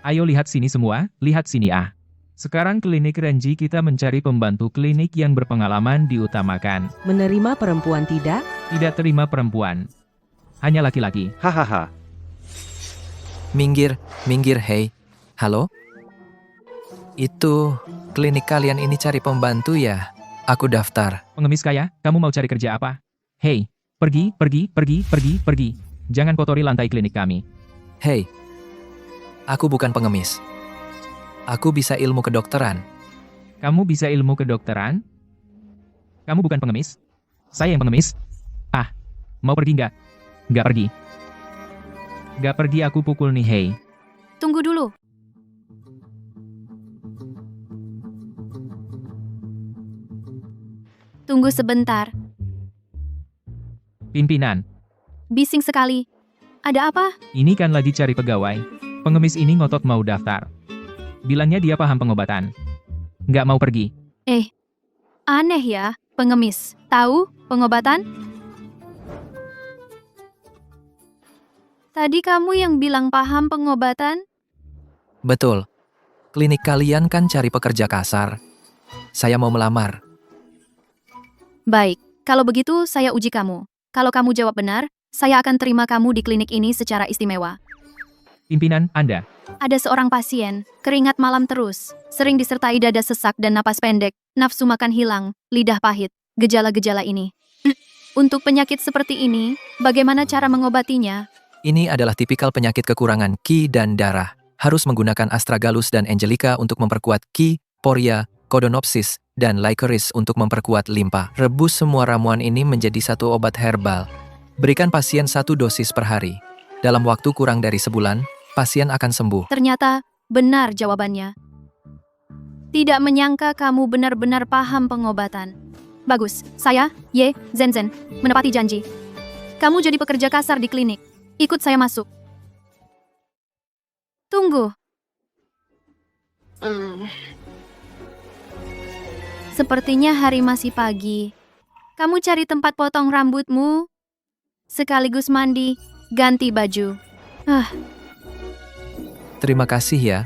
Ayo lihat sini semua, lihat sini ah. Sekarang klinik Renji kita mencari pembantu klinik yang berpengalaman diutamakan. Menerima perempuan tidak? Tidak terima perempuan. Hanya laki-laki. Hahaha. Minggir, minggir hei. Halo? Itu, klinik kalian ini cari pembantu ya? Aku daftar. Pengemis kaya, kamu mau cari kerja apa? Hei, pergi, pergi, pergi, pergi, pergi. Jangan kotori lantai klinik kami. Hei, aku bukan pengemis. Aku bisa ilmu kedokteran. Kamu bisa ilmu kedokteran? Kamu bukan pengemis? Saya yang pengemis? Ah, mau pergi nggak? Nggak pergi. Nggak pergi aku pukul nih hei. Tunggu dulu. Tunggu sebentar. Pimpinan, Bising sekali. Ada apa? ini kan lagi cari pegawai. Pengemis ini ngotot mau daftar. Bilangnya dia paham pengobatan. Nggak mau pergi. Aneh ya, pengemis. Tahu pengobatan? Tadi kamu yang bilang paham pengobatan? Betul. Klinik kalian kan cari pekerja kasar. Saya mau melamar. Baik, kalau begitu saya uji kamu. Kalau kamu jawab benar, saya akan terima kamu di klinik ini secara istimewa. Pimpinan, Anda. Ada seorang pasien, keringat malam terus, sering disertai dada sesak dan napas pendek, nafsu makan hilang, lidah pahit, gejala-gejala ini. Untuk penyakit seperti ini, bagaimana cara mengobatinya? Ini adalah tipikal penyakit kekurangan Ki dan darah. Harus menggunakan astragalus dan angelica untuk memperkuat Ki, poria, kodonopsis, dan licorice untuk memperkuat limpa. Rebus semua ramuan ini menjadi satu obat herbal. Berikan pasien 1 dosis per hari. Dalam waktu kurang dari sebulan, pasien akan sembuh. Ternyata, benar jawabannya. Tidak menyangka kamu benar-benar paham pengobatan. Bagus, saya, Ye Zenzen, menepati janji. Kamu jadi pekerja kasar di klinik. Ikut saya masuk. Tunggu. Sepertinya hari masih pagi. Kamu cari tempat potong rambutmu, sekaligus mandi, ganti baju. Terima kasih ya.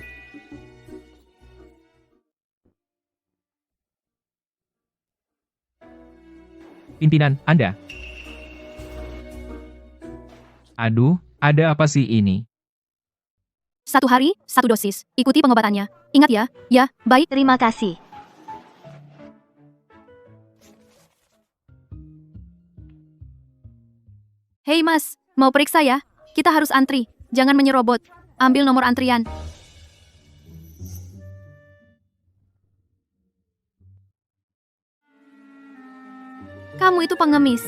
Pimpinan, Anda. Aduh, ada apa sih ini? 1 hari, 1 dosis. Ikuti pengobatannya. Ingat ya, ya, baik. Terima kasih. Hei mas, mau periksa ya? Kita harus antri. Jangan menyerobot. Ambil nomor antrian. Kamu itu pengemis.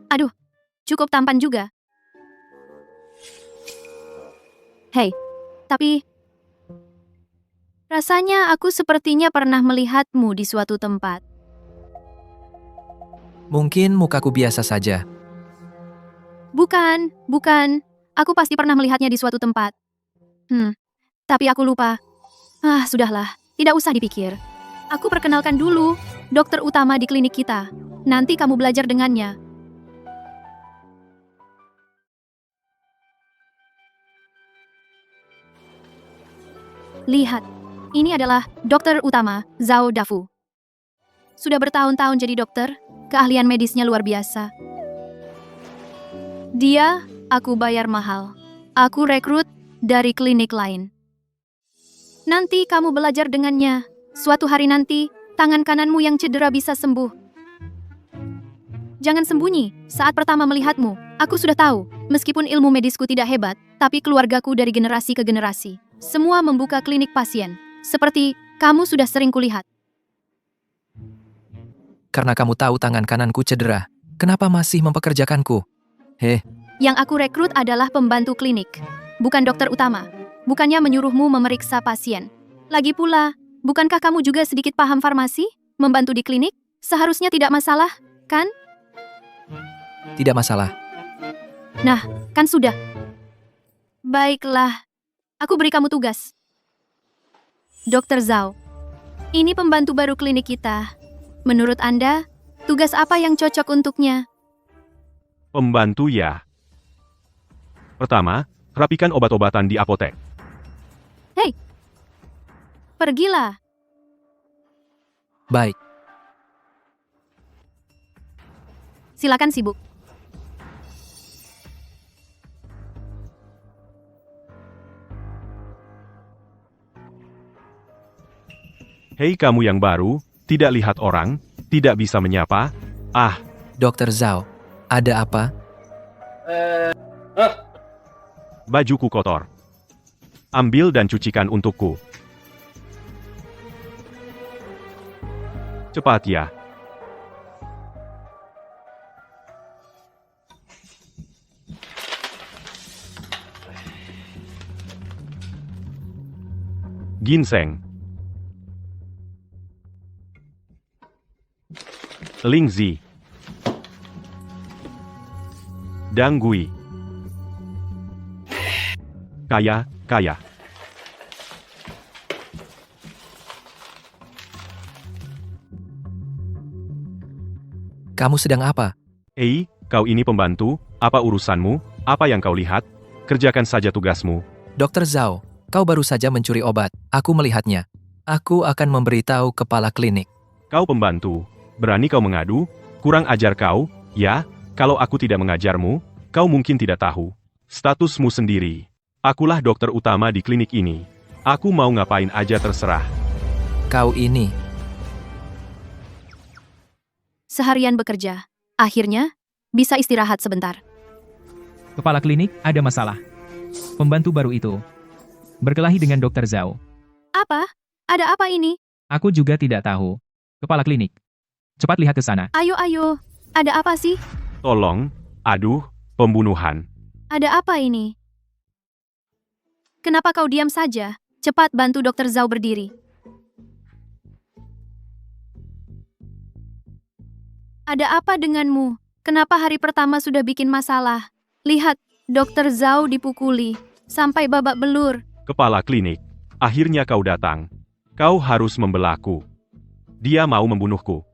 Aduh, cukup tampan juga. Hei, tapi rasanya aku sepertinya pernah melihatmu di suatu tempat. Mungkin mukaku biasa saja. Bukan. Aku pasti pernah melihatnya di suatu tempat. Tapi aku lupa. Sudahlah. Tidak usah dipikir. Aku perkenalkan dulu, dokter utama di klinik kita. Nanti kamu belajar dengannya. Lihat, ini adalah dokter utama, Zhao Dafu. Sudah bertahun-tahun jadi dokter, keahlian medisnya luar biasa. Dia, aku bayar mahal. Aku rekrut dari klinik lain. Nanti kamu belajar dengannya. Suatu hari nanti, tangan kananmu yang cedera bisa sembuh. Jangan sembunyi, saat pertama melihatmu, aku sudah tahu, meskipun ilmu medisku tidak hebat, tapi keluargaku dari generasi ke generasi. Semua membuka klinik pasien. Seperti kamu sudah sering kulihat. Karena kamu tahu tangan kananku cedera, kenapa masih mempekerjakanku? Yang aku rekrut adalah pembantu klinik, bukan dokter utama. Bukannya menyuruhmu memeriksa pasien. Lagi pula, bukankah kamu juga sedikit paham farmasi? Membantu di klinik? Seharusnya tidak masalah, kan? Tidak masalah. Nah, kan sudah. Baiklah, aku beri kamu tugas. Dokter Zhao, ini pembantu baru klinik kita. Menurut Anda, tugas apa yang cocok untuknya? Pembantu ya. Pertama, Rapikan obat-obatan di apotek. Pergilah. Baik, Silakan sibuk. Hei kamu yang baru, tidak lihat orang, tidak bisa menyapa. Ah, Dokter Zhao. Ada apa? bajuku kotor. Ambil dan cucikan untukku. Cepat ya. Ginseng. Lingzi. Danggui. Kaya. Kamu sedang apa? Kau ini pembantu, apa urusanmu? Apa yang kau lihat? Kerjakan saja tugasmu. Dokter Zhao, kau baru saja mencuri obat. Aku melihatnya. Aku akan memberitahu kepala klinik. Kau pembantu, berani kau mengadu? Kurang ajar kau, ya? Kalau aku tidak mengajarmu, kau mungkin tidak tahu. Statusmu sendiri. Akulah dokter utama di klinik ini. Aku mau ngapain aja terserah. Kau ini. Seharian bekerja. Akhirnya, bisa istirahat sebentar. Kepala klinik, ada masalah. Pembantu baru itu berkelahi dengan Dokter Zhao. Apa? Ada apa ini? Aku juga tidak tahu. Kepala klinik, cepat lihat ke sana. Ayo. Ada apa sih? Tolong, aduh, pembunuhan. Ada apa ini? Kenapa kau diam saja? Cepat bantu Dokter Zhao berdiri. Ada apa denganmu? Kenapa hari pertama sudah bikin masalah? Lihat, Dokter Zhao dipukuli sampai babak belur. Kepala klinik, akhirnya kau datang. Kau harus membelaku. Dia mau membunuhku.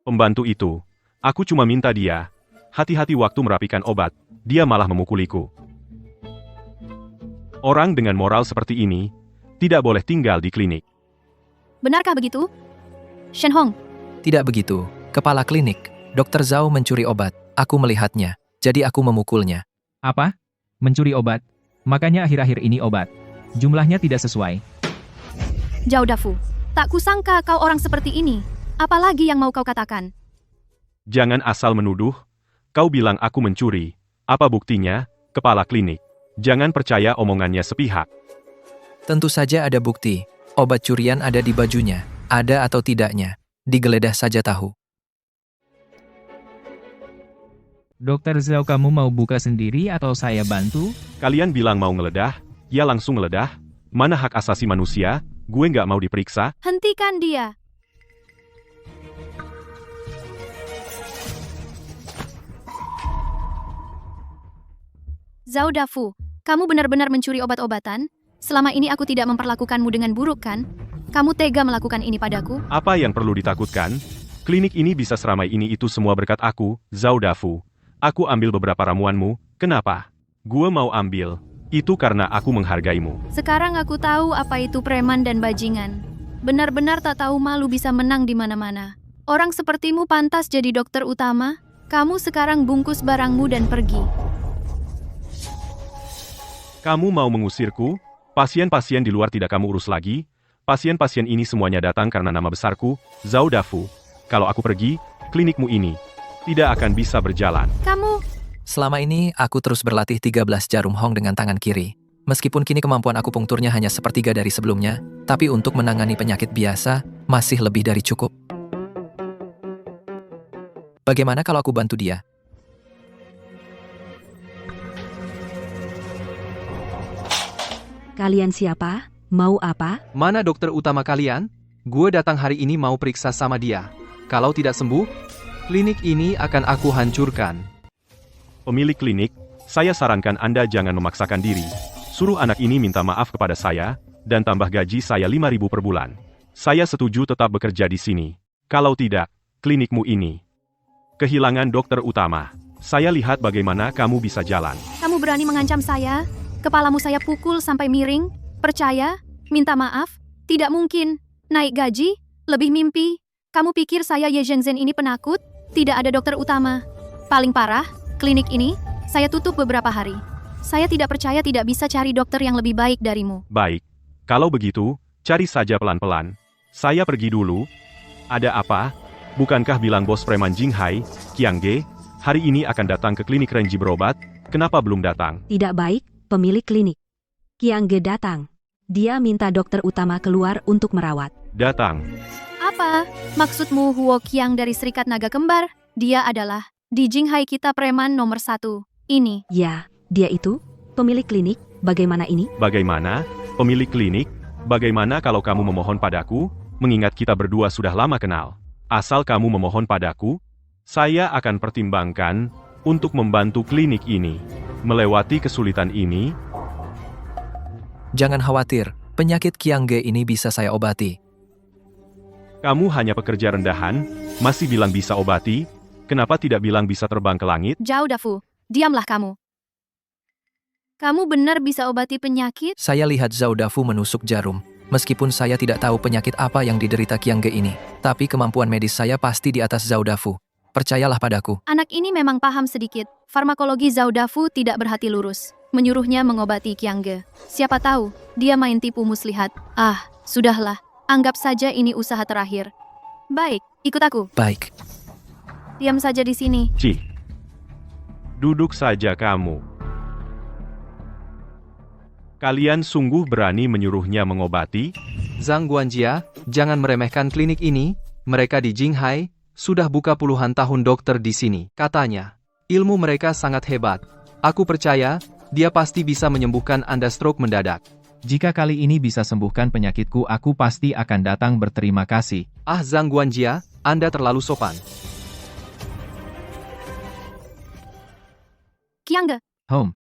Pembantu itu, aku cuma minta dia. Hati-hati waktu merapikan obat, dia malah memukuliku. Orang dengan moral seperti ini, tidak boleh tinggal di klinik. Benarkah begitu? Shen Hong, Tidak begitu. Kepala klinik, Dokter Zhao mencuri obat. Aku melihatnya. Jadi aku memukulnya. Apa? Mencuri obat? Makanya akhir-akhir ini obat jumlahnya tidak sesuai. Zhao Dafu. Tak kusangka kau orang seperti ini. Apalagi yang mau kau katakan? Jangan asal menuduh. Kau bilang aku mencuri. Apa buktinya, kepala klinik? Jangan percaya omongannya sepihak. Tentu saja ada bukti. Obat curian ada di bajunya. Ada atau tidaknya. Digeledah saja tahu. Dokter Zhao, kamu mau buka sendiri atau saya bantu? Kalian bilang mau ngeledah, ya langsung ngeledah. Mana hak asasi manusia? Gue nggak mau diperiksa. Hentikan dia. Zhao Dafu, kamu benar-benar mencuri obat-obatan? Selama ini aku tidak memperlakukanmu dengan buruk kan? Kamu tega melakukan ini padaku? Apa yang perlu ditakutkan? Klinik ini bisa seramai ini itu semua berkat aku, Zhao Dafu. Aku ambil beberapa ramuanmu, kenapa? Gue mau ambil. Itu karena aku menghargaimu. Sekarang aku tahu apa itu preman dan bajingan. Benar-benar tak tahu malu bisa menang di mana-mana. Orang sepertimu pantas jadi dokter utama. Kamu sekarang bungkus barangmu dan pergi. Kamu mau mengusirku? Pasien-pasien di luar tidak kamu urus lagi? Pasien-pasien ini semuanya datang karena nama besarku, Zhao Dafu. Kalau aku pergi, klinikmu ini tidak akan bisa berjalan. Kamu... Selama ini, aku terus berlatih 13 jarum hong dengan tangan kiri. Meskipun kini kemampuan aku pungturnya hanya sepertiga dari sebelumnya, tapi untuk menangani penyakit biasa, masih lebih dari cukup. Bagaimana kalau aku bantu dia? Kalian siapa? Mau apa? Mana dokter utama kalian? Gue datang hari ini mau periksa sama dia. Kalau tidak sembuh, klinik ini akan aku hancurkan. Pemilik klinik, saya sarankan Anda jangan memaksakan diri. Suruh anak ini minta maaf kepada saya, dan tambah gaji saya 5.000 per bulan. Saya setuju tetap bekerja di sini. Kalau tidak, klinikmu ini kehilangan dokter utama. Saya lihat bagaimana kamu bisa jalan. Kamu berani mengancam saya? Kepalamu saya pukul sampai miring. Percaya? Minta maaf? Tidak mungkin. Naik gaji? Lebih mimpi? Kamu pikir saya Ye Zhengzhen ini penakut? Tidak ada dokter utama. Paling parah, klinik ini, saya tutup beberapa hari. Saya tidak percaya tidak bisa cari dokter yang lebih baik darimu. Baik. Kalau begitu, cari saja pelan-pelan. Saya pergi dulu. Ada apa? Bukankah bilang bos preman Jinghai, Qiang Ge, hari ini akan datang ke klinik Renji berobat? Kenapa belum datang? Tidak baik, pemilik klinik. Qiang Ge datang. Dia minta dokter utama keluar untuk merawat. Datang. Apa? Maksudmu Huo Qiang dari Serikat Naga Kembar? Dia adalah di Jinghai kita preman nomor 1. Ini. Ya, dia itu, pemilik klinik. Bagaimana ini? Bagaimana? Pemilik klinik? Bagaimana kalau kamu memohon padaku? Mengingat kita berdua sudah lama kenal. Asal kamu memohon padaku, saya akan pertimbangkan untuk membantu klinik ini. Melewati kesulitan ini, Jangan khawatir, penyakit Qiang Ge ini bisa saya obati. kamu hanya pekerja rendahan, masih bilang bisa obati, kenapa tidak bilang bisa terbang ke langit? Zhao Dafu, diamlah kamu. Kamu benar bisa obati penyakit? Saya lihat Zhao Dafu menusuk jarum. Meskipun saya tidak tahu penyakit apa yang diderita Qiang Ge ini, tapi kemampuan medis saya pasti di atas Zhao Dafu. Percayalah padaku. Anak ini memang paham sedikit. Farmakologi Zhao Dafu tidak berhati lurus. Menyuruhnya mengobati Qiang Ge. Siapa tahu, dia main tipu muslihat. Ah, sudahlah. Anggap saja ini usaha terakhir. Baik, ikut aku. Baik. Diam saja di sini. Cih. Duduk saja kamu. Kalian sungguh berani menyuruhnya mengobati? Zhang Guanjia, jangan meremehkan klinik ini. Mereka di Jinghai sudah buka puluhan tahun dokter di sini. Katanya, ilmu mereka sangat hebat. Aku percaya, dia pasti bisa menyembuhkan Anda stroke mendadak. Jika kali ini bisa sembuhkan penyakitku, aku pasti akan datang berterima kasih. Ah Zhang Guanjia, Anda terlalu sopan. Qiang Ge, Home.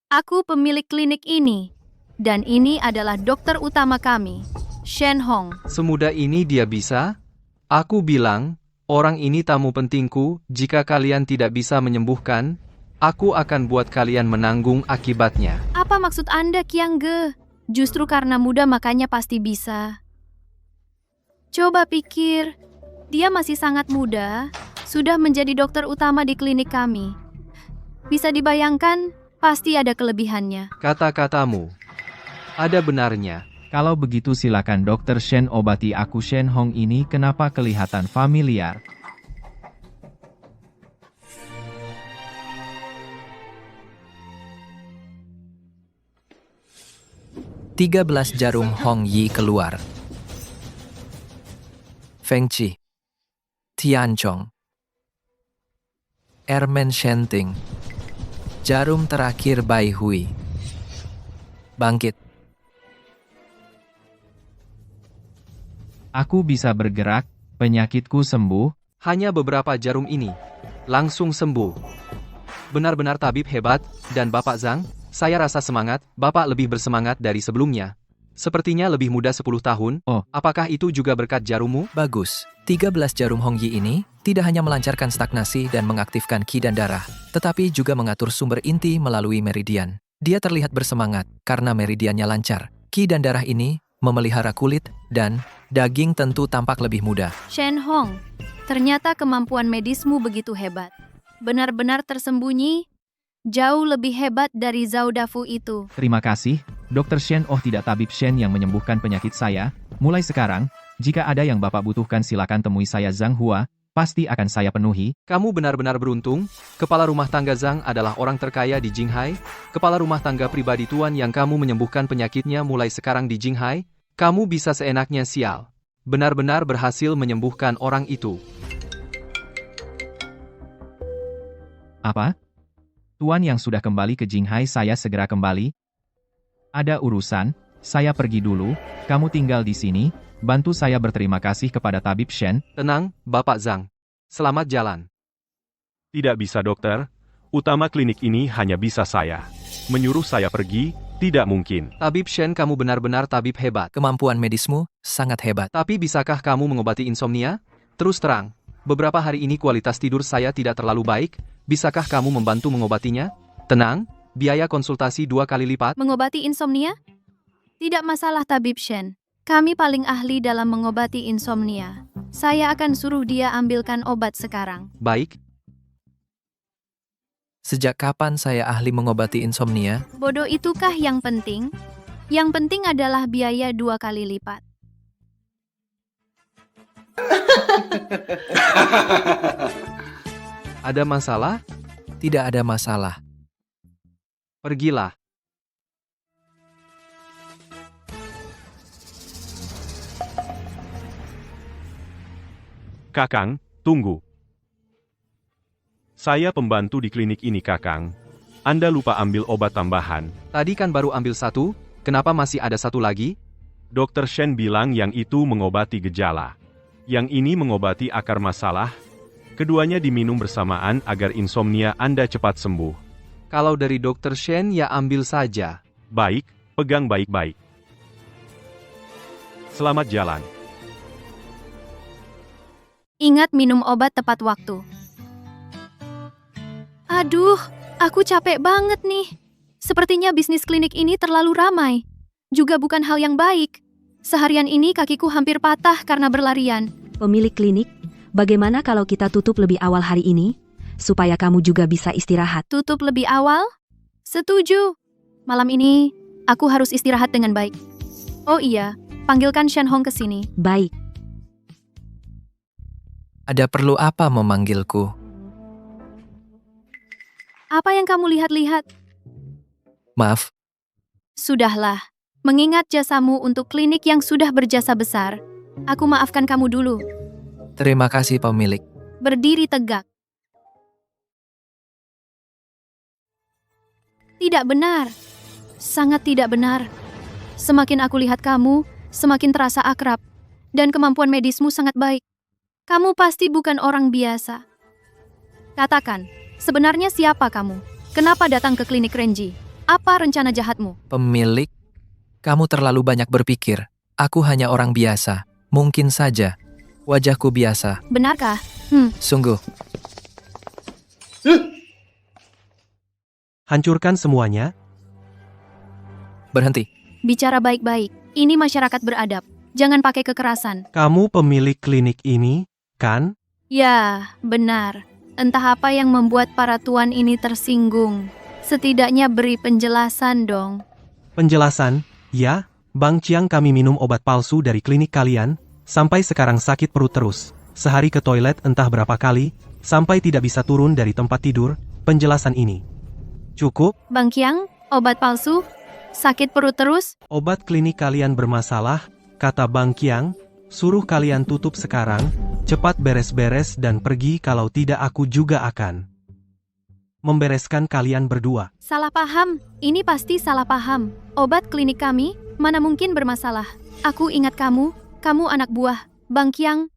aku pemilik klinik ini. Dan ini adalah dokter utama kami, Shen Hong. Semudah ini dia bisa? Aku bilang, orang ini tamu pentingku, jika kalian tidak bisa menyembuhkan, aku akan buat kalian menanggung akibatnya. Apa maksud Anda, Qiang Ge? Justru karena muda makanya pasti bisa. Coba pikir, dia masih sangat muda, sudah menjadi dokter utama di klinik kami. Bisa dibayangkan, pasti ada kelebihannya. Kata-katamu, ada benarnya. Kalau begitu silakan Dr. Shen obati aku. Shen Hong ini kenapa kelihatan familiar? "13 jarum Hong Yi keluar. Feng Qi, Tian Chong, Ermen Shenting, jarum terakhir Bai Hui. Bangkit. Aku bisa bergerak, penyakitku sembuh. Hanya beberapa jarum ini. Langsung sembuh. Benar-benar tabib hebat, dan Bapak Zhang, saya rasa semangat, Bapak lebih bersemangat dari sebelumnya. Sepertinya lebih muda 10 tahun. Oh. Apakah itu juga berkat jarummu? Bagus. 13 jarum Hong Yi ini tidak hanya melancarkan stagnasi dan mengaktifkan qi dan darah, tetapi juga mengatur sumber inti melalui meridian. Dia terlihat bersemangat karena meridiannya lancar. Qi dan darah ini memelihara kulit dan daging tentu tampak lebih muda. Shen Hong, ternyata kemampuan medismu begitu hebat. Benar-benar tersembunyi, jauh lebih hebat dari Zhao Dafu itu. Terima kasih, Dr. Shen. Oh, tidak tabib Shen yang menyembuhkan penyakit saya. Mulai sekarang, jika ada yang Bapak butuhkan silakan temui saya Zhang Hua, pasti akan saya penuhi. Kamu benar-benar beruntung. Kepala rumah tangga Zhang adalah orang terkaya di Jinghai. Kepala rumah tangga pribadi tuan yang kamu menyembuhkan penyakitnya mulai sekarang di Jinghai. Kamu bisa seenaknya sial. Benar-benar berhasil menyembuhkan orang itu. Apa? Tuan yang sudah kembali ke Jinghai, saya segera kembali. Ada urusan, saya pergi dulu. Kamu tinggal di sini, bantu saya berterima kasih kepada tabib Shen. Tenang, Bapak Zhang. Selamat jalan. Tidak bisa dokter, utama klinik ini hanya bisa saya. Menyuruh saya pergi, tidak mungkin. Tabib Shen, kamu benar-benar tabib hebat. Kemampuan medismu sangat hebat. Tapi bisakah kamu mengobati insomnia? Terus terang, beberapa hari ini kualitas tidur saya tidak terlalu baik. Bisakah kamu membantu mengobatinya? Tenang, biaya konsultasi 2 kali lipat. Mengobati insomnia? Tidak masalah Tabib Shen. Kami paling ahli dalam mengobati insomnia. Saya akan suruh dia ambilkan obat sekarang. Baik, Sejak kapan saya ahli mengobati insomnia? Bodoh itukah yang penting? Yang penting adalah biaya 2 kali lipat. ada masalah? Tidak ada masalah. Pergilah. Kakang, tunggu. Saya pembantu di klinik ini, Kakang. Anda lupa ambil obat tambahan. Tadi kan baru ambil 1, kenapa masih ada 1 lagi? Dokter Shen bilang yang itu mengobati gejala. Yang ini mengobati akar masalah. Keduanya diminum bersamaan agar insomnia Anda cepat sembuh. Kalau dari Dokter Shen ya ambil saja. Baik, pegang baik-baik. Selamat jalan. Ingat minum obat tepat waktu. Aduh, aku capek banget nih. Sepertinya bisnis klinik ini terlalu ramai. Juga bukan hal yang baik. Seharian ini kakiku hampir patah karena berlarian. Pemilik klinik, bagaimana kalau kita tutup lebih awal hari ini? Supaya kamu juga bisa istirahat. Tutup lebih awal? Setuju. Malam ini, aku harus istirahat dengan baik. Oh iya, panggilkan Shen Hong ke sini. Baik. Ada perlu apa memanggilku? Apa yang kamu lihat-lihat? Maaf, Sudahlah. Mengingat jasamu untuk klinik yang sudah berjasa besar, aku maafkan kamu dulu. terima kasih pemilik. Berdiri tegak. Tidak benar. Sangat tidak benar. Semakin aku lihat kamu, semakin terasa akrab. Dan kemampuan medismu sangat baik. Kamu pasti bukan orang biasa. Katakan, sebenarnya siapa kamu? Kenapa datang ke klinik Renji? Apa rencana jahatmu? Pemilik, kamu terlalu banyak berpikir. Aku hanya orang biasa. Mungkin saja. Wajahku biasa. Benarkah? Sungguh, Hancurkan semuanya. berhenti. Bicara baik-baik. Ini masyarakat beradab. Jangan pakai kekerasan. Kamu pemilik klinik ini, kan? Ya, benar. Entah apa yang membuat para tuan ini tersinggung. Setidaknya beri penjelasan dong. Penjelasan, ya, Bang Chiang kami minum obat palsu dari klinik kalian, sampai sekarang sakit perut terus. Sehari ke toilet entah berapa kali, sampai tidak bisa turun dari tempat tidur, penjelasan ini. Cukup, Bang Kiang, obat palsu? Sakit perut terus? obat klinik kalian bermasalah, kata Bang Qiang, suruh kalian tutup sekarang, cepat beres-beres dan pergi kalau tidak aku juga akan membereskan kalian berdua. Salah paham. Ini pasti salah paham. Obat klinik kami, mana mungkin bermasalah. Aku ingat kamu anak buah, Bang Qiang.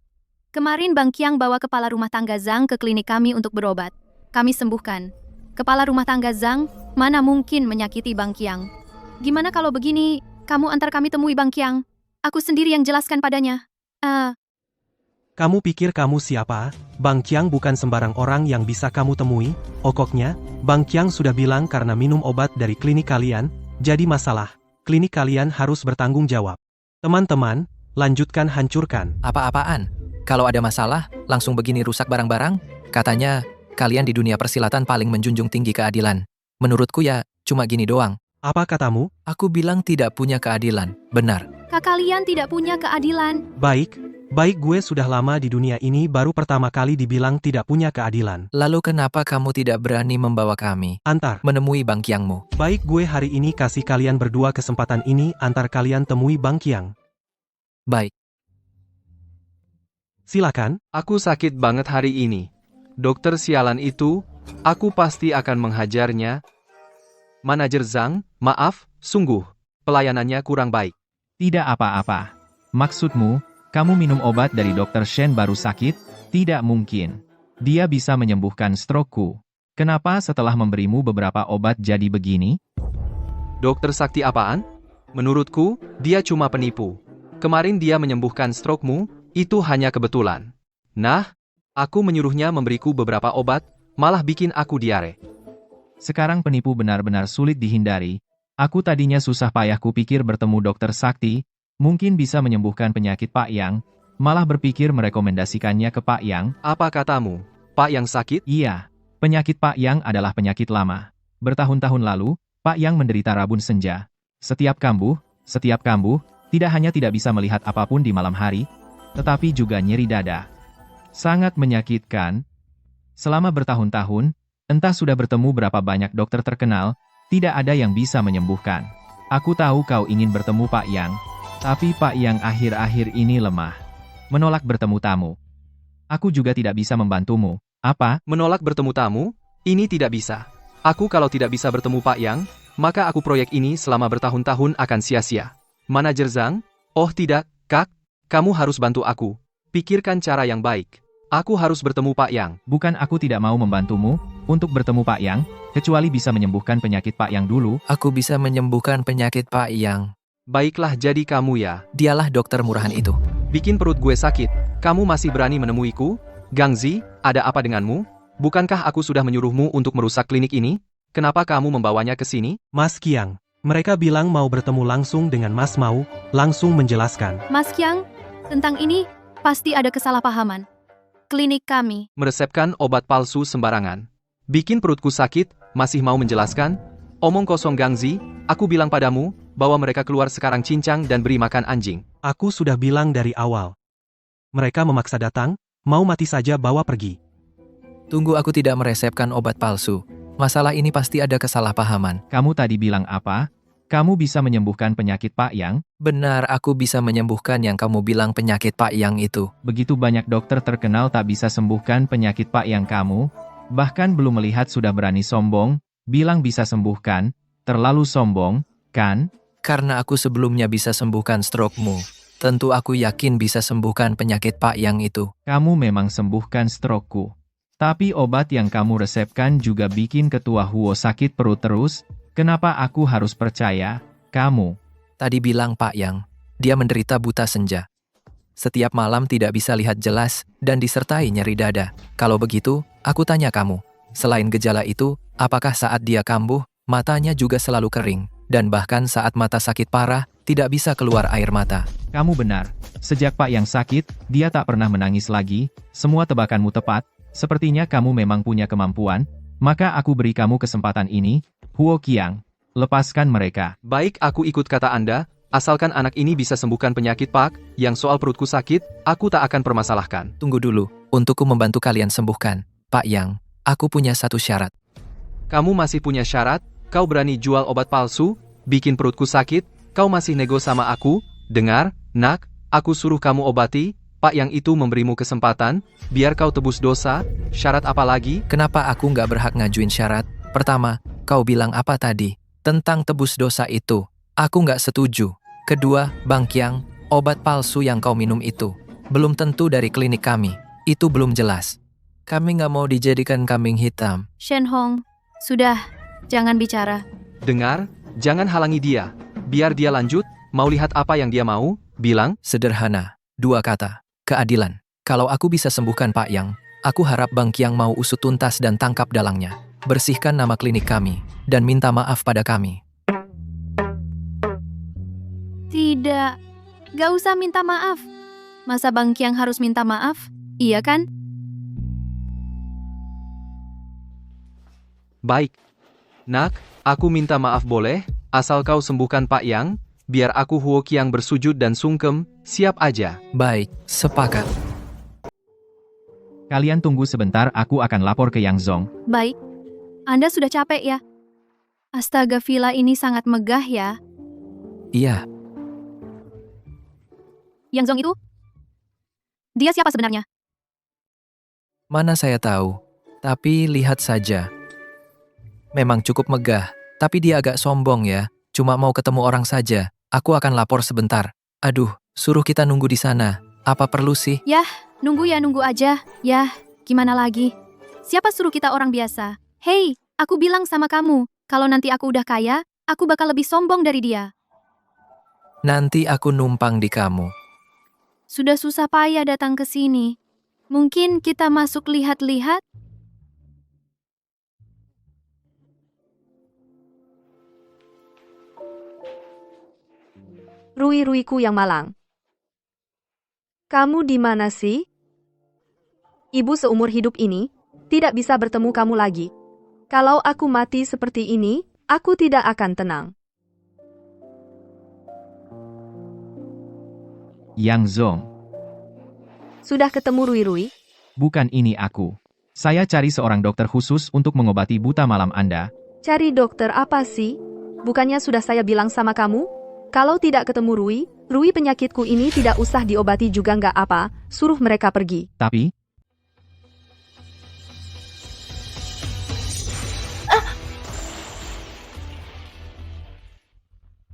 Kemarin Bang Qiang bawa kepala rumah tangga Zhang ke klinik kami untuk berobat. Kami sembuhkan. Kepala rumah tangga Zhang, mana mungkin menyakiti Bang Qiang. Gimana kalau begini, kamu antar kami temui Bang Qiang. Aku sendiri yang jelaskan padanya. Kamu pikir kamu siapa? Bang Qiang bukan sembarang orang yang bisa kamu temui. Okoknya, Bang Qiang sudah bilang karena minum obat dari klinik kalian, jadi masalah. Klinik kalian harus bertanggung jawab. Teman-teman, lanjutkan hancurkan. Apa-apaan? Kalau ada masalah, langsung begini rusak barang-barang? Katanya, kalian di dunia persilatan paling menjunjung tinggi keadilan. Menurutku ya, cuma gini doang. Apa katamu? Aku bilang tidak punya keadilan. Benar. Kalian tidak punya keadilan. Baik gue sudah lama di dunia ini baru pertama kali dibilang tidak punya keadilan. Lalu kenapa kamu tidak berani membawa kami Antar. menemui Bang Qiangmu? Baik gue hari ini kasih kalian berdua kesempatan ini antar kalian temui Bang Qiang. Baik. Silakan. Aku sakit banget hari ini. Dokter sialan itu, aku pasti akan menghajarnya. Manajer Zhang, maaf, sungguh, pelayanannya kurang baik. Tidak apa-apa. Maksudmu, kamu minum obat dari Dr. Shen baru sakit? Tidak mungkin. Dia bisa menyembuhkan strokeku. Kenapa setelah memberimu beberapa obat jadi begini? Dokter sakti apaan? Menurutku, dia cuma penipu. Kemarin dia menyembuhkan strokemu, itu hanya kebetulan. Nah, aku menyuruhnya memberiku beberapa obat, malah bikin aku diare. Sekarang penipu benar-benar sulit dihindari. Aku tadinya susah payah kupikir bertemu dokter Sakti, mungkin bisa menyembuhkan penyakit Pak Yang, malah berpikir merekomendasikannya ke Pak Yang. Apa katamu? Pak yang sakit? Iya, penyakit Pak Yang adalah penyakit lama. Bertahun-tahun lalu, Pak Yang menderita rabun senja. Setiap kambuh, tidak hanya tidak bisa melihat apapun di malam hari, tetapi juga nyeri dada. Sangat menyakitkan. Selama bertahun-tahun, entah sudah bertemu berapa banyak dokter terkenal, tidak ada yang bisa menyembuhkan. Aku tahu kau ingin bertemu Pak Yang, tapi Pak Yang akhir-akhir ini lemah. Menolak bertemu tamu. Aku juga tidak bisa membantumu. Apa? Menolak bertemu tamu? Ini tidak bisa. Aku kalau tidak bisa bertemu Pak Yang, maka aku proyek ini selama bertahun-tahun akan sia-sia. Manajer Zhang? Oh tidak, Kak. Kamu harus bantu aku. Pikirkan cara yang baik. Aku harus bertemu Pak Yang. Bukan aku tidak mau membantumu untuk bertemu Pak Yang, kecuali bisa menyembuhkan penyakit Pak Yang dulu. Aku bisa menyembuhkan penyakit Pak Yang. Baiklah jadi kamu ya. Dialah dokter murahan itu. Bikin perut gue sakit. Kamu masih berani menemuiku? Gangzi, ada apa denganmu? Bukankah aku sudah menyuruhmu untuk merusak klinik ini? Kenapa kamu membawanya ke sini? Mas Qiang, mereka bilang mau bertemu langsung dengan Mas Mau, langsung menjelaskan. Mas Qiang, tentang ini, pasti ada kesalahpahaman. Klinik kami. Meresepkan obat palsu sembarangan. Bikin perutku sakit, masih mau menjelaskan? Omong kosong Gangzi, aku bilang padamu, bahwa mereka keluar sekarang cincang dan beri makan anjing. Aku sudah bilang dari awal. Mereka memaksa datang, mau mati saja bawa pergi. Tunggu, aku tidak meresepkan obat palsu. Masalah ini pasti ada kesalahpahaman. Kamu tadi bilang apa? Kamu bisa menyembuhkan penyakit Pak Yang? Benar, aku bisa menyembuhkan yang kamu bilang penyakit Pak Yang itu. Begitu banyak dokter terkenal tak bisa sembuhkan penyakit Pak Yang kamu, bahkan belum melihat sudah berani sombong, bilang bisa sembuhkan, terlalu sombong, kan? Karena aku sebelumnya bisa sembuhkan stroke-mu. Tentu aku yakin bisa sembuhkan penyakit Pak Yang itu. Kamu memang sembuhkan strokeku. Tapi obat yang kamu resepkan juga bikin ketua Huo sakit perut terus, kenapa aku harus percaya? Kamu. Tadi bilang Pak Yang, dia menderita buta senja. Setiap malam tidak bisa lihat jelas, dan disertai nyeri dada. Kalau begitu, aku tanya kamu, selain gejala itu, apakah saat dia kambuh, matanya juga selalu kering, dan bahkan saat mata sakit parah, tidak bisa keluar air mata. Kamu benar. Sejak Pak Yang sakit, dia tak pernah menangis lagi, semua tebakanmu tepat, sepertinya kamu memang punya kemampuan, maka aku beri kamu kesempatan ini, Huo Qiang. Lepaskan mereka. Baik, aku ikut kata Anda, asalkan anak ini bisa sembuhkan penyakit Pak, yang soal perutku sakit, aku tak akan permasalahkan. Tunggu dulu, untukku membantu kalian sembuhkan. Pak Yang, aku punya satu syarat. Kamu masih punya syarat? Kau berani jual obat palsu? Bikin perutku sakit? Kau masih nego sama aku? Dengar, nak, aku suruh kamu obati, Pak Yang itu memberimu kesempatan, biar kau tebus dosa, syarat apa lagi? Kenapa aku nggak berhak ngajuin syarat? Pertama, kau bilang apa tadi? Tentang tebus dosa itu. Aku nggak setuju. Kedua, Bang Qiang, obat palsu yang kau minum itu belum tentu dari klinik kami. Itu belum jelas. Kami nggak mau dijadikan kambing hitam. Shen Hong, sudah, jangan bicara. Dengar, jangan halangi dia. Biar dia lanjut, mau lihat apa yang dia mau, bilang. Sederhana, 2 kata, keadilan. Kalau aku bisa sembuhkan Pak Yang, aku harap Bang Qiang mau usut tuntas dan tangkap dalangnya. Bersihkan nama klinik kami, dan minta maaf pada kami. Tidak, gak usah minta maaf. Masa Bang Qiang harus minta maaf? Iya kan? Baik. Nak, aku minta maaf boleh, asal kau sembuhkan Pak Yang, biar aku Huo Qiang bersujud dan sungkem, siap aja. Baik, sepakat. Kalian tunggu sebentar, aku akan lapor ke Yang Zong. Baik. Anda sudah capek ya? Astaga, villa ini sangat megah ya. Iya, Yang Zong itu? Dia siapa sebenarnya? mana saya tahu. Tapi lihat saja. Memang cukup megah, tapi dia agak sombong ya. Cuma mau ketemu orang saja. Aku akan lapor sebentar. Aduh, suruh kita nunggu di sana. Apa perlu sih? Yah, nunggu ya nunggu aja. Yah, gimana lagi? Siapa suruh kita orang biasa? Hei, aku bilang sama kamu, kalau nanti aku udah kaya, aku bakal lebih sombong dari dia. Nanti aku numpang di kamu. Sudah susah payah datang ke sini. Mungkin kita masuk lihat-lihat? Rui-ruiku yang malang. Kamu di mana sih? Ibu seumur hidup ini tidak bisa bertemu kamu lagi. Kalau aku mati seperti ini, aku tidak akan tenang. Yang Zong, Sudah ketemu Rui-rui? bukan ini aku. Saya cari seorang dokter khusus untuk mengobati buta malam Anda. Cari dokter apa sih? Bukannya sudah saya bilang sama kamu? Kalau tidak ketemu Rui penyakitku ini tidak usah diobati juga nggak apa, suruh mereka pergi. Tapi,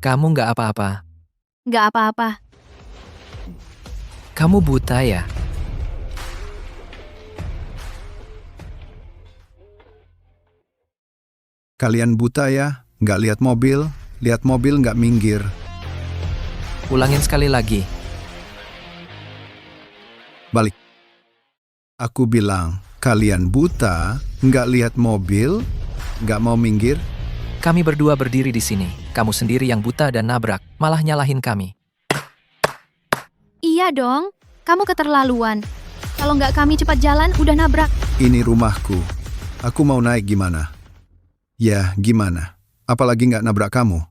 Kamu nggak apa-apa. Nggak apa-apa. Kamu buta ya? Kalian buta ya? Nggak lihat mobil nggak minggir. Ulangin sekali lagi. Balik. Aku bilang, kalian buta, nggak lihat mobil, nggak mau minggir. Kami berdua berdiri di sini. Kamu sendiri yang buta dan nabrak, malah nyalahin kami. Iya dong, kamu keterlaluan. Kalau nggak kami cepat jalan, udah nabrak. Ini rumahku. Aku mau naik gimana? Ya, gimana? Apalagi nggak nabrak kamu.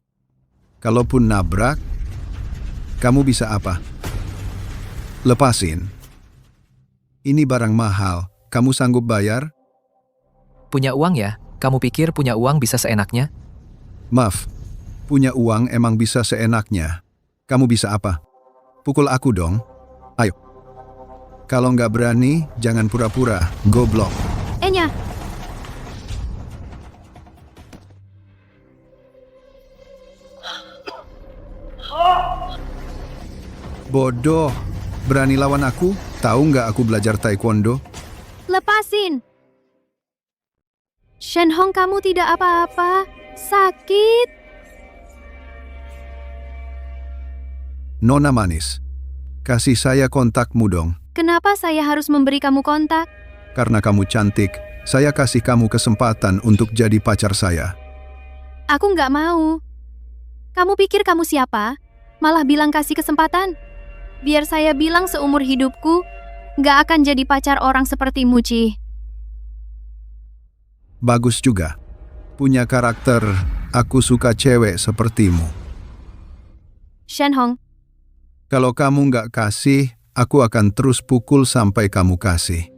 Kalaupun nabrak, kamu bisa apa? Lepasin. Ini barang mahal. Kamu sanggup bayar? Punya uang ya? Kamu pikir punya uang bisa seenaknya? Maaf, punya uang emang bisa seenaknya. Kamu bisa apa? Pukul aku dong. Ayo. Kalau nggak berani, jangan pura-pura. Goblok. Enya, Bodoh. Berani lawan aku? Tahu nggak aku belajar taekwondo? lepasin. Shenhong, kamu tidak apa-apa. Sakit. Nona manis. Kasih saya kontakmu dong. Kenapa saya harus memberi kamu kontak? Karena kamu cantik, saya kasih kamu kesempatan untuk jadi pacar saya. Aku nggak mau. Kamu pikir kamu siapa? Malah bilang kasih kesempatan. Biar saya bilang seumur hidupku, nggak akan jadi pacar orang seperti Muci. Bagus juga. Punya karakter, aku suka cewek sepertimu. Shenhong, Kalau kamu nggak kasih, aku akan terus pukul sampai kamu kasih.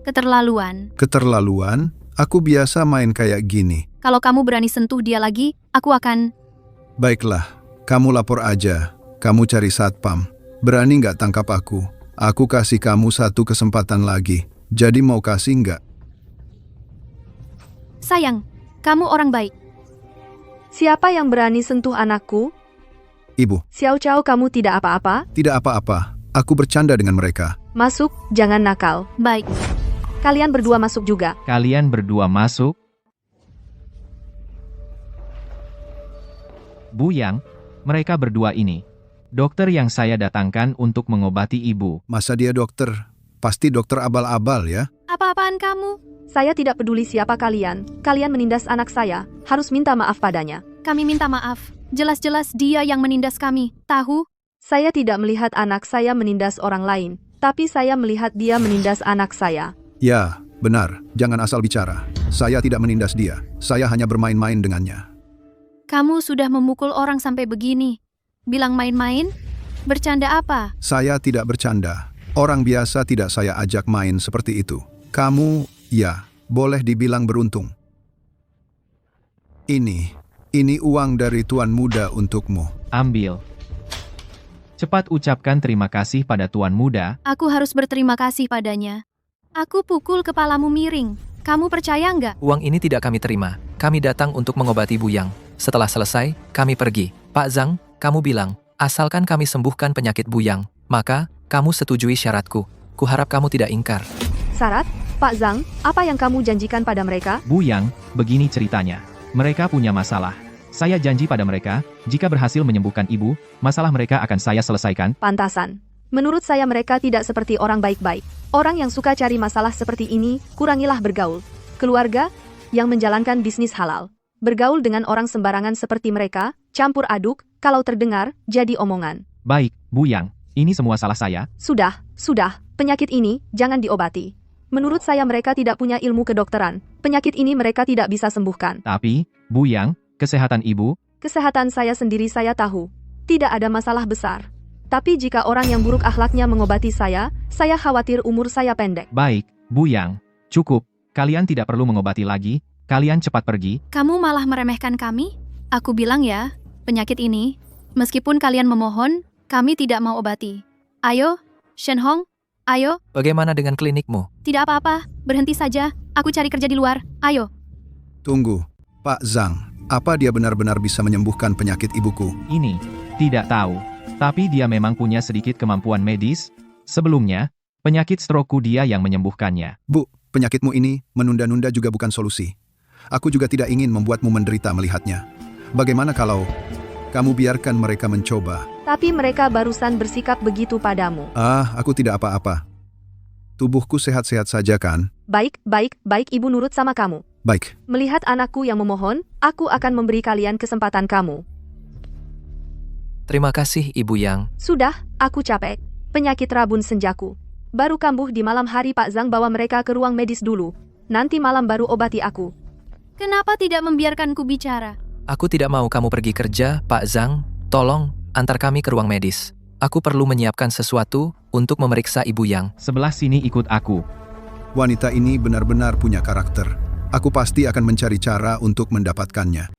keterlaluan. Keterlaluan? Aku biasa main kayak gini. Kalau kamu berani sentuh dia lagi, aku akan... Baiklah, kamu lapor aja. Kamu cari satpam. Berani nggak tangkap aku? Aku kasih kamu satu kesempatan lagi. Jadi mau kasih nggak? Sayang, kamu orang baik. Siapa yang berani sentuh anakku? Ibu, Xiao Chao, kamu tidak apa-apa? tidak apa-apa. Aku bercanda dengan mereka. Masuk, jangan nakal. Baik. Kalian berdua masuk juga. kalian berdua masuk. Bu Yang, mereka berdua ini. Dokter yang saya datangkan untuk mengobati ibu. Masa dia dokter? Pasti dokter abal-abal ya? Apa-apaan kamu? Saya tidak peduli siapa kalian. Kalian menindas anak saya, harus minta maaf padanya. Kami minta maaf. Jelas-jelas dia yang menindas kami. Tahu? Saya tidak melihat anak saya menindas orang lain, tapi saya melihat dia menindas anak saya. Ya, benar. Jangan asal bicara. Saya tidak menindas dia. Saya hanya bermain-main dengannya. Kamu sudah memukul orang sampai begini. Bilang main-main? Bercanda apa? Saya tidak bercanda. Orang biasa tidak saya ajak main seperti itu. Kamu, ya, boleh dibilang beruntung. Ini uang dari Tuan Muda untukmu. Ambil. Cepat ucapkan terima kasih pada Tuan Muda. Aku harus berterima kasih padanya. Aku pukul kepalamu miring. Kamu percaya nggak? Uang ini tidak kami terima. Kami datang untuk mengobati Bu Yang. Setelah selesai, kami pergi. Pak Zhang, kamu bilang, asalkan kami sembuhkan penyakit Bu Yang, maka kamu setujui syaratku. Kuharap kamu tidak ingkar. Syarat? Pak Zhang, apa yang kamu janjikan pada mereka? Bu Yang, begini ceritanya. Mereka punya masalah. Saya janji pada mereka, jika berhasil menyembuhkan ibu, masalah mereka akan saya selesaikan. Pantasan. Menurut saya mereka tidak seperti orang baik-baik. Orang yang suka cari masalah seperti ini, kurangilah bergaul. Keluarga yang menjalankan bisnis halal. Bergaul dengan orang sembarangan seperti mereka, campur aduk, kalau terdengar, jadi omongan. Baik, Bu Yang, ini semua salah saya. Sudah, penyakit ini, jangan diobati. Menurut saya mereka tidak punya ilmu kedokteran. Penyakit ini mereka tidak bisa sembuhkan. Tapi, Bu Yang, kesehatan Ibu, Kesehatan saya sendiri saya tahu. Tidak ada masalah besar. Tapi jika orang yang buruk akhlaknya mengobati saya khawatir umur saya pendek. baik, Bu Yang, cukup. Kalian tidak perlu mengobati lagi, kalian cepat pergi. Kamu malah meremehkan kami? Aku bilang ya, penyakit ini, meskipun kalian memohon, kami tidak mau obati. Ayo, Shen Hong, ayo, Bagaimana dengan klinikmu? tidak apa-apa, berhenti saja, aku cari kerja di luar, ayo. Tunggu, Pak Zhang, apa dia benar-benar bisa menyembuhkan penyakit ibuku? Ini, tidak tahu. Tapi dia memang punya sedikit kemampuan medis. Sebelumnya, penyakit stroke dia yang menyembuhkannya. Bu, penyakitmu ini menunda-nunda juga bukan solusi. Aku juga tidak ingin membuatmu menderita melihatnya. Bagaimana kalau kamu biarkan mereka mencoba? Tapi mereka barusan bersikap begitu padamu. Aku tidak apa-apa. Tubuhku sehat-sehat saja kan? Baik, ibu nurut sama kamu. Baik, Melihat anakku yang memohon, aku akan memberi kalian kesempatan kamu. Terima kasih, Ibu Yang. Sudah, aku capek. Penyakit rabun senjaku. Baru kambuh di malam hari Pak Zhang bawa mereka ke ruang medis dulu. Nanti malam baru obati aku. Kenapa tidak membiarkanku bicara? Aku tidak mau kamu pergi kerja, Pak Zhang. Tolong, antar kami ke ruang medis. Aku perlu menyiapkan sesuatu untuk memeriksa Ibu Yang. Sebelah sini ikut aku. wanita ini benar-benar punya karakter. Aku pasti akan mencari cara untuk mendapatkannya.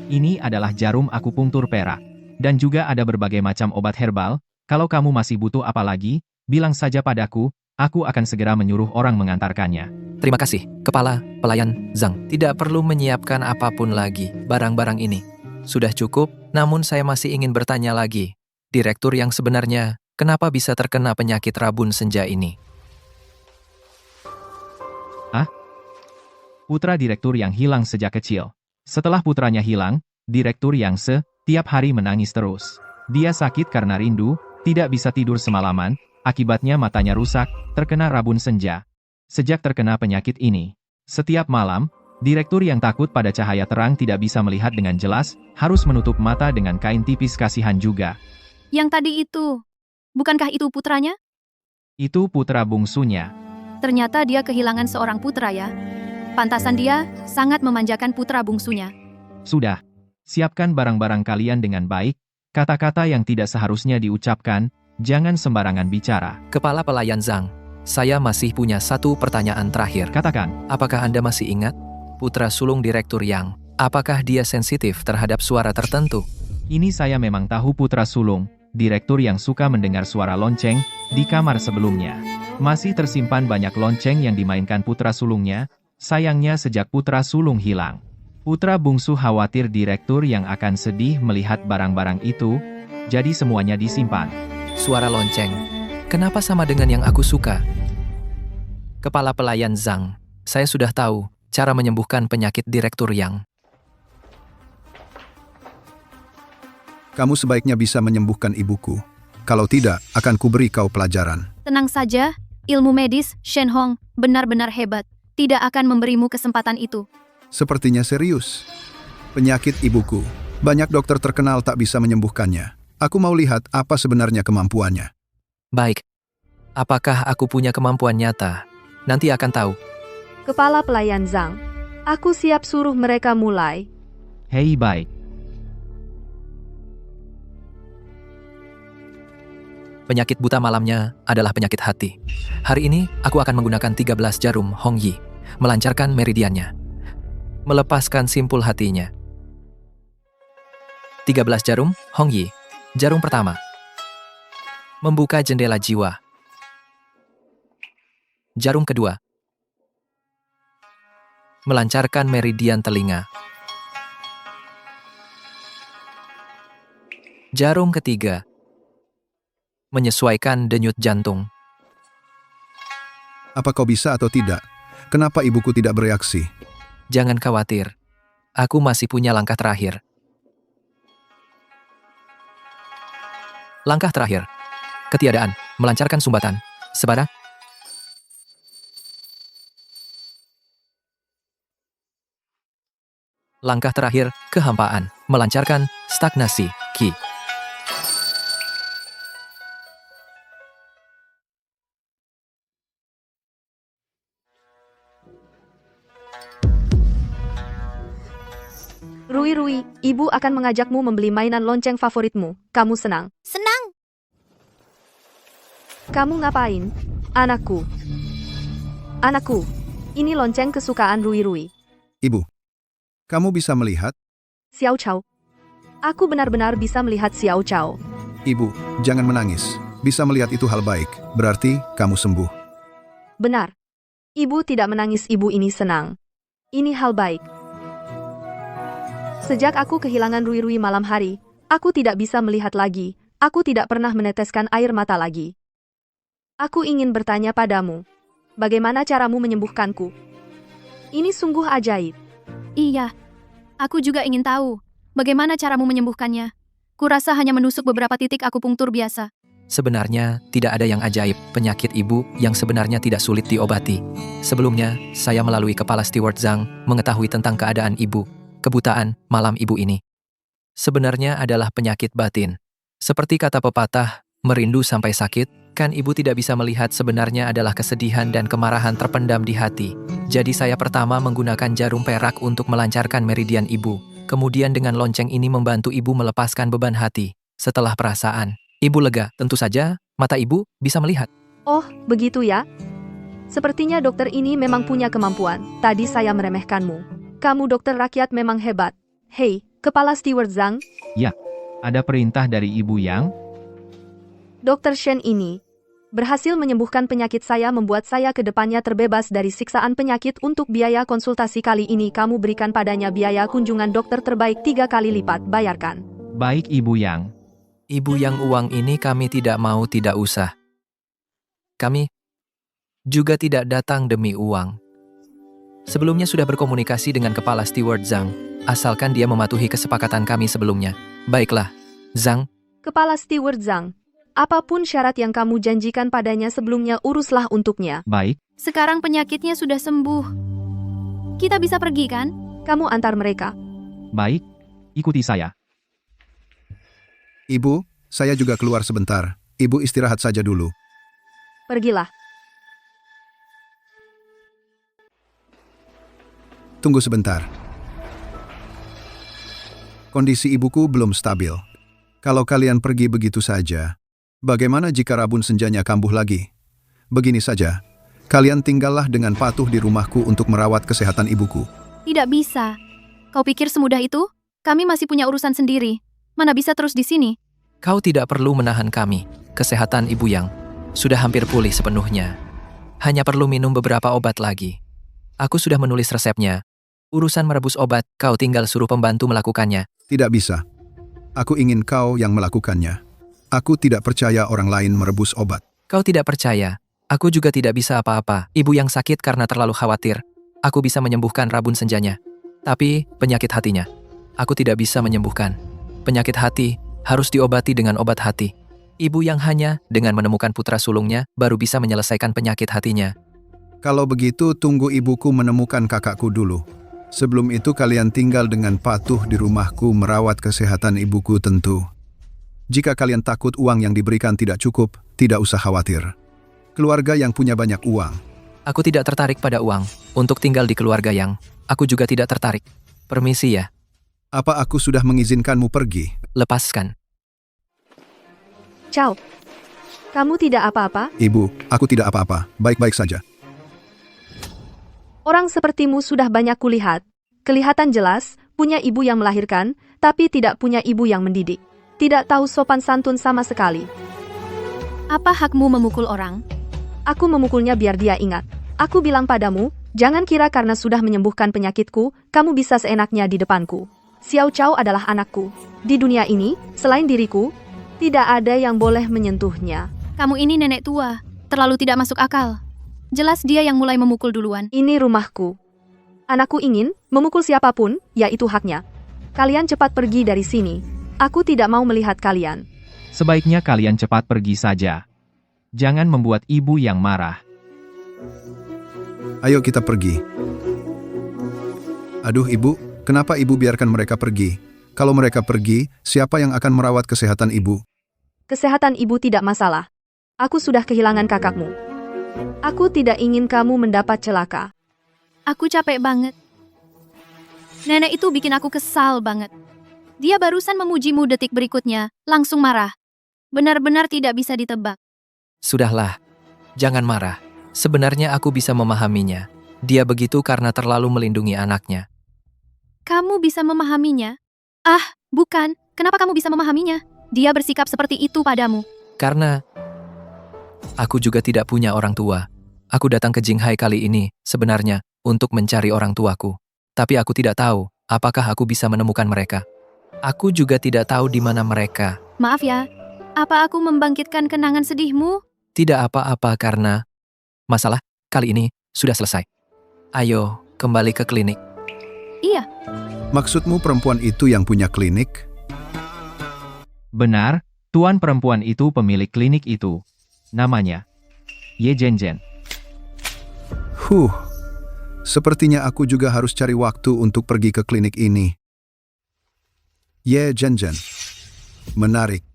Ini adalah jarum akupunktur perak. Dan juga ada berbagai macam obat herbal. Kalau kamu masih butuh apa lagi, bilang saja padaku, aku akan segera menyuruh orang mengantarkannya. Terima kasih, Kepala Pelayan Zhang. Tidak perlu menyiapkan apapun lagi. Barang-barang ini sudah cukup, namun saya masih ingin bertanya lagi. Direktur yang sebenarnya, kenapa bisa terkena penyakit rabun senja ini? Putra direktur yang hilang sejak kecil. Setelah putranya hilang, direktur yang setiap hari menangis terus. Dia sakit karena rindu, tidak bisa tidur semalaman, akibatnya matanya rusak, terkena rabun senja. Sejak terkena penyakit ini, setiap malam, direktur yang takut pada cahaya terang tidak bisa melihat dengan jelas, harus menutup mata dengan kain tipis kasihan juga. Yang tadi itu, bukankah itu putranya? Itu putra bungsunya. Ternyata dia kehilangan seorang putra ya. Pantasan dia sangat memanjakan putra bungsunya. Sudah. Siapkan barang-barang kalian dengan baik, kata-kata yang tidak seharusnya diucapkan, jangan sembarangan bicara. Kepala Pelayan Zhang, saya masih punya satu pertanyaan terakhir. Katakan, Apakah Anda masih ingat? Putra sulung Direktur Yang, apakah dia sensitif terhadap suara tertentu? ini saya memang tahu putra sulung, direktur yang suka mendengar suara lonceng, di kamar sebelumnya. Masih tersimpan banyak lonceng yang dimainkan putra sulungnya, sayangnya sejak putra sulung hilang. Putra bungsu khawatir direktur yang akan sedih melihat barang-barang itu, jadi semuanya disimpan. Suara lonceng. Kenapa sama dengan yang aku suka? Kepala Pelayan Zhang, saya sudah tahu cara menyembuhkan penyakit Direktur Yang. Kamu sebaiknya bisa menyembuhkan ibuku. Kalau tidak, akan kuberi kau pelajaran. Tenang saja, ilmu medis, Shen Hong, benar-benar hebat. Tidak akan memberimu kesempatan itu. Sepertinya serius. Penyakit ibuku. Banyak dokter terkenal tak bisa menyembuhkannya. Aku mau lihat apa sebenarnya kemampuannya. Baik. Apakah aku punya kemampuan nyata? Nanti akan tahu. Kepala Pelayan Zhang, aku siap suruh mereka mulai. Hei baik. Penyakit buta malamnya adalah penyakit hati. Hari ini, aku akan menggunakan 13 jarum Hong Yi, melancarkan meridiannya, melepaskan simpul hatinya. 13 jarum Hong Yi. Jarum pertama, membuka jendela jiwa. Jarum kedua, melancarkan meridian telinga. Jarum ketiga, menyesuaikan denyut jantung. Apa kau bisa atau tidak? Kenapa ibuku tidak bereaksi? Jangan khawatir, aku masih punya langkah terakhir. Langkah terakhir, ketiadaan, melancarkan sumbatan. Sebada. Langkah terakhir, kehampaan, melancarkan stagnasi, Ki. Rui, ibu akan mengajakmu membeli mainan lonceng favoritmu. Kamu senang? Senang. Kamu ngapain? Anakku. Anakku, ini lonceng kesukaan Rui. Ibu, kamu bisa melihat? Xiao Chao. Aku benar-benar bisa melihat Xiao Chao. Ibu, jangan menangis. Bisa melihat itu hal baik, berarti kamu sembuh. Benar. Ibu tidak menangis, ibu ini senang. Ini hal baik. Sejak aku kehilangan Rui malam hari, aku tidak bisa melihat lagi. Aku tidak pernah meneteskan air mata lagi. Aku ingin bertanya padamu, bagaimana caramu menyembuhkanku? Ini sungguh ajaib. Iya. Aku juga ingin tahu, bagaimana caramu menyembuhkannya. Kurasa hanya menusuk beberapa titik akupunktur biasa. Sebenarnya, tidak ada yang ajaib, penyakit ibu yang sebenarnya tidak sulit diobati. Sebelumnya, saya melalui kepala Steward Zhang mengetahui tentang keadaan ibu, kebutaan malam ibu ini. Sebenarnya adalah penyakit batin. Seperti kata pepatah, merindu sampai sakit, kan ibu tidak bisa melihat sebenarnya adalah kesedihan dan kemarahan terpendam di hati. Jadi saya pertama menggunakan jarum perak untuk melancarkan meridian ibu. Kemudian dengan lonceng ini membantu ibu melepaskan beban hati. Setelah perasaan, ibu lega. Tentu saja, mata ibu bisa melihat. Oh, begitu ya? Sepertinya dokter ini memang punya kemampuan. Tadi saya meremehkanmu. Kamu dokter rakyat memang hebat. Hei, Kepala Steward Zhang, Ya, ada perintah dari Ibu Yang? Dokter Shen ini berhasil menyembuhkan penyakit saya, membuat saya ke depannya terbebas dari siksaan penyakit. Untuk biaya konsultasi kali ini kamu berikan padanya biaya kunjungan dokter terbaik 3 kali lipat, bayarkan. Baik Ibu Yang. Ibu yang uang ini kami tidak mau, tidak usah. Kami juga tidak datang demi uang. Sebelumnya sudah berkomunikasi dengan Kepala Steward Zhang, asalkan dia mematuhi kesepakatan kami sebelumnya. Baiklah, Zhang. Kepala Steward Zhang, apapun syarat yang kamu janjikan padanya sebelumnya, uruslah untuknya. Baik, Sekarang penyakitnya sudah sembuh. Kita bisa pergi kan? Kamu antar mereka. baik. Ikuti saya. Ibu, saya juga keluar sebentar. Ibu istirahat saja dulu. Pergilah. Tunggu sebentar. Kondisi ibuku belum stabil. Kalau kalian pergi begitu saja, bagaimana jika rabun senjanya kambuh lagi? Begini saja, kalian tinggallah dengan patuh di rumahku untuk merawat kesehatan ibuku. Tidak bisa. Kau pikir semudah itu? Kami masih punya urusan sendiri. Mana bisa terus di sini? Kau tidak perlu menahan kami. Kesehatan Ibu Yang sudah hampir pulih sepenuhnya. Hanya perlu minum beberapa obat lagi. Aku sudah menulis resepnya. Urusan merebus obat, kau tinggal suruh pembantu melakukannya. Tidak bisa. Aku ingin kau yang melakukannya. Aku tidak percaya orang lain merebus obat. Kau tidak percaya. Aku juga tidak bisa apa-apa. Ibu yang sakit karena terlalu khawatir. Aku bisa menyembuhkan rabun senjanya. Tapi, penyakit hatinya. Aku tidak bisa menyembuhkan. Penyakit hati harus diobati dengan obat hati. Ibu yang hanya dengan menemukan putra sulungnya baru bisa menyelesaikan penyakit hatinya. Kalau begitu, tunggu ibuku menemukan kakakku dulu. Sebelum itu kalian tinggal dengan patuh di rumahku merawat kesehatan ibuku tentu. Jika kalian takut uang yang diberikan tidak cukup, tidak usah khawatir. Keluarga yang punya banyak uang. Aku tidak tertarik pada uang. Untuk tinggal di keluarga yang, aku juga tidak tertarik. Permisi ya, Apa aku sudah mengizinkanmu pergi? lepaskan. Ciao. Kamu tidak apa-apa? Ibu, aku tidak apa-apa, baik-baik saja. Orang sepertimu sudah banyak kulihat. Kelihatan jelas, punya ibu yang melahirkan, tapi tidak punya ibu yang mendidik. Tidak tahu sopan santun sama sekali. Apa hakmu memukul orang? Aku memukulnya biar dia ingat. Aku bilang padamu, jangan kira karena sudah menyembuhkan penyakitku, kamu bisa seenaknya di depanku. Xiao Chao adalah anakku. Di dunia ini, selain diriku, tidak ada yang boleh menyentuhnya. Kamu ini nenek tua, terlalu tidak masuk akal. Jelas dia yang mulai memukul duluan. Ini rumahku. Anakku ingin memukul siapapun, yaitu haknya. Kalian cepat pergi dari sini. Aku tidak mau melihat kalian. Sebaiknya kalian cepat pergi saja. Jangan membuat ibu yang marah. Ayo kita pergi. Aduh ibu, Kenapa ibu biarkan mereka pergi? Kalau mereka pergi, siapa yang akan merawat kesehatan ibu? Kesehatan ibu tidak masalah. Aku sudah kehilangan kakakmu. Aku tidak ingin kamu mendapat celaka. Aku capek banget. Nenek itu bikin aku kesal banget. Dia barusan memujimu detik berikutnya, langsung marah. Benar-benar tidak bisa ditebak. Sudahlah, jangan marah. Sebenarnya aku bisa memahaminya. Dia begitu karena terlalu melindungi anaknya. Kamu bisa memahaminya? Ah, bukan. Kenapa kamu bisa memahaminya? Dia bersikap seperti itu padamu. Karena aku juga tidak punya orang tua. Aku datang ke Jinghai kali ini sebenarnya untuk mencari orang tuaku. Tapi aku tidak tahu apakah aku bisa menemukan mereka. Aku juga tidak tahu di mana mereka. Maaf ya, apa aku membangkitkan kenangan sedihmu? Tidak apa-apa karena masalah kali ini sudah selesai. Ayo, kembali ke klinik. Iya, Maksudmu perempuan itu yang punya klinik? Benar, tuan perempuan itu pemilik klinik itu. Namanya Ye Zhenzen. Sepertinya aku juga harus cari waktu untuk pergi ke klinik ini. Ye Zhenzen. Menarik.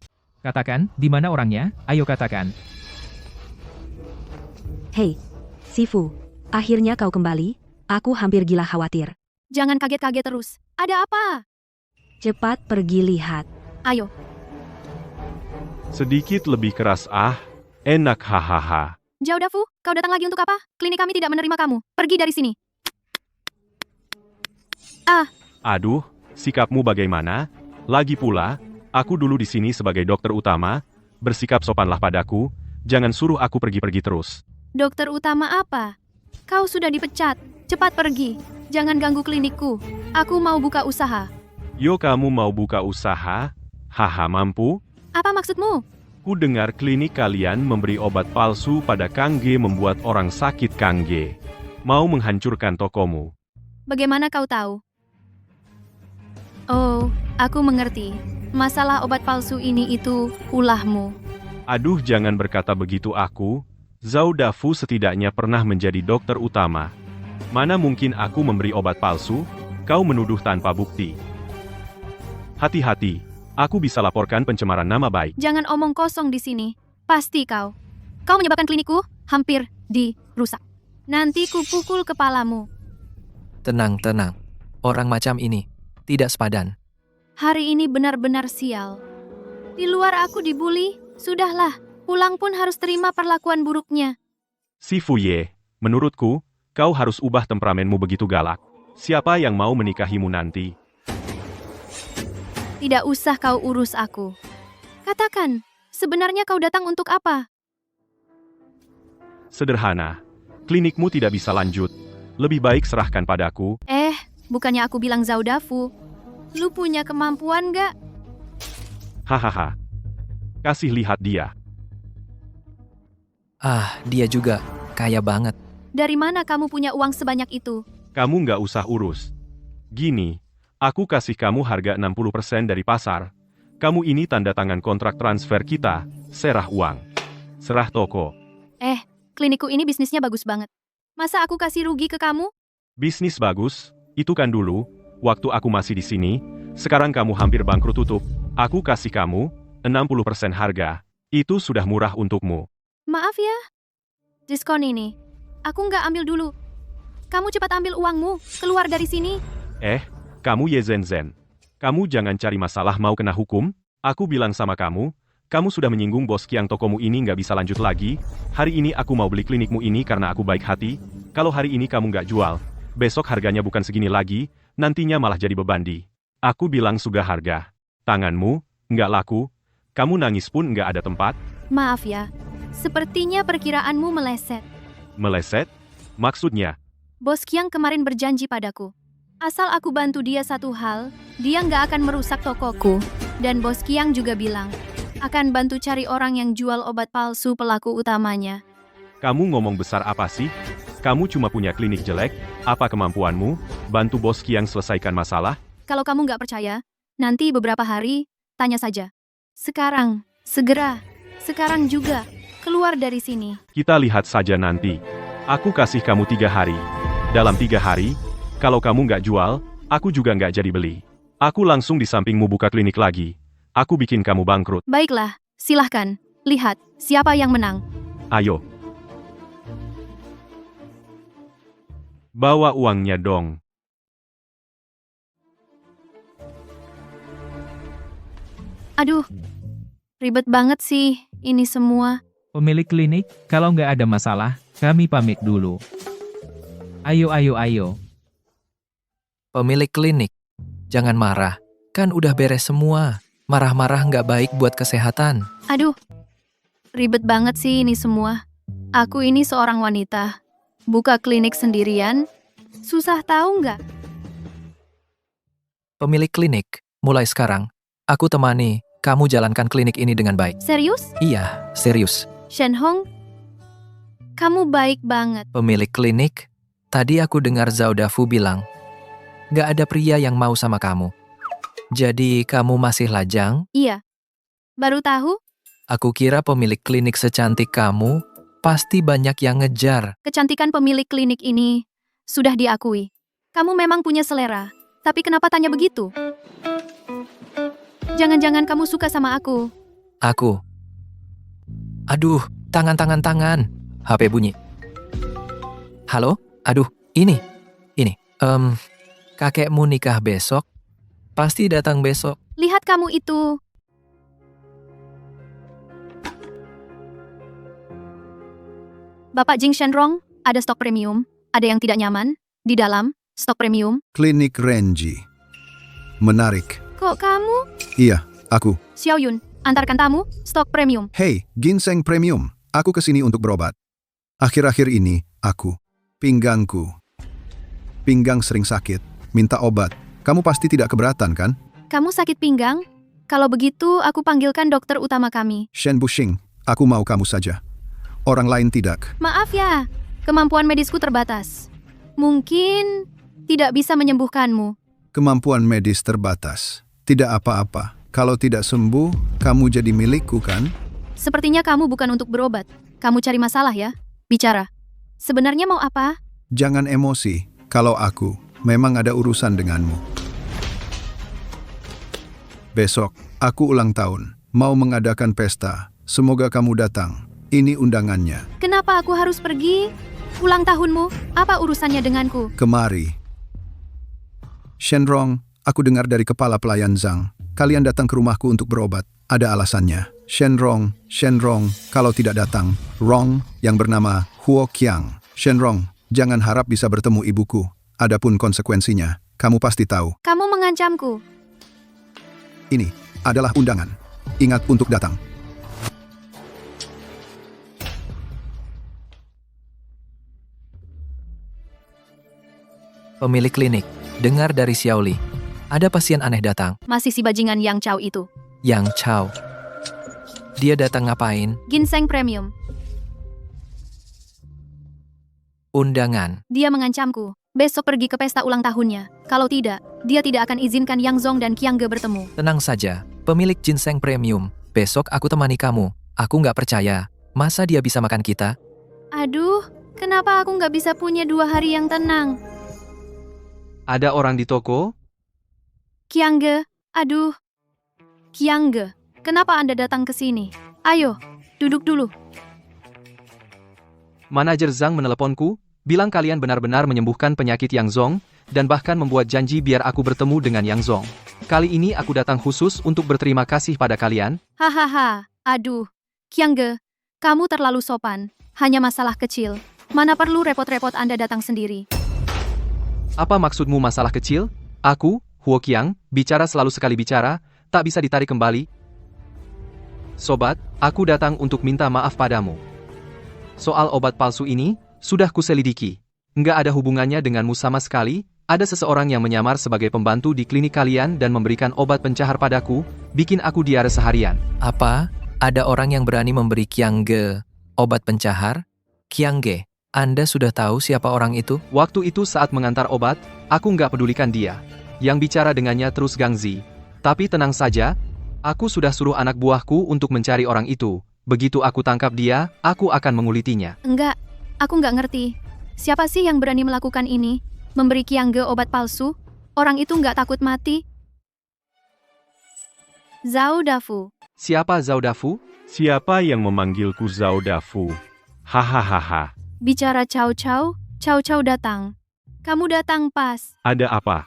Katakan, di mana orangnya? Ayo katakan. Hei, Sifu. Akhirnya kau kembali. Aku hampir gila khawatir. jangan kaget-kaget terus. Ada apa? Cepat pergi lihat. Ayo, Sedikit lebih keras enak hahaha. Zhao Dafu, kau datang lagi untuk apa? Klinik kami tidak menerima kamu. Pergi dari sini. Aduh, sikapmu bagaimana? Lagi pula, aku dulu di sini sebagai dokter utama, bersikap sopanlah padaku, jangan suruh aku pergi-pergi terus. Dokter utama apa? Kau sudah dipecat. Cepat pergi. Jangan ganggu klinikku. Aku mau buka usaha. Yo kamu mau buka usaha? Haha mampu? Apa maksudmu? Ku dengar klinik kalian memberi obat palsu pada Kangge membuat orang sakit Kangge. Mau menghancurkan tokomu. Bagaimana kau tahu? Oh, aku mengerti. Masalah obat palsu ini itu ulahmu. Aduh jangan berkata begitu aku. Zhao Dafu setidaknya pernah menjadi dokter utama. Mana mungkin aku memberi obat palsu? Kau menuduh tanpa bukti. Hati-hati, aku bisa laporkan pencemaran nama baik. Jangan omong kosong di sini. Pasti kau. Kau menyebabkan klinikku hampir dirusak. Nanti ku pukul kepalamu. Tenang, tenang. Orang macam ini tidak sepadan. Hari ini benar-benar sial. Di luar aku dibully, sudahlah. Pulang pun harus terima perlakuan buruknya. Si Fuye, menurutku, kau harus ubah temperamenmu begitu galak. Siapa yang mau menikahimu nanti? Tidak usah kau urus aku. Katakan, sebenarnya kau datang untuk apa? Sederhana, klinikmu tidak bisa lanjut. Lebih baik serahkan padaku. Bukannya aku bilang Zhao Dafu. Lu punya kemampuan gak? Hahaha. Kasih lihat dia. Dia juga kaya banget. Dari mana kamu punya uang sebanyak itu? Kamu nggak usah urus. Gini, aku kasih kamu harga 60% dari pasar. Kamu ini tanda tangan kontrak transfer kita, serah uang. Serah toko. Klinikku ini bisnisnya bagus banget. Masa aku kasih rugi ke kamu? Bisnis bagus, itu kan dulu, waktu aku masih di sini, sekarang kamu hampir bangkrut tutup. Aku kasih kamu 60% harga. Itu sudah murah untukmu. Maaf ya. Diskon ini. Aku nggak ambil dulu. Kamu cepat ambil uangmu. Keluar dari sini. Kamu Ye Zhenzen. Kamu jangan cari masalah mau kena hukum. Aku bilang sama kamu, kamu sudah menyinggung bos Kiang tokomu ini nggak bisa lanjut lagi. Hari ini aku mau beli klinikmu ini karena aku baik hati. Kalau hari ini kamu nggak jual, besok harganya bukan segini lagi, nantinya malah jadi beban di. Aku bilang sudah harga. Tanganmu, nggak laku. Kamu nangis pun nggak ada tempat. Maaf ya. Sepertinya perkiraanmu meleset. Meleset? Maksudnya? Bos Kiang kemarin berjanji padaku. Asal aku bantu dia satu hal, dia nggak akan merusak tokoku. Dan Bos Kiang juga bilang, akan bantu cari orang yang jual obat palsu pelaku utamanya. Kamu ngomong besar apa sih? Kamu cuma punya klinik jelek? Apa kemampuanmu? Bantu bos Kiang selesaikan masalah? Kalau kamu nggak percaya, nanti beberapa hari, tanya saja. Sekarang, segera, sekarang juga, keluar dari sini. Kita lihat saja nanti. Aku kasih kamu 3 hari. Dalam 3 hari, kalau kamu nggak jual, Aku juga nggak jadi beli. Aku langsung di sampingmu buka klinik lagi. Aku bikin kamu bangkrut. Baiklah, silahkan. Lihat, siapa yang menang. Ayo. Bawa uangnya dong. Aduh, ribet banget sih ini semua. Pemilik klinik, kalau nggak ada masalah, kami pamit dulu. Ayo, ayo, ayo. Pemilik klinik, jangan marah. Kan udah beres semua. Marah-marah nggak baik buat kesehatan. Aduh, ribet banget sih ini semua. Aku ini seorang wanita. Buka klinik sendirian, susah tahu nggak? Pemilik klinik, mulai sekarang, aku temani kamu jalankan klinik ini dengan baik. Serius? Iya, serius. Shenhong, kamu baik banget. Pemilik klinik, tadi aku dengar Zhao Dafu bilang, nggak ada pria yang mau sama kamu. Jadi kamu masih lajang? Iya. Baru tahu? Aku kira pemilik klinik secantik kamu, pasti banyak yang ngejar. Kecantikan pemilik klinik ini sudah diakui. Kamu memang punya selera, tapi kenapa tanya begitu? Jangan-jangan kamu suka sama aku. Aku. Aduh, tangan. HP bunyi. Halo? Aduh, ini. Kakekmu nikah besok? Pasti datang besok. Lihat kamu itu. Bapak Jing Shenrong, ada stok premium, ada yang tidak nyaman, di dalam, stok premium. Klinik Renji. Menarik. Kok kamu? Iya, aku. Xiaoyun, antarkan tamu, stok premium. Hei, ginseng premium. Aku kesini untuk berobat. Akhir-akhir ini, pinggangku. Pinggang sering sakit, minta obat. Kamu pasti tidak keberatan, kan? Kamu sakit pinggang? Kalau begitu, aku panggilkan dokter utama kami. Shen Bushing, aku mau kamu saja. Orang lain tidak. Maaf ya, kemampuan medisku terbatas. Mungkin tidak bisa menyembuhkanmu. Kemampuan medis terbatas. Tidak apa-apa. Kalau tidak sembuh, kamu jadi milikku, kan? Sepertinya kamu bukan untuk berobat. Kamu cari masalah ya? Bicara. Sebenarnya mau apa? Jangan emosi. Kalau aku memang ada urusan denganmu. Besok, aku ulang tahun. Mau mengadakan pesta. Semoga kamu datang. Ini undangannya. Kenapa aku harus pergi? Ulang tahunmu, apa urusannya denganku? Kemari. Shenrong, aku dengar dari kepala pelayan Zhang. Kalian datang ke rumahku untuk berobat. Ada alasannya. Shenrong, kalau tidak datang, Rong yang bernama Huo Qiang. Shenrong, jangan harap bisa bertemu ibuku. Adapun konsekuensinya, kamu pasti tahu. Kamu mengancamku. Ini adalah undangan. Ingat untuk datang. Pemilik klinik, dengar dari Xiaoli. Ada pasien aneh datang. Masih si bajingan Yang Chao itu. Yang Chao. Dia datang ngapain? Ginseng premium. Undangan. Dia mengancamku. Besok pergi ke pesta ulang tahunnya. Kalau tidak, dia tidak akan izinkan Yang Zong dan Qiang Ge bertemu. Tenang saja, pemilik ginseng premium. Besok aku temani kamu. Aku nggak percaya. Masa dia bisa makan kita? Aduh, kenapa aku nggak bisa punya 2 hari yang tenang? Ada orang di toko? Qiang Ge, aduh. Qiang Ge, kenapa Anda datang ke sini? Ayo, duduk dulu. Manajer Zhang meneleponku, bilang kalian benar-benar menyembuhkan penyakit Yang Zong, dan bahkan membuat janji biar aku bertemu dengan Yang Zong. Kali ini aku datang khusus untuk berterima kasih pada kalian. Hahaha, aduh. Qiang Ge, kamu terlalu sopan. Hanya masalah kecil. Mana perlu repot-repot Anda datang sendiri. Apa maksudmu masalah kecil? Aku, Huo Qiang, bicara selalu sekali bicara, tak bisa ditarik kembali. Sobat, aku datang untuk minta maaf padamu. Soal obat palsu ini, sudah kuselidiki. Nggak ada hubungannya denganmu sama sekali, ada seseorang yang menyamar sebagai pembantu di klinik kalian dan memberikan obat pencahar padaku, bikin aku diare seharian. Apa? Ada orang yang berani memberi Qiang Ge obat pencahar? Qiang Ge, Anda sudah tahu siapa orang itu? Waktu itu saat mengantar obat, aku nggak pedulikan dia. Yang bicara dengannya terus Gang Zi. Tapi tenang saja, aku sudah suruh anak buahku untuk mencari orang itu. Begitu aku tangkap dia, aku akan mengulitinya. Enggak, aku nggak ngerti. Siapa sih yang berani melakukan ini? Memberi Qiang Ge obat palsu? Orang itu nggak takut mati. Zhao Dafu. Siapa Zhao Dafu? Siapa yang memanggilku Zhao Dafu? Hahaha. Bicara Cao Cao, Cao Cao datang. Kamu datang pas. Ada apa?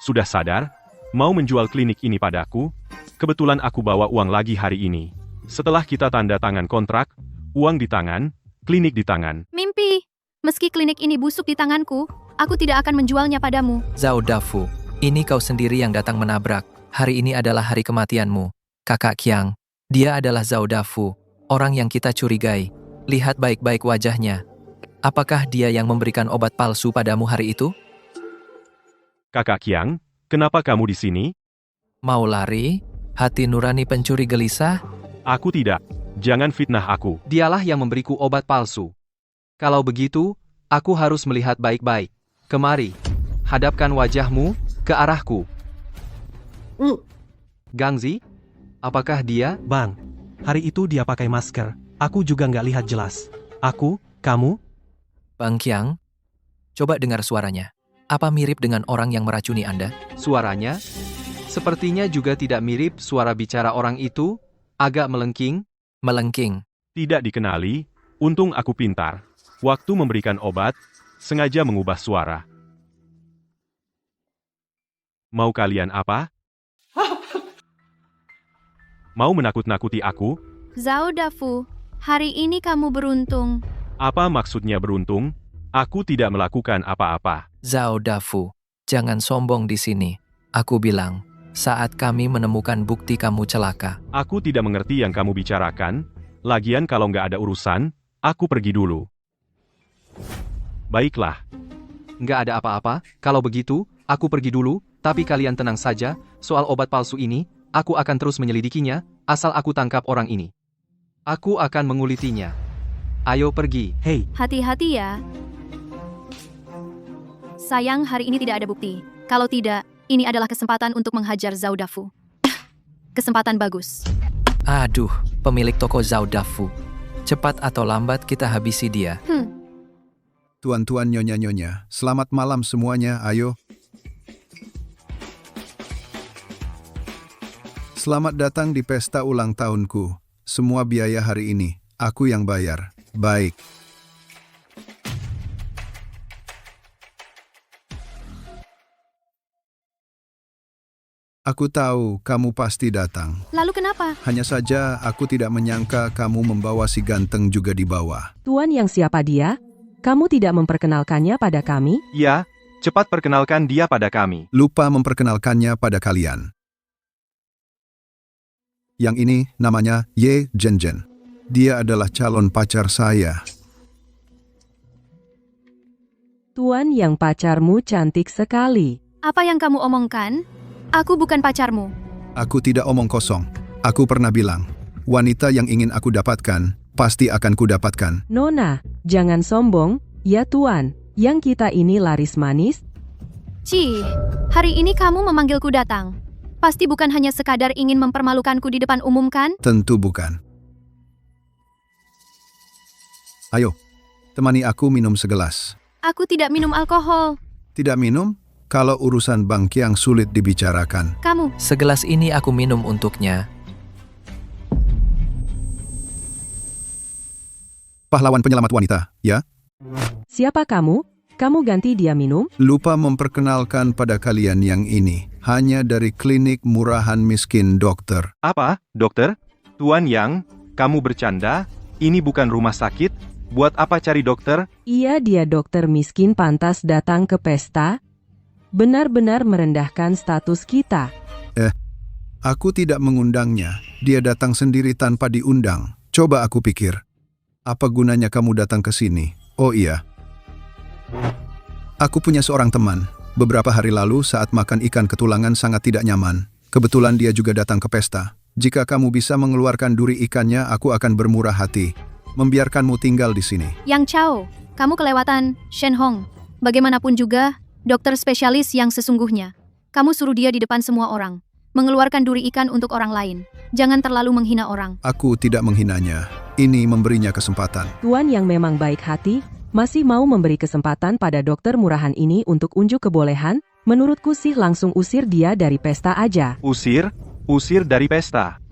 Sudah sadar? Mau menjual klinik ini padaku? Kebetulan aku bawa uang lagi hari ini. Setelah kita tanda tangan kontrak, uang di tangan, klinik di tangan. Mimpi. Meski klinik ini busuk di tanganku, aku tidak akan menjualnya padamu. Zhao Dafu, ini kau sendiri yang datang menabrak. Hari ini adalah hari kematianmu. Kakak Qiang, dia adalah Zhao Dafu, orang yang kita curigai. Lihat baik-baik wajahnya. Apakah dia yang memberikan obat palsu padamu hari itu? Kakak Qiang, kenapa kamu di sini? Mau lari? Hati nurani pencuri gelisah? Aku tidak. Jangan fitnah aku. Dialah yang memberiku obat palsu. Kalau begitu, aku harus melihat baik-baik. Kemari, hadapkan wajahmu ke arahku. Gangzi, apakah dia? Bang, hari itu dia pakai masker. Aku juga nggak lihat jelas. Kamu? Bang Qiang, coba dengar suaranya. Apa mirip dengan orang yang meracuni Anda? Suaranya? Sepertinya juga tidak mirip suara bicara orang itu, agak melengking. Melengking. Tidak dikenali, untung aku pintar. Waktu memberikan obat, sengaja mengubah suara. Mau kalian apa? Mau menakut-nakuti aku? Zhao Dafu, hari ini kamu beruntung. Apa maksudnya beruntung? Aku tidak melakukan apa-apa. Zhao Dafu, jangan sombong di sini. Aku bilang, saat kami menemukan bukti kamu celaka. Aku tidak mengerti yang kamu bicarakan. Lagian kalau nggak ada urusan, aku pergi dulu. Baiklah. Nggak ada apa-apa, kalau begitu, aku pergi dulu, tapi kalian tenang saja, soal obat palsu ini, aku akan terus menyelidikinya, asal aku tangkap orang ini. Aku akan mengulitinya. Ayo pergi. Hei, Hati-hati ya. Sayang hari ini tidak ada bukti. Kalau tidak, ini adalah kesempatan untuk menghajar Zhao Dafu. Kesempatan bagus. Aduh, pemilik toko Zhao Dafu. Cepat atau lambat kita habisi dia. Tuan-tuan nyonya-nyonya, selamat malam semuanya, ayo. Selamat datang di pesta ulang tahunku. Semua biaya hari ini, aku yang bayar. Baik. Aku tahu kamu pasti datang. Lalu kenapa? Hanya saja aku tidak menyangka kamu membawa si ganteng juga di bawah. Tuan yang siapa dia? Kamu tidak memperkenalkannya pada kami? Ya, cepat perkenalkan dia pada kami. Lupa memperkenalkannya pada kalian. Yang ini namanya Ye Zhenzhen. Dia adalah calon pacar saya. Tuan yang pacarmu cantik sekali. Apa yang kamu omongkan? Aku bukan pacarmu. Aku tidak omong kosong. Aku pernah bilang, wanita yang ingin aku dapatkan, pasti akan kudapatkan. Nona, jangan sombong, ya tuan. Yang kita ini laris manis. Cih, hari ini kamu memanggilku datang. Pasti bukan hanya sekadar ingin mempermalukanku di depan umum kan? Tentu bukan. Ayo, temani aku minum segelas. Aku tidak minum alkohol. Tidak minum? Kalau urusan Bang Qiang sulit dibicarakan. Kamu, Segelas ini aku minum untuknya. Pahlawan penyelamat wanita, ya? Siapa kamu? Kamu ganti dia minum? Lupa memperkenalkan pada kalian yang ini. Hanya dari klinik murahan miskin dokter. Apa, dokter? Tuan Yang, kamu bercanda? Ini bukan rumah sakit? Buat apa cari dokter? Iya, dia dokter miskin pantas datang ke pesta. Benar-benar merendahkan status kita. Aku tidak mengundangnya. Dia datang sendiri tanpa diundang. Coba aku pikir. Apa gunanya kamu datang ke sini? Oh iya. Aku punya seorang teman. Beberapa hari lalu saat makan ikan ketulangan sangat tidak nyaman. Kebetulan dia juga datang ke pesta. Jika kamu bisa mengeluarkan duri ikannya, aku akan bermurah hati. Membiarkanmu tinggal di sini. Yang Chao, kamu kelewatan Shen Hong. Bagaimanapun juga, dokter spesialis yang sesungguhnya. Kamu suruh dia di depan semua orang. Mengeluarkan duri ikan untuk orang lain. Jangan terlalu menghina orang. Aku tidak menghinanya. Ini memberinya kesempatan. Tuan yang memang baik hati, masih mau memberi kesempatan pada dokter murahan ini untuk unjuk kebolehan? Menurutku sih langsung usir dia dari pesta aja. Usir? Usir dari pesta.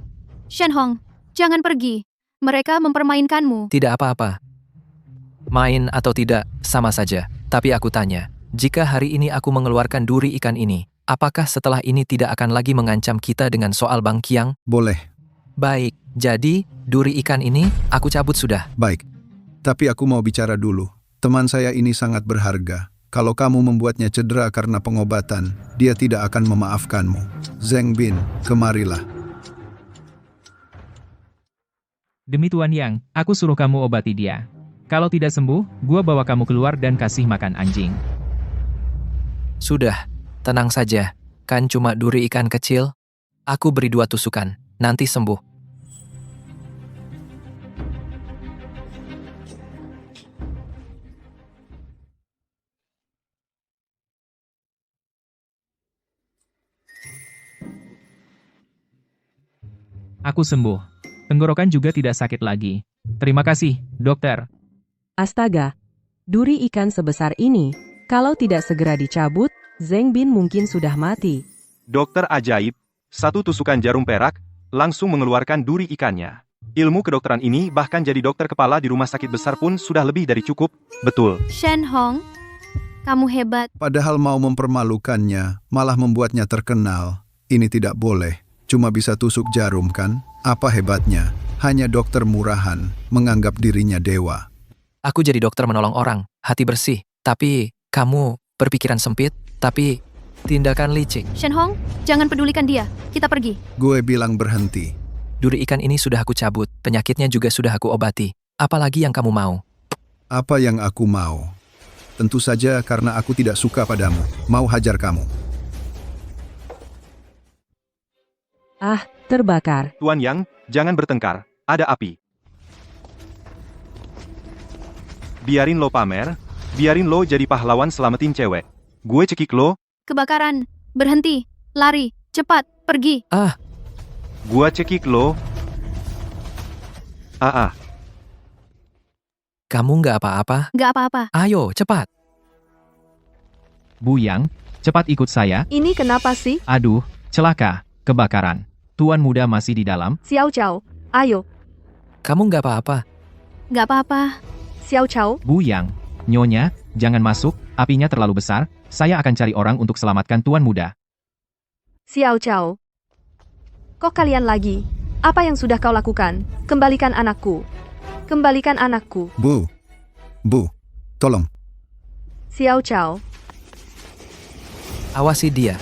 Shenhong, jangan pergi. Mereka mempermainkanmu. Tidak apa-apa. Main atau tidak, sama saja. Tapi aku tanya, jika hari ini aku mengeluarkan duri ikan ini, apakah setelah ini tidak akan lagi mengancam kita dengan soal Bang Qiang? Boleh. Baik, jadi duri ikan ini aku cabut sudah. Baik. Tapi aku mau bicara dulu. Teman saya ini sangat berharga. Kalau kamu membuatnya cedera karena pengobatan, dia tidak akan memaafkanmu. Zheng Bin, kemarilah. Demi Tuan Yang, aku suruh kamu obati dia. Kalau tidak sembuh, gua bawa kamu keluar dan kasih makan anjing. Sudah, tenang saja. Kan cuma duri ikan kecil. Aku beri 2 tusukan, nanti sembuh. Aku sembuh. Tenggorokan juga tidak sakit lagi. Terima kasih, dokter. Astaga, duri ikan sebesar ini, kalau tidak segera dicabut, Zheng Bin mungkin sudah mati. Dokter ajaib, 1 tusukan jarum perak, langsung mengeluarkan duri ikannya. Ilmu kedokteran ini bahkan jadi dokter kepala di rumah sakit besar pun sudah lebih dari cukup. Betul. Shenhong, kamu hebat. Padahal mau mempermalukannya, malah membuatnya terkenal. Ini tidak boleh. Cuma bisa tusuk jarum kan? Apa hebatnya? Hanya dokter murahan, menganggap dirinya dewa. Aku jadi dokter menolong orang, hati bersih. Tapi kamu berpikiran sempit, tapi tindakan licik. Shenhong, jangan pedulikan dia. Kita pergi. Gue bilang berhenti. Duri ikan ini sudah aku cabut, penyakitnya juga sudah aku obati. Apalagi yang kamu mau? Apa yang aku mau? Tentu saja karena aku tidak suka padamu. Mau hajar kamu. Ah, terbakar. Tuan Yang, jangan bertengkar. Ada api. Biarin lo pamer. Biarin lo jadi pahlawan selamatin cewek. Gue cekik lo. Kebakaran. Berhenti. Lari. Cepat. Pergi. Gue cekik lo. Kamu nggak apa-apa? Gak apa-apa. Ayo, cepat. Bu Yang, cepat ikut saya. Ini kenapa sih? Aduh, celaka. Kebakaran. Tuan muda masih di dalam. Xiao Chao, ayo. Kamu nggak apa-apa? Gak apa-apa. Xiao Chao, Bu Yang, Nyonya, jangan masuk, apinya terlalu besar. Saya akan cari orang untuk selamatkan Tuan muda. Xiao Chao. Kok kalian lagi? Apa yang sudah kau lakukan? Kembalikan anakku. Kembalikan anakku. Bu, tolong. Xiao Chao. Awasi dia.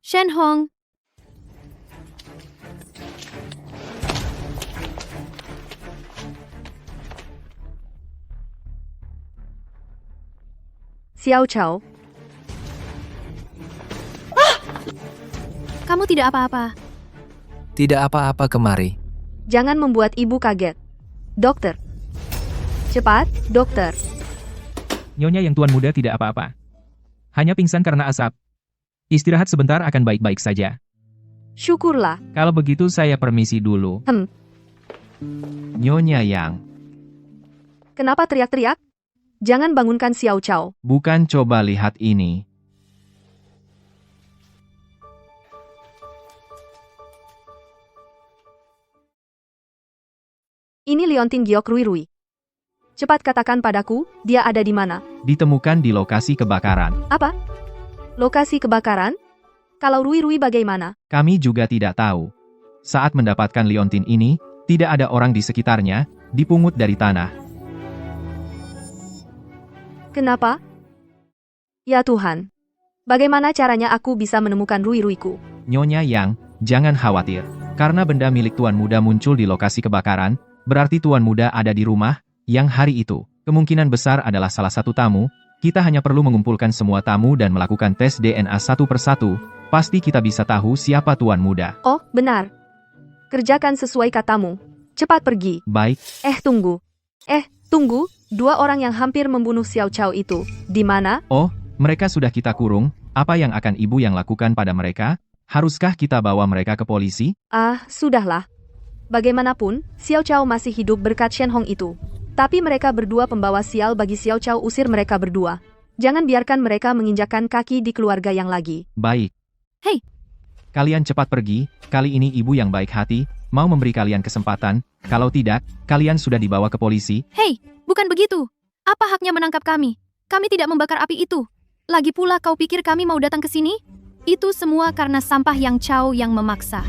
Shenhong. Xiao Chao. Kamu tidak apa-apa. Tidak apa-apa kemari. Jangan membuat ibu kaget. Dokter. Cepat, dokter. Nyonya yang Tuan muda tidak apa-apa. Hanya pingsan karena asap. Istirahat sebentar akan baik-baik saja. Syukurlah. Kalau begitu saya permisi dulu. Nyonya Yang. Kenapa teriak-teriak? Jangan bangunkan Xiao Chao. Bukan, coba lihat ini. Ini Liontin Giok Rui Rui. Cepat katakan padaku, dia ada di mana? Ditemukan di lokasi kebakaran. Apa? Lokasi kebakaran? Kalau Rui Rui bagaimana? Kami juga tidak tahu. Saat mendapatkan liontin ini, tidak ada orang di sekitarnya, dipungut dari tanah. Kenapa? Ya Tuhan. Bagaimana caranya aku bisa menemukan Rui Ruiku? Nyonya Yang, jangan khawatir. Karena benda milik Tuan Muda muncul di lokasi kebakaran, berarti Tuan Muda ada di rumah, yang hari itu, kemungkinan besar adalah salah satu tamu. Kita hanya perlu mengumpulkan semua tamu dan melakukan tes DNA satu persatu, pasti kita bisa tahu siapa Tuan Muda. Oh, benar. Kerjakan sesuai katamu. Cepat pergi. Baik, Tunggu. 2 orang yang hampir membunuh Xiao Chao itu, di mana? oh, mereka sudah kita kurung, apa yang akan ibu yang lakukan pada mereka? Haruskah kita bawa mereka ke polisi? Ah, sudahlah. Bagaimanapun, Xiao Chao masih hidup berkat Shenhong itu. Tapi mereka berdua pembawa sial bagi Xiao Chow, usir mereka berdua. Jangan biarkan mereka menginjakkan kaki di keluarga yang lagi. Baik. Hei. Kalian cepat pergi, kali ini ibu yang baik hati, mau memberi kalian kesempatan, kalau tidak, kalian sudah dibawa ke polisi. Hei, bukan begitu. Apa haknya menangkap kami? Kami tidak membakar api itu. Lagi pula kau pikir kami mau datang ke sini? Itu semua karena sampah yang Chow yang memaksa.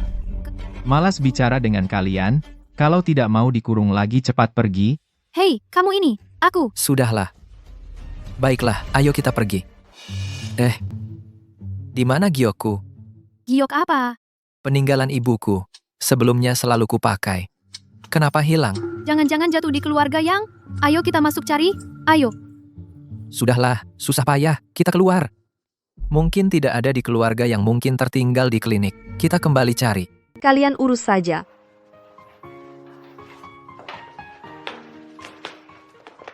Malas bicara dengan kalian, kalau tidak mau dikurung lagi cepat pergi. Hei, kamu ini, aku. Sudahlah. Baiklah, ayo kita pergi. Di mana giokku? Giok apa? Peninggalan ibuku. Sebelumnya selalu kupakai. Kenapa hilang? Jangan-jangan jatuh di keluarga yang... Ayo kita masuk cari, ayo. Sudahlah, susah payah, kita keluar. Mungkin tidak ada di keluarga yang mungkin tertinggal di klinik. Kita kembali cari. Kalian urus saja.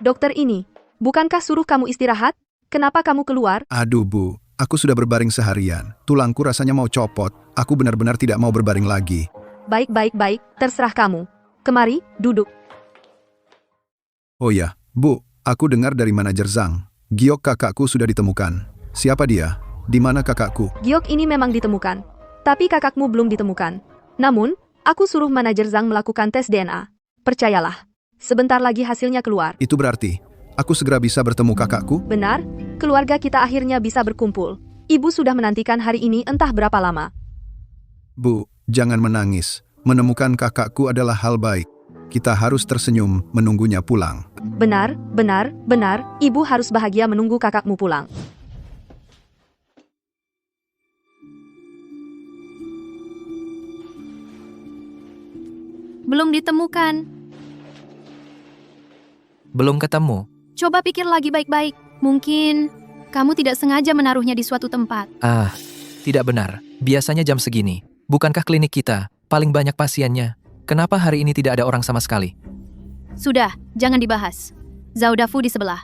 Dokter ini, bukankah suruh kamu istirahat? Kenapa kamu keluar? Aduh Bu, aku sudah berbaring seharian. Tulangku rasanya mau copot. Aku benar-benar tidak mau berbaring lagi. Baik, terserah kamu. Kemari, duduk. Oh ya, Bu, aku dengar dari manajer Zhang. Giok kakakku sudah ditemukan. Siapa dia? Di mana kakakku? Giok ini memang ditemukan. Tapi kakakmu belum ditemukan. Namun, aku suruh manajer Zhang melakukan tes DNA. Percayalah. Sebentar lagi hasilnya keluar. Itu berarti, aku segera bisa bertemu kakakku? Benar, keluarga kita akhirnya bisa berkumpul. Ibu sudah menantikan hari ini entah berapa lama. Bu, jangan menangis. Menemukan kakakku adalah hal baik. Kita harus tersenyum menunggunya pulang. Benar. Ibu harus bahagia menunggu kakakmu pulang. Belum ditemukan. Belum ketemu. Coba pikir lagi baik-baik. Mungkin kamu tidak sengaja menaruhnya di suatu tempat. Tidak benar. Biasanya jam segini. Bukankah klinik kita paling banyak pasiennya? Kenapa hari ini tidak ada orang sama sekali? Sudah, jangan dibahas. Zhao Dafu di sebelah.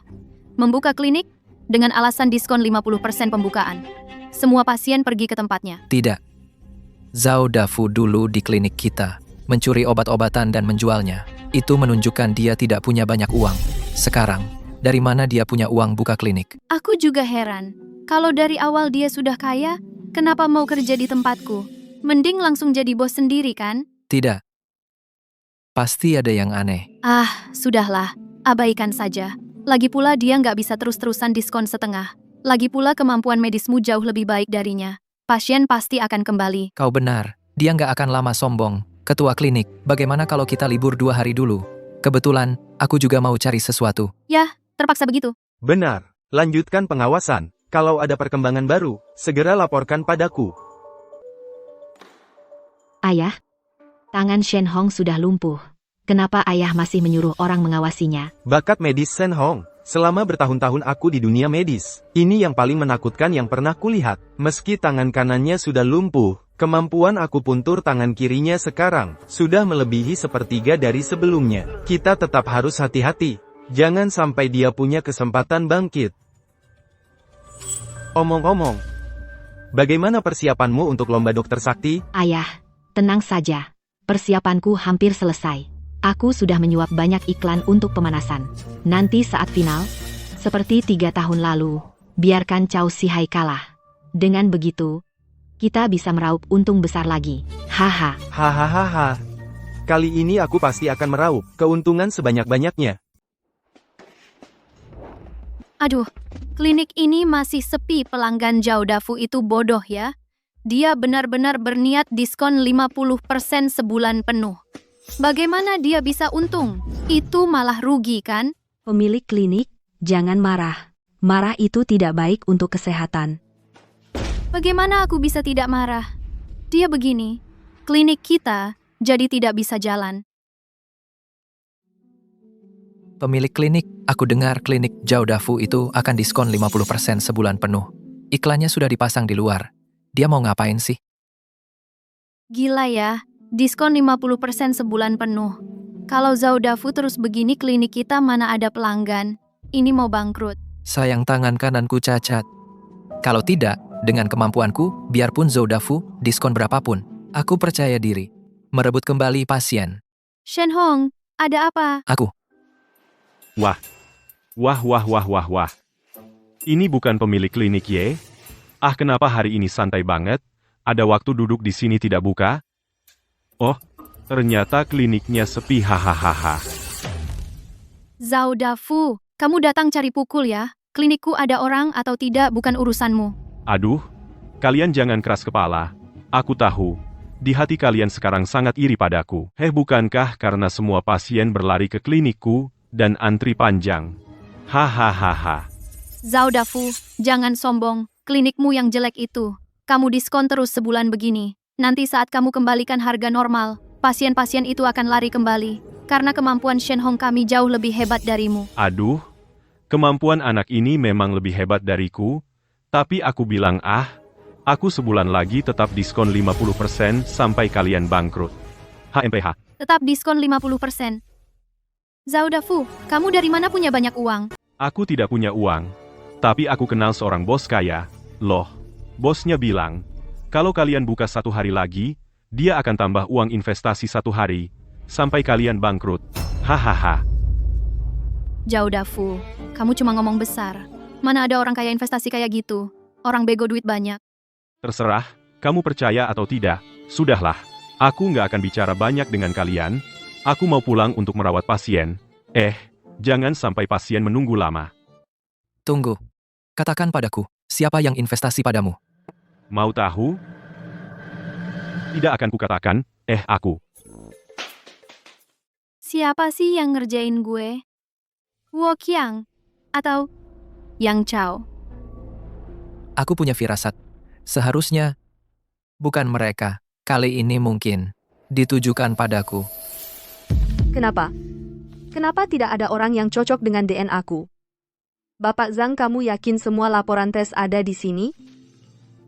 Membuka klinik dengan alasan diskon 50% pembukaan. Semua pasien pergi ke tempatnya. Tidak. Zhao Dafu dulu di klinik kita, mencuri obat-obatan dan menjualnya. Itu menunjukkan dia tidak punya banyak uang. Sekarang, dari mana dia punya uang buka klinik? Aku juga heran. Kalau dari awal dia sudah kaya, kenapa mau kerja di tempatku? Mending langsung jadi bos sendiri kan? Tidak. Pasti ada yang aneh. Sudahlah. Abaikan saja. Lagi pula dia nggak bisa terus-terusan diskon setengah. Lagi pula kemampuan medismu jauh lebih baik darinya. Pasien pasti akan kembali. Kau benar. Dia nggak akan lama sombong. Ketua klinik, bagaimana kalau kita libur 2 hari dulu? Kebetulan, aku juga mau cari sesuatu. Yah, terpaksa begitu. Benar. Lanjutkan pengawasan. Kalau ada perkembangan baru, segera laporkan padaku. Ayah, tangan Shen Hong sudah lumpuh. Kenapa ayah masih menyuruh orang mengawasinya? Bakat medis Shen Hong. Selama bertahun-tahun aku di dunia medis, ini yang paling menakutkan yang pernah kulihat. Meski tangan kanannya sudah lumpuh, kemampuan akupuntur tangan kirinya sekarang sudah melebihi sepertiga dari sebelumnya. Kita tetap harus hati-hati. Jangan sampai dia punya kesempatan bangkit. Omong-omong, bagaimana persiapanmu untuk lomba dokter sakti? Ayah, tenang saja. Persiapanku hampir selesai. Aku sudah menyuap banyak iklan untuk pemanasan. Nanti saat final, seperti 3 tahun lalu, biarkan Chow Sihai kalah. Dengan begitu, kita bisa meraup untung besar lagi. Haha. Hahaha. Kali ini aku pasti akan meraup keuntungan sebanyak-banyaknya. Aduh, klinik ini masih sepi. Pelanggan Zhao Dafu itu bodoh ya. Dia benar-benar berniat diskon 50% sebulan penuh. Bagaimana dia bisa untung? Itu malah rugi kan? Pemilik klinik, jangan marah. Marah itu tidak baik untuk kesehatan. Bagaimana aku bisa tidak marah? Dia begini, klinik kita jadi tidak bisa jalan. Pemilik klinik, aku dengar klinik Zhao Dafu itu akan diskon 50% sebulan penuh. Iklannya sudah dipasang di luar. Dia mau ngapain sih? Gila ya, diskon 50% sebulan penuh. Kalau Zhao Dafu terus begini klinik kita mana ada pelanggan. Ini mau bangkrut. Sayang tangan kananku cacat. Kalau tidak, dengan kemampuanku, biarpun Zhao Dafu, diskon berapapun, aku percaya diri. Merebut kembali pasien. Shen Hong, ada apa? Wah. Wah wah wah wah wah. Ini bukan pemilik klinik ye? Ah kenapa hari ini santai banget? Ada waktu duduk di sini tidak buka? Oh, ternyata kliniknya sepi hahaha. Zhao Dafu, kamu datang cari pukul ya? Klinikku ada orang atau tidak bukan urusanmu. Aduh, kalian jangan keras kepala. Aku tahu, di hati kalian sekarang sangat iri padaku. Bukankah karena semua pasien berlari ke klinikku, dan antri panjang? Hahaha. Zhao Dafu, jangan sombong. Klinikmu yang jelek itu. Kamu diskon terus sebulan begini. Nanti saat kamu kembalikan harga normal, pasien-pasien itu akan lari kembali. Karena kemampuan Shen Hong kami jauh lebih hebat darimu. Aduh, kemampuan anak ini memang lebih hebat dariku, tapi aku bilang aku sebulan lagi tetap diskon 50% sampai kalian bangkrut. HMPH. Tetap diskon 50%. Zhao Dafu, kamu dari mana punya banyak uang? Aku tidak punya uang, tapi aku kenal seorang bos kaya. Loh, bosnya bilang, kalau kalian buka 1 hari lagi, dia akan tambah uang investasi 1 hari, sampai kalian bangkrut. Hahaha. Zhao Dafu, kamu cuma ngomong besar. Mana ada orang kaya investasi kayak gitu? Orang bego duit banyak. Terserah, kamu percaya atau tidak, sudahlah. Aku nggak akan bicara banyak dengan kalian. Aku mau pulang untuk merawat pasien. Jangan sampai pasien menunggu lama. Tunggu. Katakan padaku, siapa yang investasi padamu? Mau tahu? Tidak akan kukatakan, aku. Siapa sih yang ngerjain gue? Wo Qiang? Atau Yang Chao? Aku punya firasat. Seharusnya bukan mereka. Kali ini mungkin ditujukan padaku. Kenapa? Kenapa tidak ada orang yang cocok dengan DNA-ku? Bapak Zhang, kamu yakin semua laporan tes ada di sini?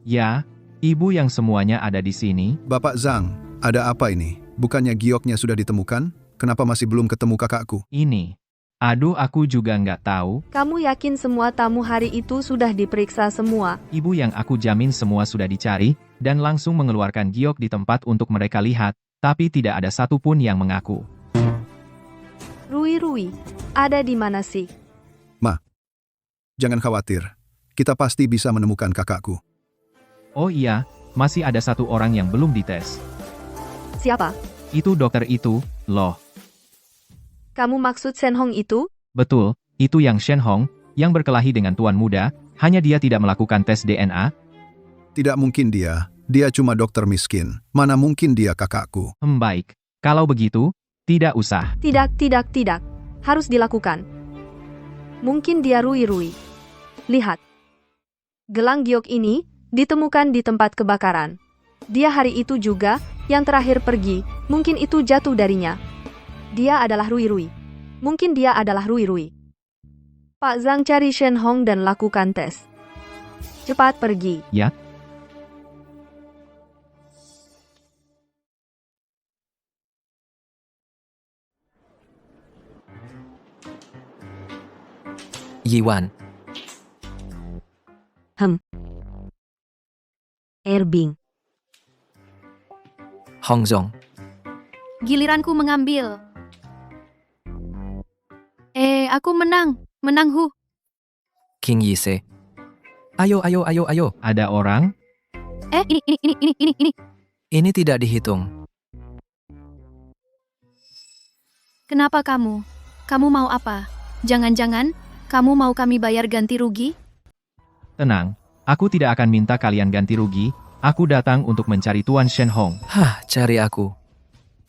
Ya, ibu yang semuanya ada di sini. Bapak Zhang, ada apa ini? Bukannya gioknya sudah ditemukan? Kenapa masih belum ketemu kakakku? Ini. Aduh, aku juga nggak tahu. Kamu yakin semua tamu hari itu sudah diperiksa semua? Ibu yang aku jamin semua sudah dicari, dan langsung mengeluarkan giok di tempat untuk mereka lihat, tapi tidak ada satupun yang mengaku. Rui, ada di mana sih? Jangan khawatir. Kita pasti bisa menemukan kakakku. Oh iya, masih ada 1 orang yang belum dites. Siapa? Itu dokter itu, loh. Kamu maksud Shen Hong itu? Betul, itu yang Shen Hong, yang berkelahi dengan tuan muda, hanya dia tidak melakukan tes DNA. Tidak mungkin dia cuma dokter miskin. Mana mungkin dia kakakku? Baik. Kalau begitu, tidak usah. Tidak. Harus dilakukan. Mungkin dia Rui. Lihat. Gelang giok ini ditemukan di tempat kebakaran. Dia hari itu juga yang terakhir pergi. Mungkin itu jatuh darinya. Dia adalah Rui. Mungkin dia adalah Rui. Pak Zhang, cari Shen Hong dan lakukan tes. Cepat pergi. Ya. Yiwan. Erbing. Hongzong. Giliranku mengambil. Aku menang. Menang Hu. King Yise. Ayo. Ada orang? Ini. Ini tidak dihitung. Kenapa kamu? Kamu mau apa? Jangan-jangan, kamu mau kami bayar ganti rugi? Tenang, aku tidak akan minta kalian ganti rugi. Aku datang untuk mencari Tuan Shen Hong. Cari aku.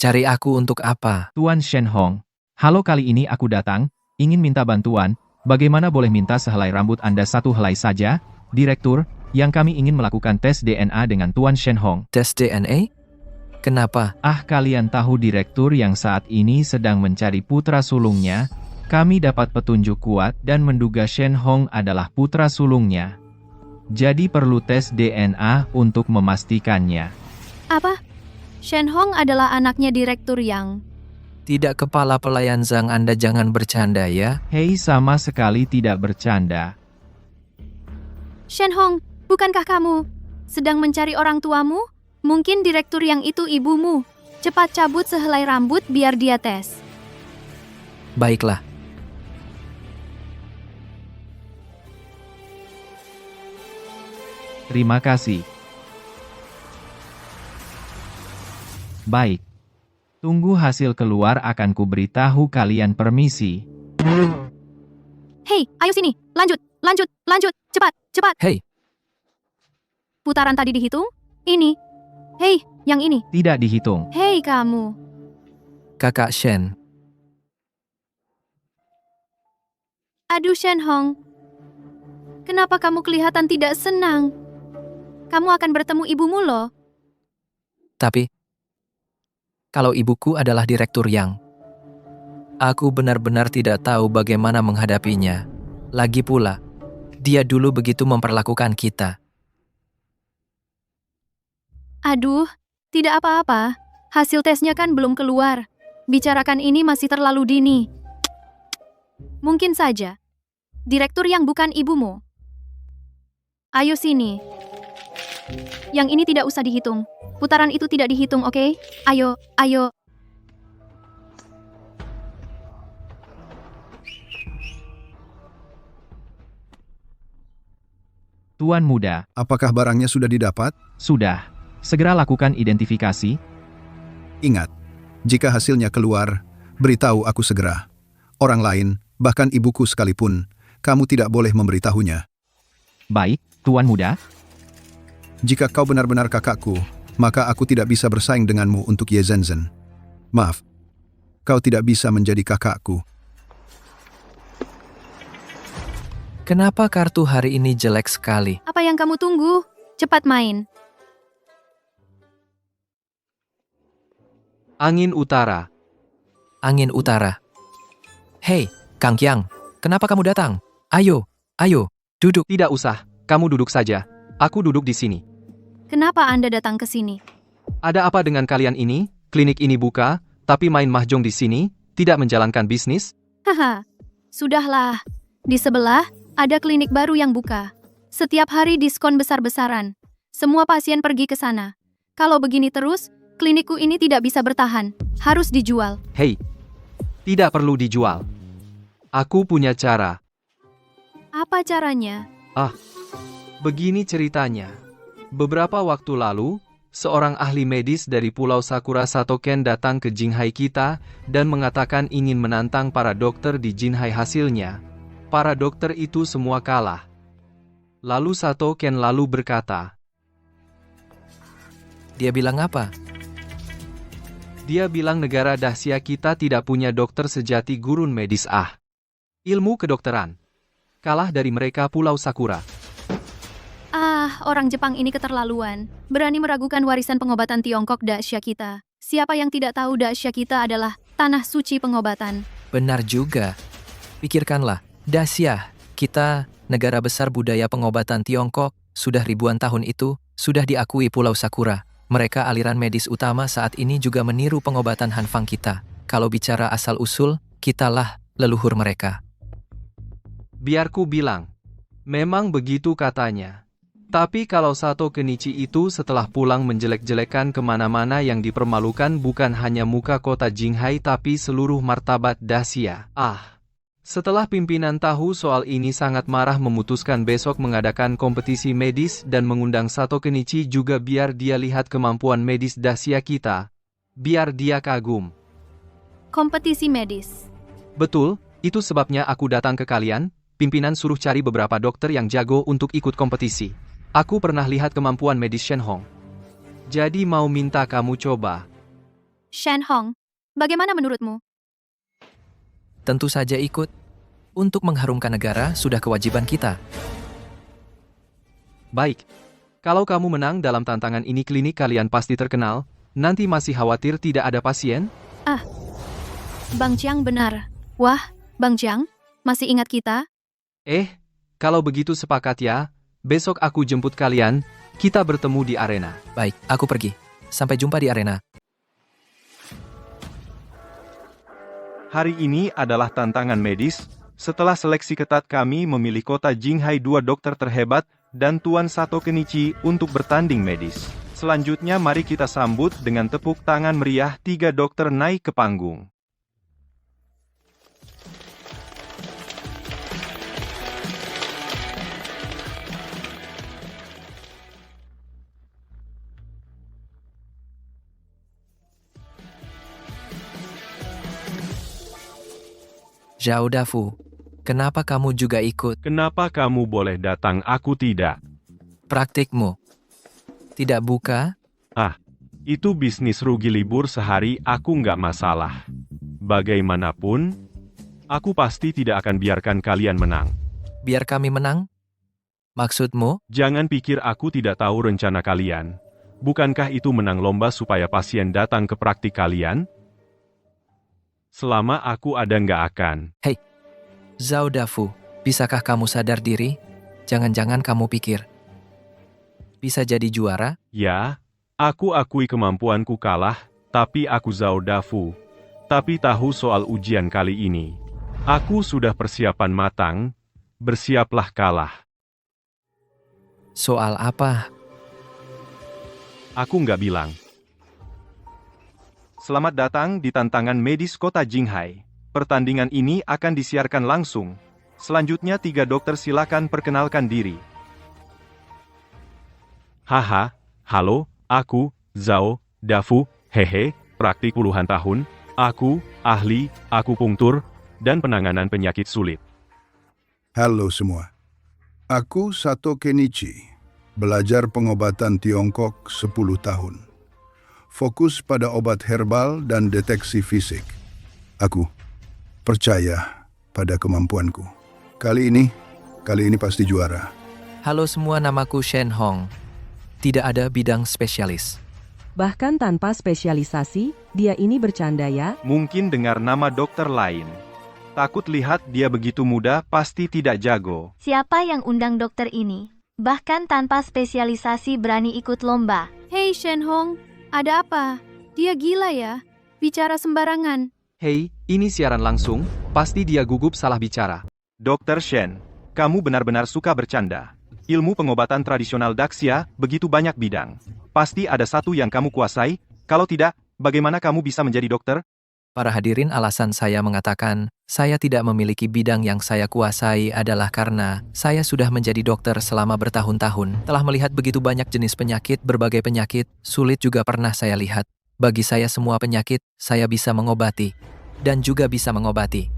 Cari aku untuk apa? Tuan Shen Hong. Halo, kali ini aku datang, ingin minta bantuan. Bagaimana boleh minta sehelai rambut Anda 1 helai saja, Direktur, yang kami ingin melakukan tes DNA dengan Tuan Shen Hong. Tes DNA? Kenapa? Kalian tahu Direktur yang saat ini sedang mencari putra sulungnya? Kami dapat petunjuk kuat dan menduga Shen Hong adalah putra sulungnya. Jadi perlu tes DNA untuk memastikannya. Apa? Shen Hong adalah anaknya Direktur Yang. Tidak, kepala pelayan Zhang, Anda jangan bercanda ya. Hei, sama sekali tidak bercanda. Shen Hong, bukankah kamu sedang mencari orang tuamu? Mungkin Direktur Yang itu ibumu. Cepat cabut sehelai rambut biar dia tes. Baiklah. Terima kasih. Baik. Tunggu hasil keluar akan kuberitahu kalian permisi. Hei, ayo sini. Lanjut, lanjut, lanjut. Cepat, cepat. Hei, Putaran tadi dihitung? Ini. Hei, yang ini. Tidak dihitung. Hei kamu. Kakak Shen. Aduh Shenhong. Kenapa kamu kelihatan tidak senang? Kamu akan bertemu ibumu loh. Tapi, kalau ibuku adalah Direktur Yang, aku benar-benar tidak tahu bagaimana menghadapinya. Lagi pula, dia dulu begitu memperlakukan kita. Aduh, tidak apa-apa. Hasil tesnya kan belum keluar. Bicarakan ini masih terlalu dini. Mungkin saja. Direktur Yang bukan ibumu. Ayo sini. Yang ini tidak usah dihitung. Putaran itu tidak dihitung, oke? Ayo, ayo. Tuan muda, Apakah barangnya sudah didapat? sudah. Segera lakukan identifikasi. Ingat, jika hasilnya keluar, beritahu aku segera. Orang lain, bahkan ibuku sekalipun, kamu tidak boleh memberitahunya. Baik, Tuan muda. Jika kau benar-benar kakakku, maka aku tidak bisa bersaing denganmu untuk Ye Zhenzhen. Maaf, kau tidak bisa menjadi kakakku. Kenapa kartu hari ini jelek sekali? Apa yang kamu tunggu? Cepat main. Angin utara. Angin utara. Hei, Kang Qiang, kenapa kamu datang? Ayo, ayo, duduk. Tidak usah, kamu duduk saja. Aku duduk di sini. Kenapa Anda datang ke sini? Ada apa dengan kalian ini? Klinik ini buka, tapi main mahjong di sini, tidak menjalankan bisnis? Haha, sudahlah. Di sebelah, ada klinik baru yang buka. Setiap hari diskon besar-besaran. Semua pasien pergi ke sana. Kalau begini terus, klinikku ini tidak bisa bertahan. Harus dijual. Hei, tidak perlu dijual. Aku punya cara. Apa caranya? Begini ceritanya. Beberapa waktu lalu, seorang ahli medis dari Pulau Sakura Satoken datang ke Jinghai kita dan mengatakan ingin menantang para dokter di Jinghai. Hasilnya, para dokter itu semua kalah. Lalu Satoken lalu berkata, Dia bilang apa? dia bilang negara dahsia kita tidak punya dokter sejati gurun medis ilmu kedokteran. Kalah dari mereka Pulau Sakura. Orang Jepang ini keterlaluan. Berani meragukan warisan pengobatan Tiongkok dahsia kita. Siapa yang tidak tahu dahsia kita adalah tanah suci pengobatan. Benar juga. Pikirkanlah, dahsyah, kita, negara besar budaya pengobatan Tiongkok, sudah ribuan tahun itu, sudah diakui Pulau Sakura. Mereka aliran medis utama saat ini juga meniru pengobatan Hanfang kita. Kalau bicara asal-usul, kitalah leluhur mereka. Biarku bilang. Memang begitu katanya. Tapi kalau Sato Kenichi itu setelah pulang menjelek-jelekan kemana-mana yang dipermalukan bukan hanya muka kota Jinghai tapi seluruh martabat dahsia. Setelah pimpinan tahu soal ini sangat marah memutuskan besok mengadakan kompetisi medis dan mengundang Sato Kenichi juga biar dia lihat kemampuan medis dahsia kita. Biar dia kagum. Kompetisi medis. Betul, itu sebabnya aku datang ke kalian. Pimpinan suruh cari beberapa dokter yang jago untuk ikut kompetisi. Aku pernah lihat kemampuan medis Shenhong. Jadi mau minta kamu coba. Shenhong, bagaimana menurutmu? Tentu saja ikut. Untuk mengharumkan negara sudah kewajiban kita. Baik. Kalau kamu menang dalam tantangan ini klinik kalian pasti terkenal. Nanti masih khawatir tidak ada pasien? Bang Jiang benar. Wah, Bang Jiang, masih ingat kita? Kalau begitu sepakat ya. Besok aku jemput kalian, kita bertemu di arena. Baik, aku pergi. Sampai jumpa di arena. Hari ini adalah tantangan medis. Setelah seleksi ketat kami memilih kota Jinghai 2 dokter terhebat dan Tuan Sato Kenichi untuk bertanding medis. Selanjutnya mari kita sambut dengan tepuk tangan meriah 3 dokter naik ke panggung. Zhao Dafu, kenapa kamu juga ikut Kenapa kamu boleh datang aku tidak? praktikmu? Tidak buka? Itu bisnis rugi libur sehari aku nggak masalah. Bagaimanapun, aku pasti tidak akan biarkan kalian menang. Biar kami menang? Maksudmu? Jangan pikir aku tidak tahu rencana kalian. Bukankah itu menang lomba supaya pasien datang ke praktik kalian? Selama aku ada nggak akan. Zhao Dafu, bisakah kamu sadar diri? Jangan-jangan kamu pikir bisa jadi juara? Ya, aku akui kemampuanku kalah, tapi aku Zhao Dafu. Tapi tahu soal ujian kali ini. Aku sudah persiapan matang, bersiaplah kalah. Soal apa? Aku nggak bilang. Selamat datang di tantangan medis kota Jinghai. Pertandingan ini akan disiarkan langsung. Selanjutnya 3 dokter silakan perkenalkan diri. Haha, halo, aku, Zhao Dafu, hehe, praktik puluhan tahun, aku, ahli, akupunktur, dan penanganan penyakit sulit. Halo semua. Aku Sato Kenichi, belajar pengobatan Tiongkok 10 tahun. Fokus pada obat herbal dan deteksi fisik. Aku percaya pada kemampuanku. Kali ini pasti juara. Halo semua, namaku Shen Hong. Tidak ada bidang spesialis. Bahkan tanpa spesialisasi, dia ini bercanda ya. Mungkin dengar nama dokter lain. Takut lihat dia begitu muda, pasti tidak jago. Siapa yang undang dokter ini? Bahkan tanpa spesialisasi berani ikut lomba. Hei Shen Hong, ada apa? Dia gila ya? Bicara sembarangan. Hei, ini siaran langsung, pasti dia gugup salah bicara. Dokter Shen, kamu benar-benar suka bercanda. Ilmu pengobatan tradisional Daxia begitu banyak bidang. Pasti ada satu yang kamu kuasai, kalau tidak, bagaimana kamu bisa menjadi dokter? Para hadirin, alasan saya mengatakan saya tidak memiliki bidang yang saya kuasai adalah karena saya sudah menjadi dokter selama bertahun-tahun. Telah melihat begitu banyak jenis penyakit, berbagai penyakit, sulit juga pernah saya lihat. Bagi saya semua penyakit, saya bisa mengobati. Dan juga bisa mengobati.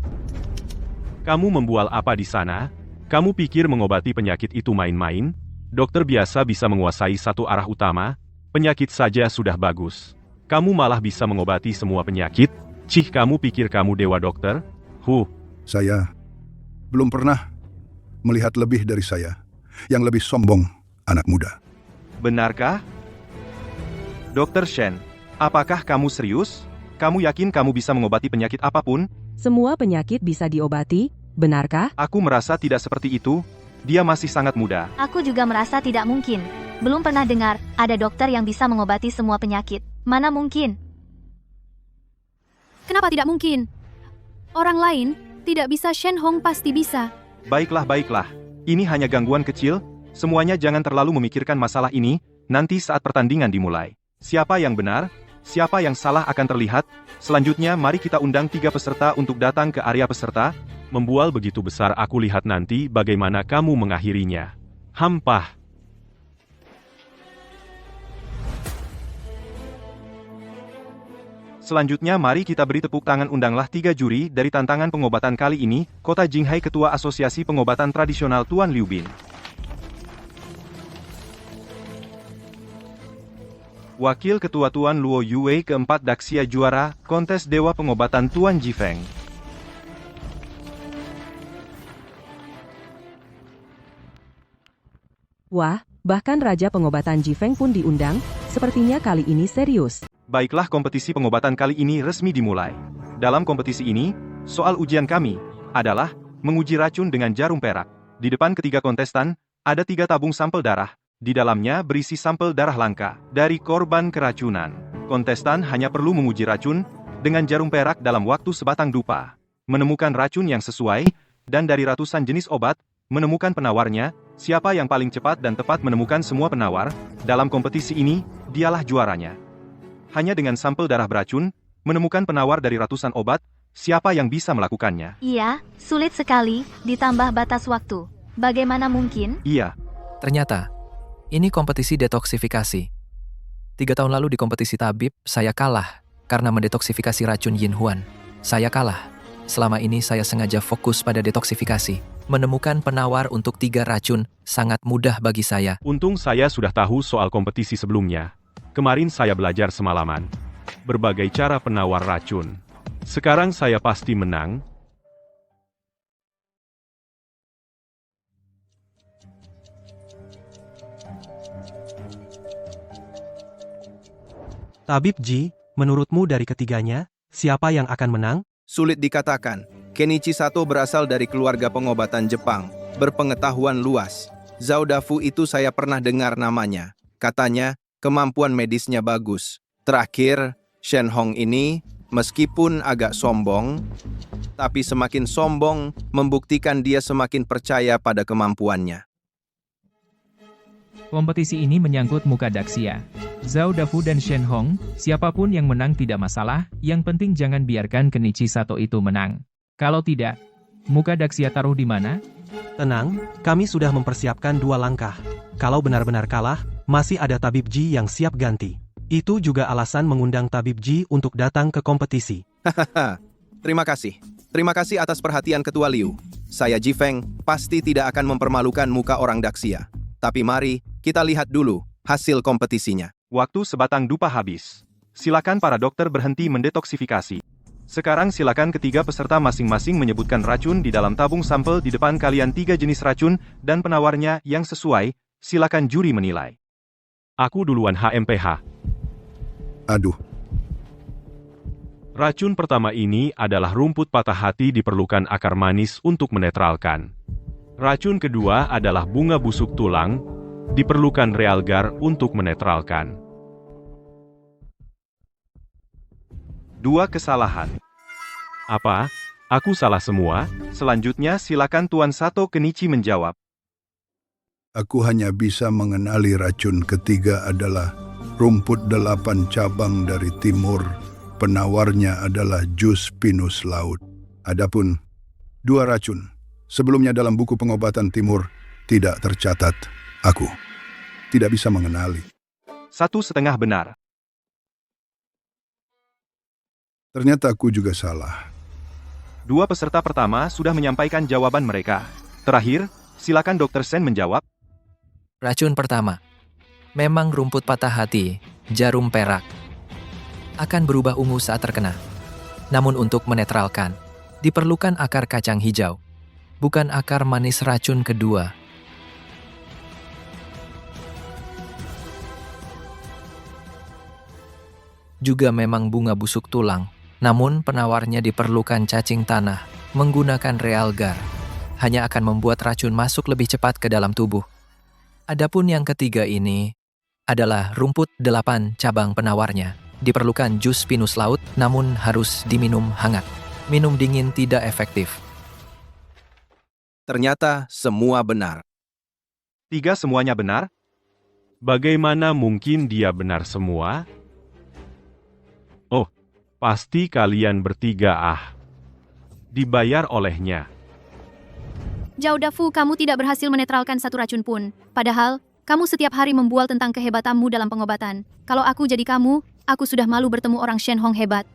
Kamu membual apa di sana? Kamu pikir mengobati penyakit itu main-main? Dokter biasa bisa menguasai satu arah utama, penyakit saja sudah bagus. Kamu malah bisa mengobati semua penyakit? Cih, kamu pikir kamu dewa dokter? Saya belum pernah melihat lebih dari saya. Yang lebih sombong, anak muda. Benarkah? Dokter Shen, apakah kamu serius? Kamu yakin kamu bisa mengobati penyakit apapun? Semua penyakit bisa diobati, benarkah? Aku merasa tidak seperti itu. Dia masih sangat muda. Aku juga merasa tidak mungkin. Belum pernah dengar ada dokter yang bisa mengobati semua penyakit. Mana mungkin? Kenapa tidak mungkin? Orang lain tidak bisa, Shen Hong pasti bisa. Baiklah, baiklah. Ini hanya gangguan kecil. Semuanya jangan terlalu memikirkan masalah ini. Nanti saat pertandingan dimulai. Siapa yang benar, siapa yang salah akan terlihat. Selanjutnya mari kita undang 3 peserta untuk datang ke area peserta. Membual begitu besar, aku lihat nanti bagaimana kamu mengakhirinya. Hampah. Selanjutnya mari kita beri tepuk tangan, undanglah 3 juri dari tantangan pengobatan kali ini, Kota Jinghai Ketua Asosiasi Pengobatan Tradisional Tuan Liu Bin. Wakil Ketua Tuan Luo Yue keempat Daxia juara, kontes Dewa Pengobatan Tuan Jifeng. Wah, bahkan Raja Pengobatan Jifeng pun diundang, sepertinya kali ini serius. Baiklah, kompetisi pengobatan kali ini resmi dimulai. Dalam kompetisi ini, soal ujian kami adalah menguji racun dengan jarum perak. Di depan ketiga kontestan, ada 3 tabung sampel darah. Di dalamnya berisi sampel darah langka dari korban keracunan. Kontestan hanya perlu menguji racun dengan jarum perak dalam waktu sebatang dupa. Menemukan racun yang sesuai, dan dari ratusan jenis obat, menemukan penawarnya. Siapa yang paling cepat dan tepat menemukan semua penawar dalam kompetisi ini, dialah juaranya. Hanya dengan sampel darah beracun, menemukan penawar dari ratusan obat, siapa yang bisa melakukannya? Iya, sulit sekali, ditambah batas waktu. Bagaimana mungkin? Iya. Ternyata, ini kompetisi detoksifikasi. 3 tahun lalu di kompetisi tabib, saya kalah karena mendetoksifikasi racun Yin Huan. Saya kalah. Selama ini saya sengaja fokus pada detoksifikasi. Menemukan penawar untuk 3 racun sangat mudah bagi saya. Untung saya sudah tahu soal kompetisi sebelumnya. Kemarin saya belajar semalaman. Berbagai cara penawar racun. Sekarang saya pasti menang. Tabib Ji, menurutmu dari ketiganya, siapa yang akan menang? Sulit dikatakan. Kenichi Sato berasal dari keluarga pengobatan Jepang, berpengetahuan luas. Zhao Dafu itu saya pernah dengar namanya. Katanya, kemampuan medisnya bagus. Terakhir, Shen Hong ini, meskipun agak sombong, tapi semakin sombong, membuktikan dia semakin percaya pada kemampuannya. Kompetisi ini menyangkut muka Daxia. Zhao Dafu dan Shen Hong, siapapun yang menang tidak masalah, yang penting jangan biarkan Kenichi Sato itu menang. Kalau tidak, muka Daxia taruh di mana? Tenang, kami sudah mempersiapkan 2 langkah. Kalau benar-benar kalah, masih ada Tabib Ji yang siap ganti. Itu juga alasan mengundang Tabib Ji untuk datang ke kompetisi. Hahaha, terima kasih. Terima kasih atas perhatian Ketua Liu. Saya Ji Feng, pasti tidak akan mempermalukan muka orang Daxia. Tapi mari, kita lihat dulu hasil kompetisinya. Waktu sebatang dupa habis. Silakan para dokter berhenti mendetoksifikasi. Sekarang silakan ketiga peserta masing-masing menyebutkan racun di dalam tabung sampel di depan kalian 3 jenis racun dan penawarnya yang sesuai. Silakan juri menilai. Aku duluan HMPH. Aduh, Racun pertama ini adalah rumput patah hati diperlukan akar manis untuk menetralkan. Racun kedua adalah bunga busuk tulang, diperlukan realgar untuk menetralkan. 2 kesalahan. Apa? Aku salah semua? Selanjutnya silakan Tuan Sato Kenichi menjawab. aku hanya bisa mengenali racun ketiga adalah rumput 8 cabang dari timur. Penawarnya adalah jus pinus laut. Adapun 2 racun, sebelumnya dalam buku pengobatan timur, tidak tercatat. Aku tidak bisa mengenali. 1,5 benar. Ternyata aku juga salah. 2 peserta pertama sudah menyampaikan jawaban mereka. Terakhir, silakan Dr. Sen menjawab. Racun pertama. Memang rumput patah hati, jarum perak. Akan berubah ungu saat terkena. Namun untuk menetralkan, diperlukan akar kacang hijau. Bukan akar manis racun kedua. Juga memang bunga busuk tulang. Namun penawarnya diperlukan cacing tanah, menggunakan realgar. Hanya akan membuat racun masuk lebih cepat ke dalam tubuh. Adapun yang ketiga ini adalah rumput 8 cabang penawarnya. Diperlukan jus pinus laut, namun harus diminum hangat. Minum dingin tidak efektif. Ternyata semua benar. 3 semuanya benar? Bagaimana mungkin dia benar semua? Oh, pasti kalian bertiga dibayar olehnya. Zhao Dafu, kamu tidak berhasil menetralkan satu racun pun. Padahal, kamu setiap hari membual tentang kehebatanmu dalam pengobatan. Kalau aku jadi kamu, aku sudah malu bertemu orang Shen Hong hebat.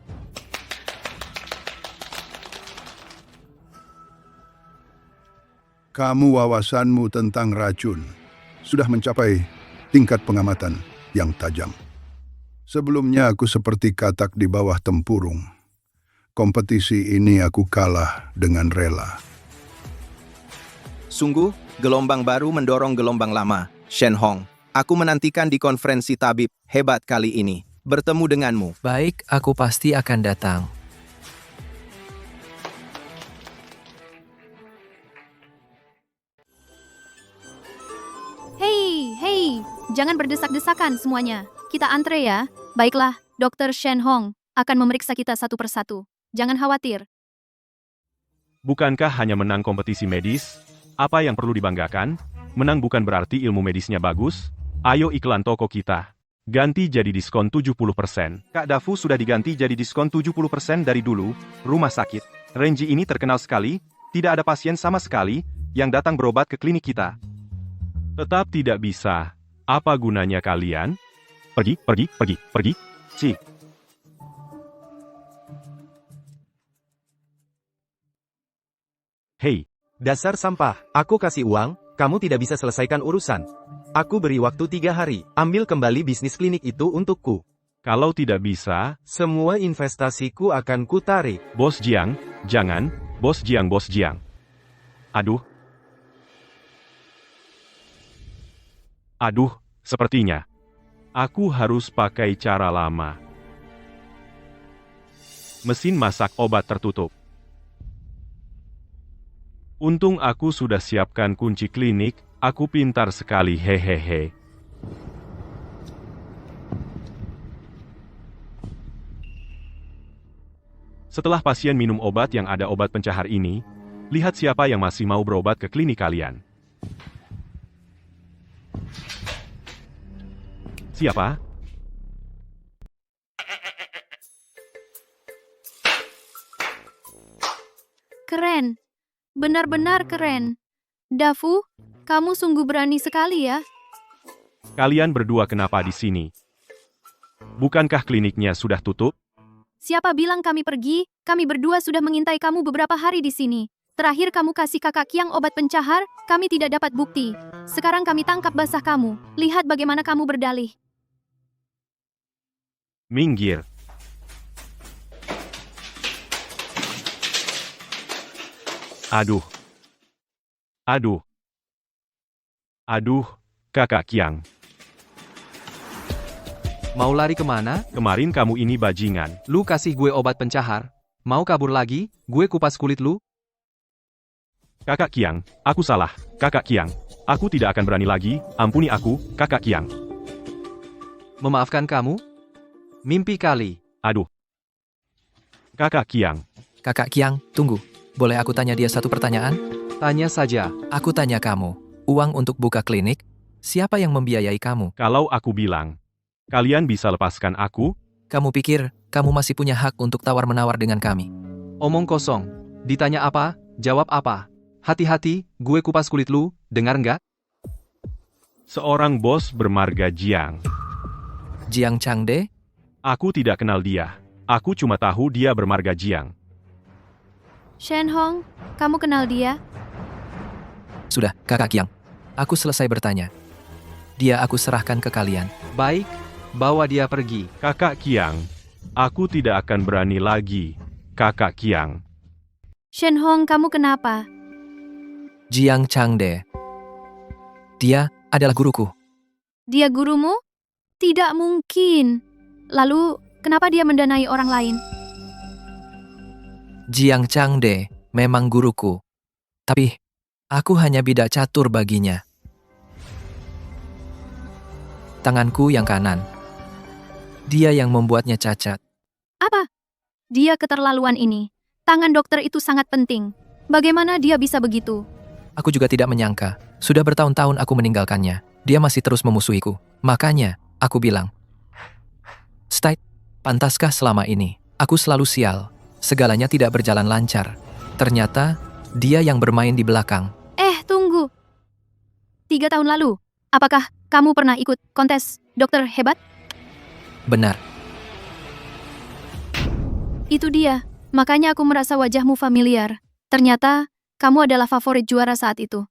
Kamu wawasanmu tentang racun sudah mencapai tingkat pengamatan yang tajam. Sebelumnya aku seperti katak di bawah tempurung. Kompetisi ini aku kalah dengan rela. Sungguh, gelombang baru mendorong gelombang lama. Shen Hong, aku menantikan di konferensi tabib hebat kali ini. Bertemu denganmu. Baik, aku pasti akan datang. Hei, jangan berdesak-desakan semuanya. Kita antre ya. Baiklah, Dr. Shen Hong akan memeriksa kita satu persatu. Jangan khawatir. Bukankah hanya menang kompetisi medis? Apa yang perlu dibanggakan? Menang bukan berarti ilmu medisnya bagus. Ayo iklan toko kita. Ganti jadi diskon 70%. Kak Dafu sudah diganti jadi diskon 70% dari dulu. Rumah sakit Renji ini terkenal sekali. Tidak ada pasien sama sekali yang datang berobat ke klinik kita. Tetap tidak bisa. Apa gunanya kalian? Pergi. Cik. Hei, Dasar sampah, aku kasih uang, kamu tidak bisa selesaikan urusan. Aku beri waktu 3 hari, ambil kembali bisnis klinik itu untukku. kalau tidak bisa, Semua investasiku akan kutarik. Bos Jiang, jangan, Bos Jiang, Bos Jiang. Aduh. Aduh, sepertinya. Aku harus pakai cara lama. Mesin masak obat tertutup. Untung aku sudah siapkan kunci klinik, aku pintar sekali hehehe. Setelah pasien minum obat yang ada obat pencahar ini, lihat siapa yang masih mau berobat ke klinik kalian. Siapa? Keren. Benar-benar keren. Dafu, kamu sungguh berani sekali ya. Kalian berdua kenapa di sini? Bukankah kliniknya sudah tutup? Siapa bilang kami pergi? Kami berdua sudah mengintai kamu beberapa hari di sini. Terakhir kamu kasih kakak Kiang obat pencahar, kami tidak dapat bukti. Sekarang kami tangkap basah kamu. Lihat bagaimana kamu berdalih. Minggir. Aduh. Aduh. Aduh, kakak Kiang. Mau lari kemana? Kemarin kamu ini bajingan. Lu kasih gue obat pencahar. Mau kabur lagi? Gue kupas kulit lu. Kakak Kiang, aku salah. Kakak Kiang, aku tidak akan berani lagi. Ampuni aku, kakak Kiang. Memaafkan kamu? Mimpi kali. Aduh. Kakak Kiang. Kakak Kiang, tunggu. Boleh aku tanya dia satu pertanyaan? Tanya saja. Aku tanya kamu, uang untuk buka klinik, siapa yang membiayai kamu? Kalau aku bilang, kalian bisa lepaskan aku? Kamu pikir, kamu masih punya hak untuk tawar-menawar dengan kami? Omong kosong. Ditanya apa, jawab apa. Hati-hati, gue kupas kulit lu, dengar nggak? Seorang bos bermarga Jiang. Jiang Changde? Aku tidak kenal dia. Aku cuma tahu dia bermarga Jiang. Shen Hong, kamu kenal dia? Sudah, kakak Kiang. Aku selesai bertanya. Dia aku serahkan ke kalian. Baik, bawa dia pergi. Kakak Kiang, aku tidak akan berani lagi. Kakak Kiang. Shen Hong, kamu kenapa? Jiang Changde. Dia adalah guruku. Dia gurumu? Tidak mungkin. Lalu, kenapa dia mendanai orang lain? Jiang Changde memang guruku. Tapi, aku hanya bidak catur baginya. Tanganku yang kanan. Dia yang membuatnya cacat. Apa? Dia keterlaluan ini. Tangan dokter itu sangat penting. Bagaimana dia bisa begitu? Aku juga tidak menyangka. Sudah bertahun-tahun aku meninggalkannya. Dia masih terus memusuhiku. Makanya, aku bilang, Stay, pantaskah selama ini? Aku selalu sial. Segalanya tidak berjalan lancar. Ternyata, dia yang bermain di belakang. Tunggu. 3 tahun lalu, apakah kamu pernah ikut kontes dokter hebat? Benar. Itu dia. Makanya aku merasa wajahmu familiar. Ternyata, kamu adalah favorit juara saat itu.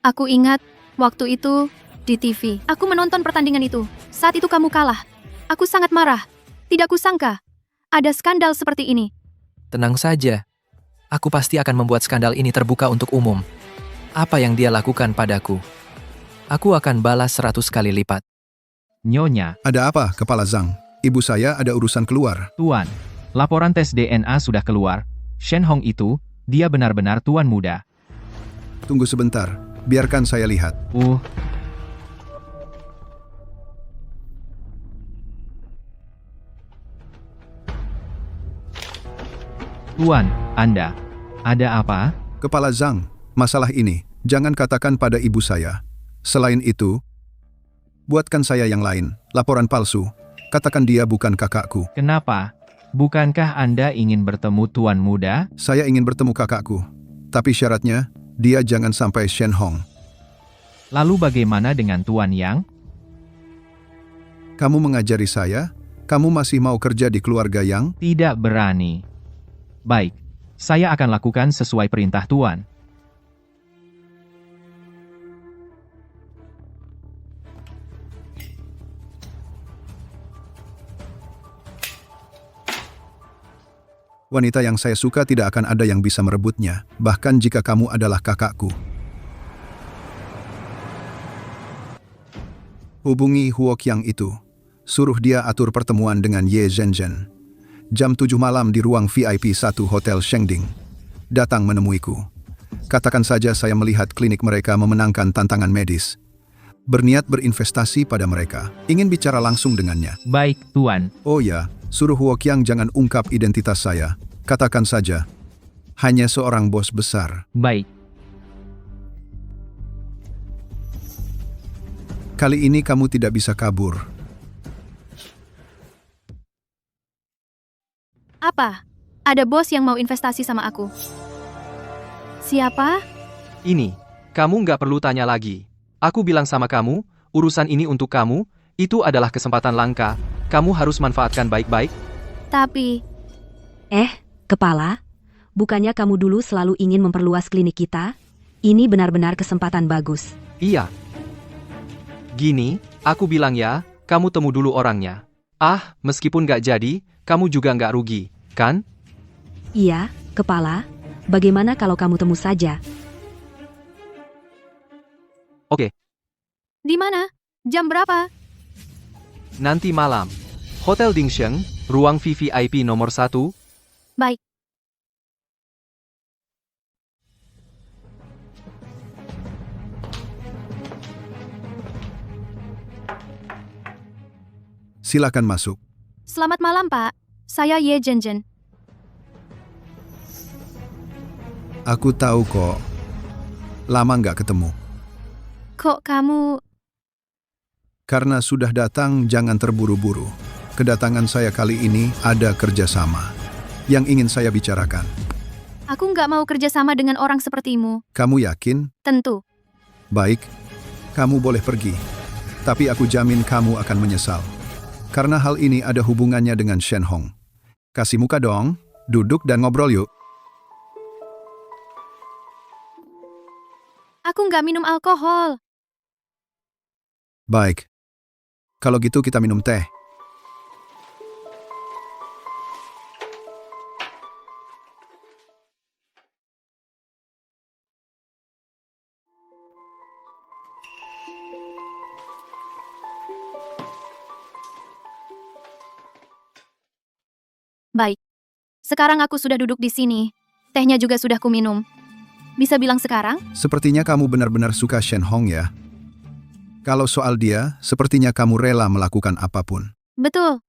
Aku ingat, waktu itu, di TV. Aku menonton pertandingan itu. Saat itu kamu kalah. Aku sangat marah. Tidak kusangka. Ada skandal seperti ini. Tenang saja. Aku pasti akan membuat skandal ini terbuka untuk umum. Apa yang dia lakukan padaku? Aku akan balas 100 kali lipat. Nyonya, Ada apa, Kepala Zhang? Ibu saya ada urusan keluar. Tuan. Laporan tes DNA sudah keluar. Shen Hong itu, dia benar-benar tuan muda. Tunggu sebentar, biarkan saya lihat. Tuan, Anda. Ada apa? Kepala Zhang, masalah ini, jangan katakan pada ibu saya. Selain itu, buatkan saya yang lain, laporan palsu. Katakan dia bukan kakakku. Kenapa? Bukankah Anda ingin bertemu tuan muda? Saya ingin bertemu kakakku. Tapi syaratnya, dia jangan sampai Shen Hong. Lalu bagaimana dengan tuan Yang? Kamu mengajari saya? Kamu masih mau kerja di keluarga Yang? Tidak berani. Baik, saya akan lakukan sesuai perintah tuan. Wanita yang saya suka tidak akan ada yang bisa merebutnya, bahkan jika kamu adalah kakakku. Hubungi Huoqiang itu. Suruh dia atur pertemuan dengan Ye Zhenzhen. Jam 7 malam di ruang VIP 1 Hotel Shengding. Datang menemuiku. Katakan saja saya melihat klinik mereka memenangkan tantangan medis. Berniat berinvestasi pada mereka. Ingin bicara langsung dengannya. Baik, Tuan. Oh ya, suruh Huoqiang jangan ungkap identitas saya. Katakan saja, hanya seorang bos besar. Baik. Kali ini kamu tidak bisa kabur. Apa? Ada bos yang mau investasi sama aku. Siapa? Ini, kamu nggak perlu tanya lagi. Aku bilang sama kamu, urusan ini untuk kamu, itu adalah kesempatan langka. Kamu harus manfaatkan baik-baik. Tapi, Kepala, bukannya kamu dulu selalu ingin memperluas klinik kita? Ini benar-benar kesempatan bagus. Iya. Gini, aku bilang ya, kamu temu dulu orangnya. Meskipun nggak jadi, kamu juga nggak rugi, kan? Iya, Kepala. Bagaimana kalau kamu temu saja? Oke, di mana? Jam berapa? nanti malam. Hotel Dingsheng, ruang VVIP nomor 1. Baik. Silakan masuk. Selamat malam, Pak. Saya Ye Zhenzhen. Aku tahu kok. Lama nggak ketemu. Kok kamu... Karena sudah datang, jangan terburu-buru. Kedatangan saya kali ini ada kerjasama yang ingin saya bicarakan. Aku nggak mau kerjasama dengan orang sepertimu. Kamu yakin? Tentu. Baik, kamu boleh pergi. Tapi aku jamin kamu akan menyesal. Karena hal ini ada hubungannya dengan Shen Hong. Kasih muka dong, duduk dan ngobrol yuk. Aku nggak minum alkohol. Baik. Kalau gitu kita minum teh. Baik. Sekarang aku sudah duduk di sini. Tehnya juga sudah kuminum. Bisa bilang sekarang? Sepertinya kamu benar-benar suka Shen Hong ya. Kalau soal dia, sepertinya kamu rela melakukan apapun. Betul.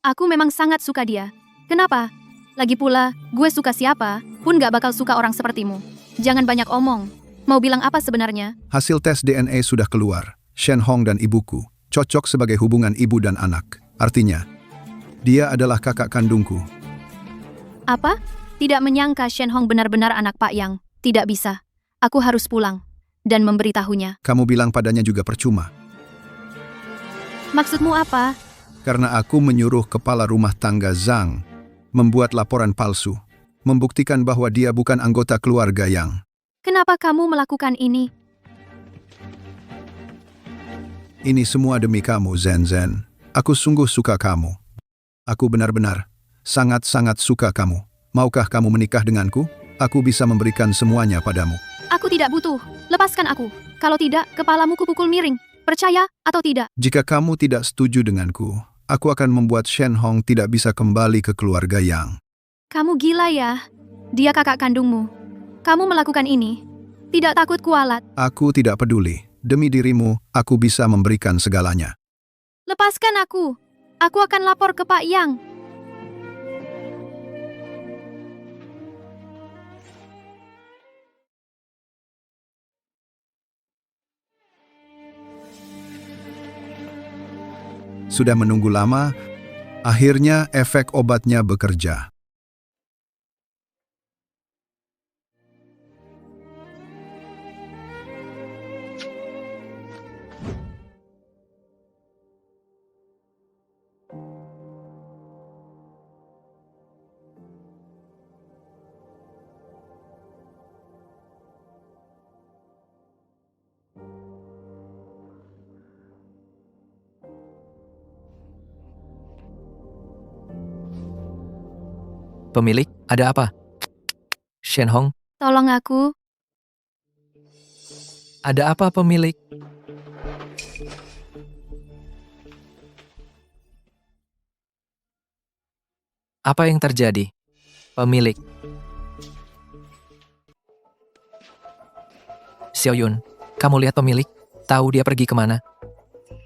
Aku memang sangat suka dia. Kenapa? Lagi pula, gue suka siapa, pun gak bakal suka orang sepertimu. Jangan banyak omong. Mau bilang apa sebenarnya? Hasil tes DNA sudah keluar. Shen Hong dan ibuku cocok sebagai hubungan ibu dan anak. Artinya, dia adalah kakak kandungku. Apa? Tidak menyangka Shen Hong benar-benar anak Pak Yang. Tidak bisa. Aku harus pulang. Dan memberitahunya. Kamu bilang padanya juga percuma. Maksudmu apa? Karena aku menyuruh kepala rumah tangga Zhang membuat laporan palsu, membuktikan bahwa dia bukan anggota keluarga Yang. Kenapa kamu melakukan ini? Ini semua demi kamu, Zhen. Aku sungguh suka kamu. Aku benar-benar, sangat-sangat suka kamu. Maukah kamu menikah denganku? Aku bisa memberikan semuanya padamu. Aku tidak butuh. Lepaskan aku. Kalau tidak, kepalamu kupukul miring. Percaya atau tidak? Jika kamu tidak setuju denganku, aku akan membuat Shen Hong tidak bisa kembali ke keluarga Yang. Kamu gila ya? Dia kakak kandungmu. Kamu melakukan ini. Tidak takut kualat. Aku tidak peduli. Demi dirimu, aku bisa memberikan segalanya. Lepaskan aku. Aku akan lapor ke Pak Yang. Sudah menunggu lama, akhirnya efek obatnya bekerja. Pemilik, ada apa? Shen Hong, Tolong aku. ada apa pemilik? Apa yang terjadi? Pemilik. Xiaoyun, kamu lihat pemilik? Tahu dia pergi kemana?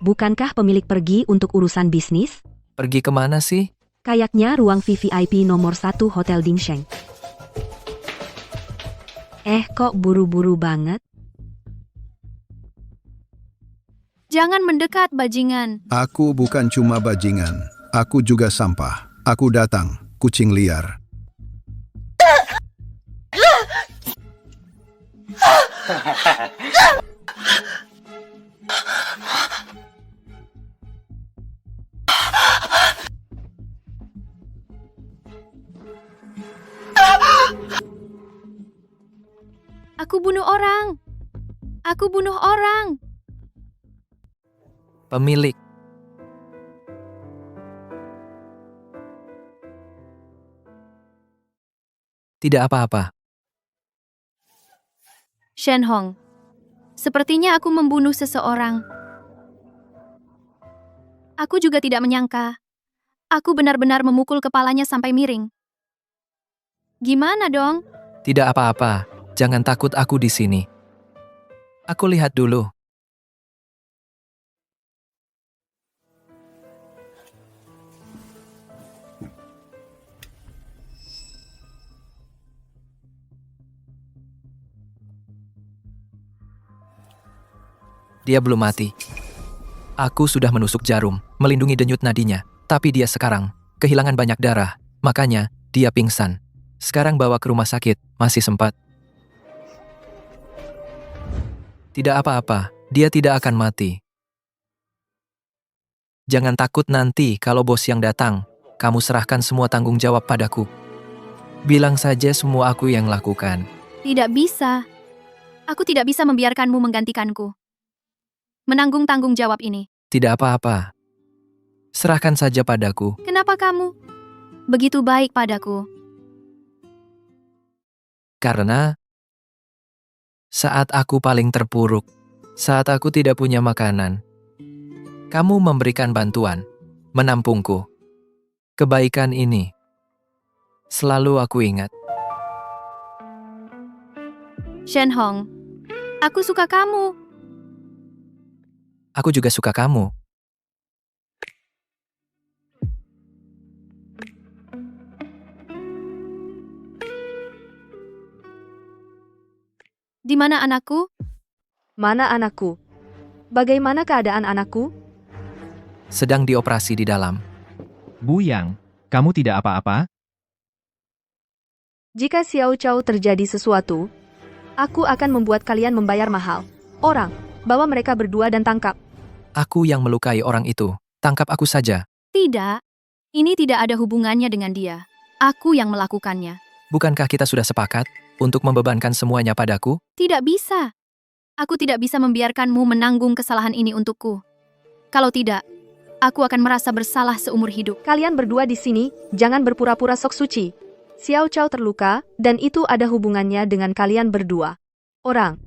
Bukankah pemilik pergi untuk urusan bisnis? Pergi kemana sih? Kayaknya ruang VVIP nomor 1 Hotel Dingsheng. Kok buru-buru banget? Jangan mendekat, bajingan. Aku bukan cuma bajingan, aku juga sampah. Aku datang, kucing liar. Aku bunuh orang. Aku bunuh orang. Pemilik. Tidak apa-apa. Shen Hong. Sepertinya aku membunuh seseorang. Aku juga tidak menyangka. Aku benar-benar memukul kepalanya sampai miring. Gimana dong? Tidak apa-apa. Jangan takut, aku di sini. Aku lihat dulu. Dia belum mati. Aku sudah menusuk jarum, melindungi denyut nadinya. Tapi dia sekarang kehilangan banyak darah. Makanya, dia pingsan. Sekarang bawa ke rumah sakit, masih sempat. Tidak apa-apa, dia tidak akan mati. Jangan takut nanti kalau bos yang datang. Kamu serahkan semua tanggung jawab padaku. Bilang saja semua aku yang lakukan. Tidak bisa. Aku tidak bisa membiarkanmu menggantikanku. Menanggung tanggung jawab ini. Tidak apa-apa. Serahkan saja padaku. Kenapa kamu begitu baik padaku? Karena saat aku paling terpuruk, saat aku tidak punya makanan, kamu memberikan bantuan, menampungku. Kebaikan ini selalu aku ingat. Shen Hong, aku suka kamu. Aku juga suka kamu. Di mana anakku? Mana anakku? Bagaimana keadaan anakku? Sedang dioperasi di dalam. Bu Yang, kamu tidak apa-apa? Jika Xiao Chao terjadi sesuatu, aku akan membuat kalian membayar mahal. Orang, bawa mereka berdua dan tangkap. Aku yang melukai orang itu. Tangkap aku saja. Tidak. Ini tidak ada hubungannya dengan dia. Aku yang melakukannya. Bukankah kita sudah sepakat untuk membebankan semuanya padaku? Tidak bisa. Aku tidak bisa membiarkanmu menanggung kesalahan ini untukku. Kalau tidak, aku akan merasa bersalah seumur hidup. Kalian berdua di sini, jangan berpura-pura sok suci. Xiao Chao terluka, dan itu ada hubungannya dengan kalian berdua. Orang,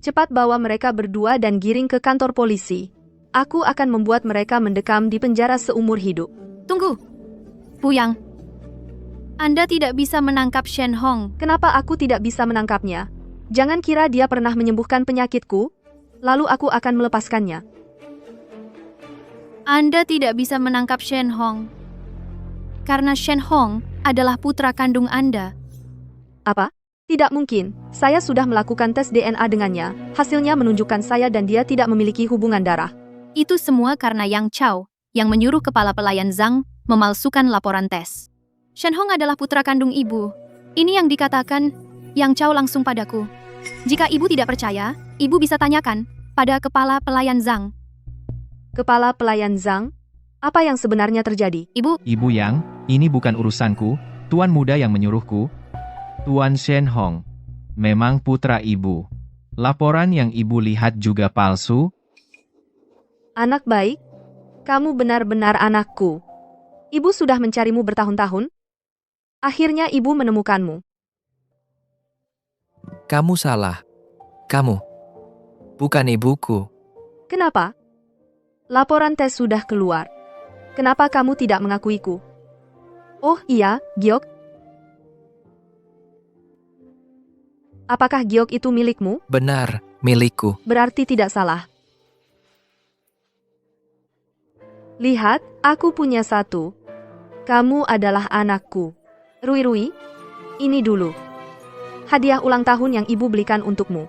cepat bawa mereka berdua dan giring ke kantor polisi. Aku akan membuat mereka mendekam di penjara seumur hidup. Tunggu. Bu Yang, Anda tidak bisa menangkap Shen Hong. Kenapa aku tidak bisa menangkapnya? Jangan kira dia pernah menyembuhkan penyakitku, lalu aku akan melepaskannya. Anda tidak bisa menangkap Shen Hong. Karena Shen Hong adalah putra kandung Anda. Apa? Tidak mungkin. Saya sudah melakukan tes DNA dengannya. Hasilnya menunjukkan saya dan dia tidak memiliki hubungan darah. Itu semua karena Yang Chao, yang menyuruh kepala pelayan Zhang memalsukan laporan tes. Shen Hong adalah putra kandung ibu. Ini yang dikatakan Yang Chao langsung padaku. Jika ibu tidak percaya, ibu bisa tanyakan pada kepala pelayan Zhang. Kepala pelayan Zhang? Apa yang sebenarnya terjadi? Ibu, Ibu Yang, ini bukan urusanku, tuan muda yang menyuruhku. Tuan Shen Hong, memang putra ibu. Laporan yang ibu lihat juga palsu? Anak baik? Kamu benar-benar anakku. Ibu sudah mencarimu bertahun-tahun? Akhirnya ibu menemukanmu. Kamu salah. Kamu bukan ibuku. Kenapa? Laporan tes sudah keluar. Kenapa kamu tidak mengakuiku? Oh iya, giok. Apakah giok itu milikmu? Benar, milikku. Berarti tidak salah. Lihat, aku punya satu. Kamu adalah anakku. Rui, ini dulu. Hadiah ulang tahun yang ibu belikan untukmu.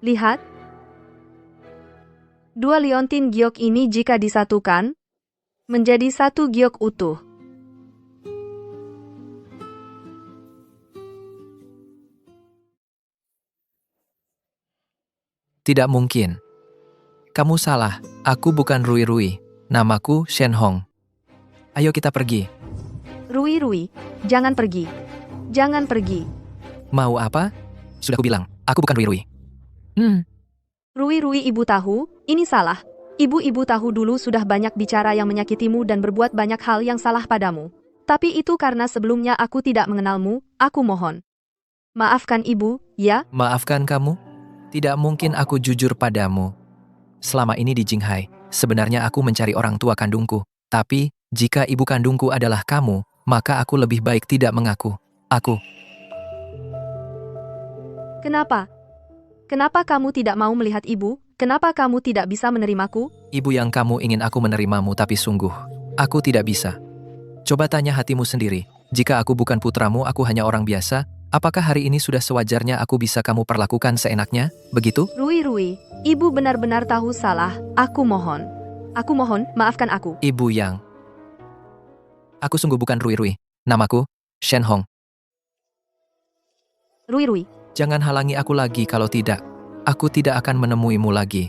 Lihat. 2 liontin giok ini jika disatukan, menjadi 1 giok utuh. Tidak mungkin. Kamu salah. Aku bukan Rui. Namaku Shen Hong. Ayo kita pergi. Rui, jangan pergi. Jangan pergi. Mau apa? Sudah kubilang, aku bukan Rui. Rui, ibu tahu, ini salah. Ibu tahu dulu sudah banyak bicara yang menyakitimu dan berbuat banyak hal yang salah padamu. Tapi itu karena sebelumnya aku tidak mengenalmu, aku mohon. Maafkan ibu, ya? Maafkan kamu? Tidak mungkin aku jujur padamu. Selama ini di Jinghai, sebenarnya aku mencari orang tua kandungku. Tapi, jika ibu kandungku adalah kamu, maka aku lebih baik tidak mengaku. Kenapa? Kenapa kamu tidak mau melihat ibu? Kenapa kamu tidak bisa menerimaku? Ibu yang kamu ingin aku menerimamu, tapi sungguh, aku tidak bisa. Coba tanya hatimu sendiri. Jika aku bukan putramu, aku hanya orang biasa. Apakah hari ini sudah sewajarnya aku bisa kamu perlakukan seenaknya? Begitu? Rui, ibu benar-benar tahu salah. Aku mohon, maafkan aku. Ibu yang... Aku sungguh bukan Rui. Namaku Shen Hong. Rui. Jangan halangi aku lagi, kalau tidak, aku tidak akan menemuimu lagi.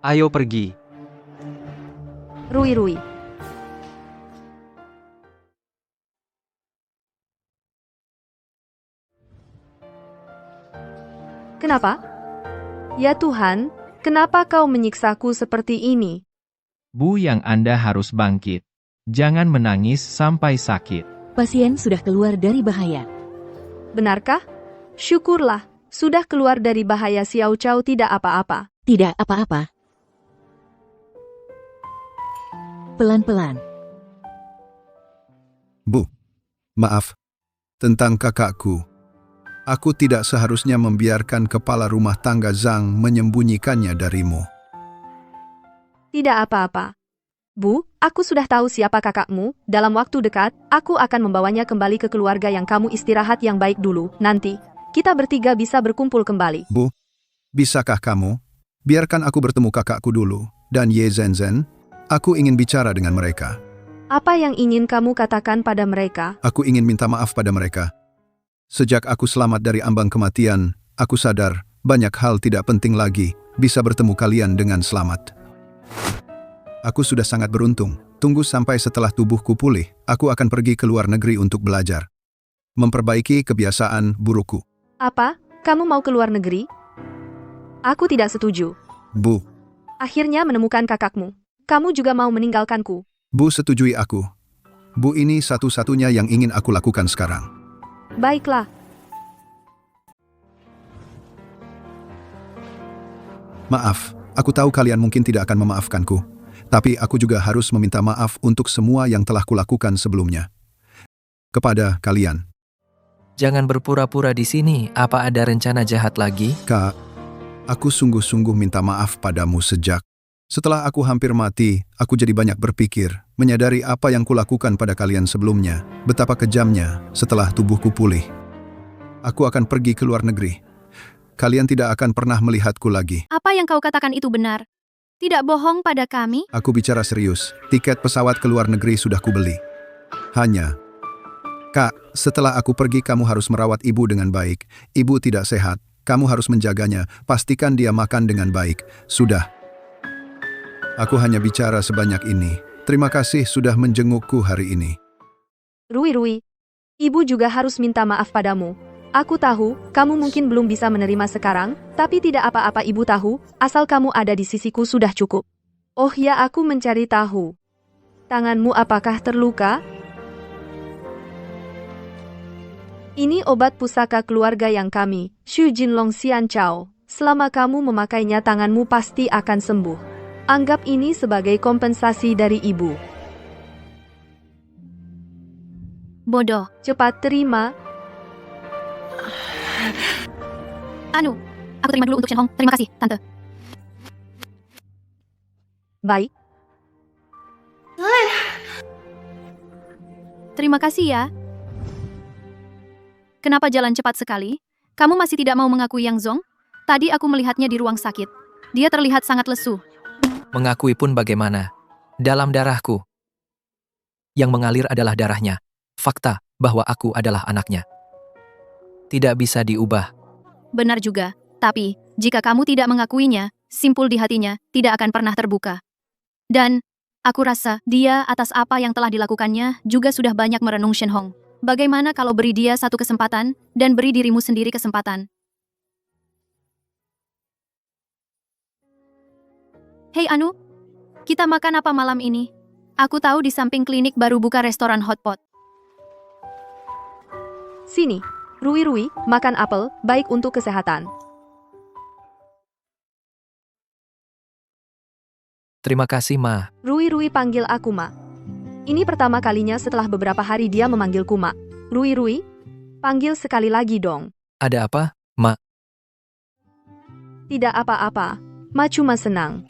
Ayo pergi. Rui. Kenapa? Ya Tuhan, kenapa kau menyiksaku seperti ini? Bu Yang, Anda harus bangkit. Jangan menangis sampai sakit. Pasien sudah keluar dari bahaya. Benarkah? Syukurlah, sudah keluar dari bahaya. Xiao Chao tidak apa-apa. Tidak apa-apa. Pelan-pelan. Bu, maaf. Tentang kakakku. Aku tidak seharusnya membiarkan kepala rumah tangga Zhang menyembunyikannya darimu. Tidak apa-apa. Bu, aku sudah tahu siapa kakakmu. Dalam waktu dekat, aku akan membawanya kembali ke keluarga yang kamu istirahat yang baik dulu. Nanti, kita bertiga bisa berkumpul kembali. Bu, bisakah kamu? Biarkan aku bertemu kakakku dulu, dan Ye Zhenzen. Aku ingin bicara dengan mereka. Apa yang ingin kamu katakan pada mereka? Aku ingin minta maaf pada mereka. Sejak aku selamat dari ambang kematian, aku sadar banyak hal tidak penting lagi bisa bertemu kalian dengan selamat. Aku sudah sangat beruntung. Tunggu sampai setelah tubuhku pulih, aku akan pergi ke luar negeri untuk belajar. Memperbaiki kebiasaan burukku. Apa? Kamu mau ke luar negeri? Aku tidak setuju. Bu. Akhirnya menemukan kakakmu. Kamu juga mau meninggalkanku. Bu, setujui aku. Bu, ini satu-satunya yang ingin aku lakukan sekarang. Baiklah. Maaf, aku tahu kalian mungkin tidak akan memaafkanku. Tapi aku juga harus meminta maaf untuk semua yang telah kulakukan sebelumnya. Kepada kalian. Jangan berpura-pura di sini. Apa ada rencana jahat lagi? Kak, aku sungguh-sungguh minta maaf padamu sejak. Setelah aku hampir mati, aku jadi banyak berpikir, menyadari apa yang kulakukan pada kalian sebelumnya, betapa kejamnya setelah tubuhku pulih. Aku akan pergi ke luar negeri. Kalian tidak akan pernah melihatku lagi. Apa yang kau katakan itu benar? Tidak bohong pada kami? Aku bicara serius, tiket pesawat ke luar negeri sudah kubeli. Hanya... Kak, setelah aku pergi kamu harus merawat ibu dengan baik. Ibu tidak sehat, kamu harus menjaganya, pastikan dia makan dengan baik. Sudah. Aku hanya bicara sebanyak ini. Terima kasih sudah menjengukku hari ini. Rui, ibu juga harus minta maaf padamu. Aku tahu, kamu mungkin belum bisa menerima sekarang, tapi tidak apa-apa ibu tahu, asal kamu ada di sisiku sudah cukup. Oh ya, aku mencari tahu. Tanganmu apakah terluka? Ini obat pusaka keluarga yang kami, Shu Jinlong Xian Chao. Selama kamu memakainya tanganmu pasti akan sembuh. Anggap ini sebagai kompensasi dari ibu. Bodoh. Cepat terima. Anu, aku terima dulu untuk Shen Hong. Terima kasih, Tante. Baik. Terima kasih ya. Kenapa jalan cepat sekali? Kamu masih tidak mau mengakui Yang Zong? Tadi aku melihatnya di ruang sakit. Dia terlihat sangat lesu. Mengakui pun bagaimana? Dalam darahku. Yang mengalir adalah darahnya. Fakta bahwa aku adalah anaknya. Tidak bisa diubah. Benar juga. Tapi, jika kamu tidak mengakuinya, simpul di hatinya tidak akan pernah terbuka. Dan, aku rasa dia atas apa yang telah dilakukannya juga sudah banyak merenung Shen Hong. Bagaimana kalau beri dia satu kesempatan dan beri dirimu sendiri kesempatan? Hei Anu, kita makan apa malam ini? Aku tahu di samping klinik baru buka restoran hotpot. Sini, Rui, makan apel, baik untuk kesehatan. Terima kasih, Ma. Rui panggil aku Ma. Ini pertama kalinya setelah beberapa hari dia memanggilku Ma. Rui, panggil sekali lagi dong. Ada apa, Ma? Tidak apa-apa. Ma cuma senang.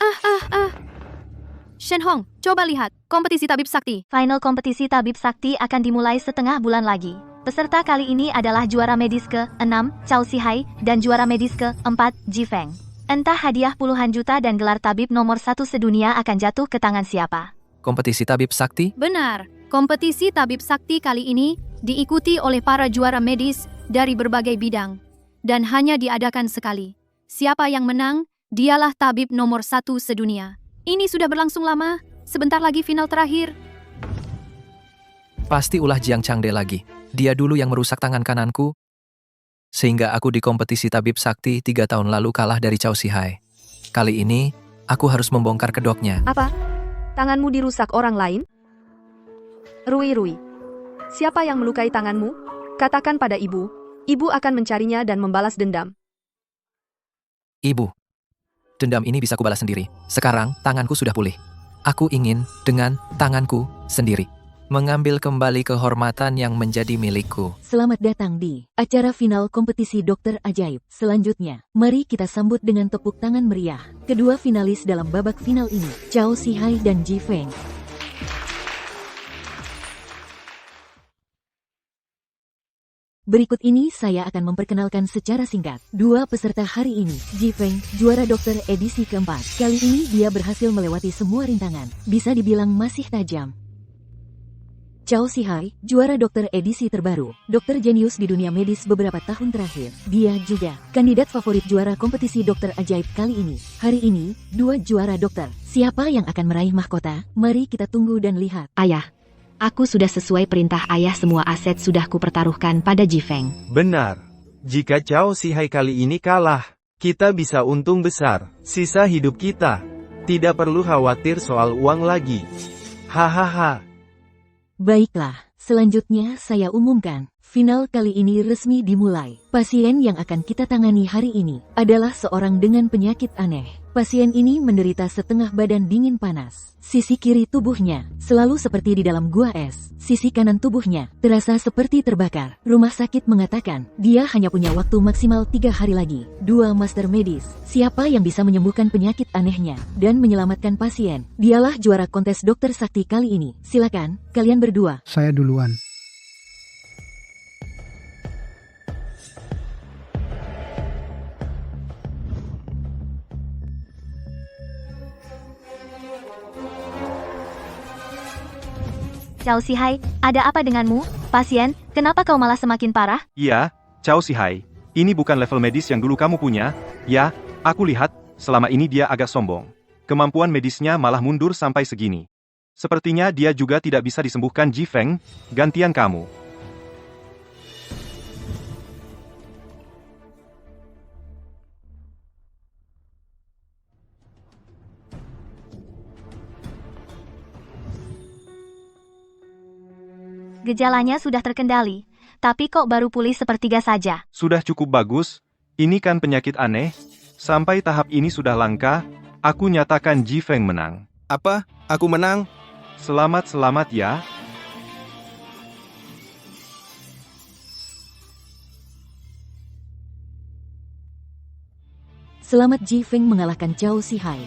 Shen Hong, coba lihat, kompetisi tabib sakti. Final kompetisi tabib sakti akan dimulai setengah bulan lagi. Peserta kali ini adalah juara medis ke-6, Chao Sihai, dan juara medis ke-4, Ji Feng. Entah hadiah puluhan juta dan gelar tabib nomor 1 sedunia akan jatuh ke tangan siapa. Kompetisi tabib sakti? Benar, kompetisi tabib sakti kali ini diikuti oleh para juara medis dari berbagai bidang. Dan hanya diadakan sekali. Siapa yang menang, dialah tabib nomor 1 sedunia. Ini sudah berlangsung lama, sebentar lagi final terakhir. Pasti ulah Jiang Changde lagi. Dia dulu yang merusak tangan kananku, sehingga aku di kompetisi tabib sakti 3 tahun lalu kalah dari Chao Sihai. Kali ini, aku harus membongkar kedoknya. Apa? Tanganmu dirusak orang lain? Rui, siapa yang melukai tanganmu? Katakan pada ibu. Ibu akan mencarinya dan membalas dendam. Ibu, dendam ini bisa kubalas sendiri. Sekarang, tanganku sudah pulih. Aku ingin, dengan tanganku sendiri, mengambil kembali kehormatan yang menjadi milikku. Selamat datang di acara final kompetisi Dokter Ajaib. Selanjutnya, mari kita sambut dengan tepuk tangan meriah kedua finalis dalam babak final ini, Chao Sihai dan Ji Feng. Berikut ini saya akan memperkenalkan secara singkat dua peserta hari ini. Ji Feng, juara dokter edisi keempat. Kali ini dia berhasil melewati semua rintangan. Bisa dibilang masih tajam. Chao Sihai, juara dokter edisi terbaru. Dokter jenius di dunia medis beberapa tahun terakhir. Dia juga kandidat favorit juara kompetisi dokter ajaib kali ini. Hari ini, dua juara dokter. Siapa yang akan meraih mahkota? Mari kita tunggu dan lihat. Ayah, aku sudah sesuai perintah ayah, semua aset sudah kupertaruhkan pada Ji Feng. Benar. Jika Chao Sihai kali ini kalah, kita bisa untung besar. Sisa hidup kita. Tidak perlu khawatir soal uang lagi. Hahaha. Baiklah, selanjutnya saya umumkan. Final kali ini resmi dimulai. Pasien yang akan kita tangani hari ini adalah seorang dengan penyakit aneh. Pasien ini menderita setengah badan dingin panas. Sisi kiri tubuhnya selalu seperti di dalam gua es. Sisi kanan tubuhnya terasa seperti terbakar. Rumah sakit mengatakan dia hanya punya waktu maksimal 3 hari lagi. Dua master medis. Siapa yang bisa menyembuhkan penyakit anehnya dan menyelamatkan pasien? Dialah juara kontes dokter sakti kali ini. Silakan, kalian berdua. Saya duluan. Chao Sihai, ada apa denganmu? Pasien, kenapa kau malah semakin parah? Iya, Chao Sihai. Ini bukan level medis yang dulu kamu punya. Ya, aku lihat, selama ini dia agak sombong. Kemampuan medisnya malah mundur sampai segini. Sepertinya dia juga tidak bisa disembuhkan. Ji Feng, gantian kamu. Gejalanya sudah terkendali. tapi kok baru pulih sepertiga saja. Sudah cukup bagus. Ini kan penyakit aneh. Sampai tahap ini sudah langka. Aku nyatakan Ji Feng menang. Apa? Aku menang? Selamat ya. Selamat Ji Feng mengalahkan Cao Sihai.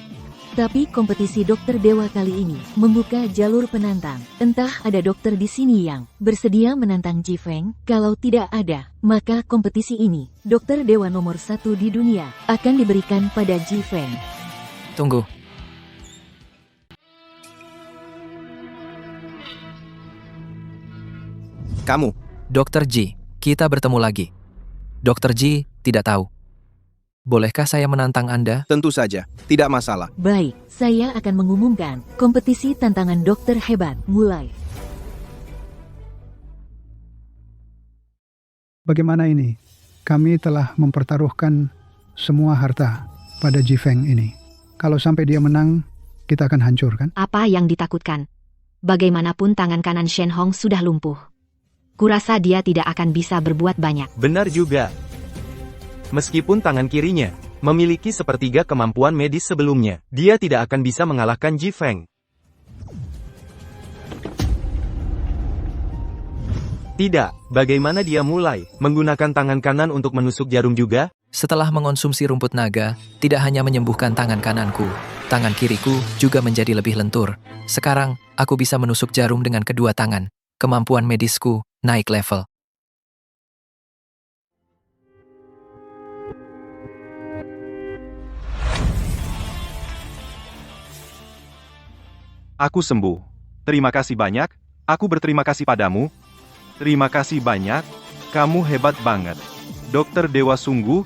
Tapi kompetisi dokter dewa kali ini membuka jalur penantang. Entah ada dokter di sini yang bersedia menantang Ji Feng. Kalau tidak ada, maka kompetisi ini, dokter dewa nomor 1 di dunia, akan diberikan pada Ji Feng. Tunggu. Kamu. Dokter Ji, kita bertemu lagi. Dokter Ji, tidak tahu. Bolehkah saya menantang Anda? Tentu saja, tidak masalah. Baik, saya akan mengumumkan kompetisi tantangan dokter hebat mulai. Bagaimana ini? Kami telah mempertaruhkan semua harta pada Ji Feng ini. Kalau sampai dia menang, kita akan hancur, kan? Apa yang ditakutkan? Bagaimanapun tangan kanan Shen Hong sudah lumpuh. Kurasa dia tidak akan bisa berbuat banyak. Benar juga. Meskipun tangan kirinya memiliki sepertiga kemampuan medis sebelumnya, dia tidak akan bisa mengalahkan Ji Feng. Tidak, bagaimana dia mulai menggunakan tangan kanan untuk menusuk jarum juga? Setelah mengonsumsi rumput naga, tidak hanya menyembuhkan tangan kananku, tangan kiriku juga menjadi lebih lentur. Sekarang, aku bisa menusuk jarum dengan kedua tangan. Kemampuan medisku naik level. Aku sembuh. Terima kasih banyak. Aku berterima kasih padamu. Terima kasih banyak. Kamu hebat banget. Dokter dewa sungguh.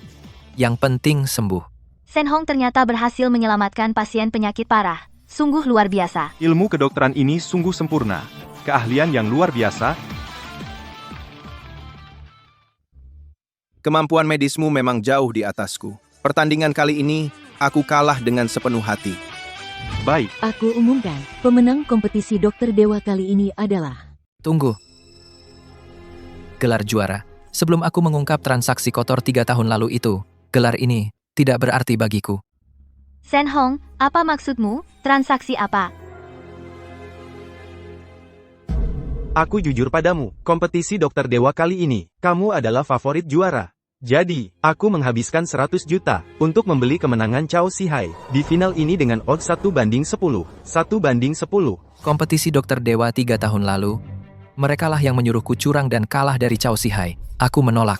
Yang penting sembuh. Shen Hong ternyata berhasil menyelamatkan pasien penyakit parah. Sungguh luar biasa. Ilmu kedokteran ini sungguh sempurna. Keahlian yang luar biasa. Kemampuan medismu memang jauh di atasku. Pertandingan kali ini, aku kalah dengan sepenuh hati. Baik. Aku umumkan, pemenang kompetisi dokter dewa kali ini adalah... Tunggu. Gelar juara. Sebelum aku mengungkap transaksi kotor 3 tahun lalu itu, gelar ini tidak berarti bagiku. Shen Hong, apa maksudmu? Transaksi apa? Aku jujur padamu, kompetisi dokter dewa kali ini, kamu adalah favorit juara. Jadi, aku menghabiskan 100 juta untuk membeli kemenangan Cao Sihai di final ini dengan odds 1/10. 1/10. Kompetisi dokter dewa 3 tahun lalu, merekalah yang menyuruhku curang dan kalah dari Cao Sihai. Aku menolak.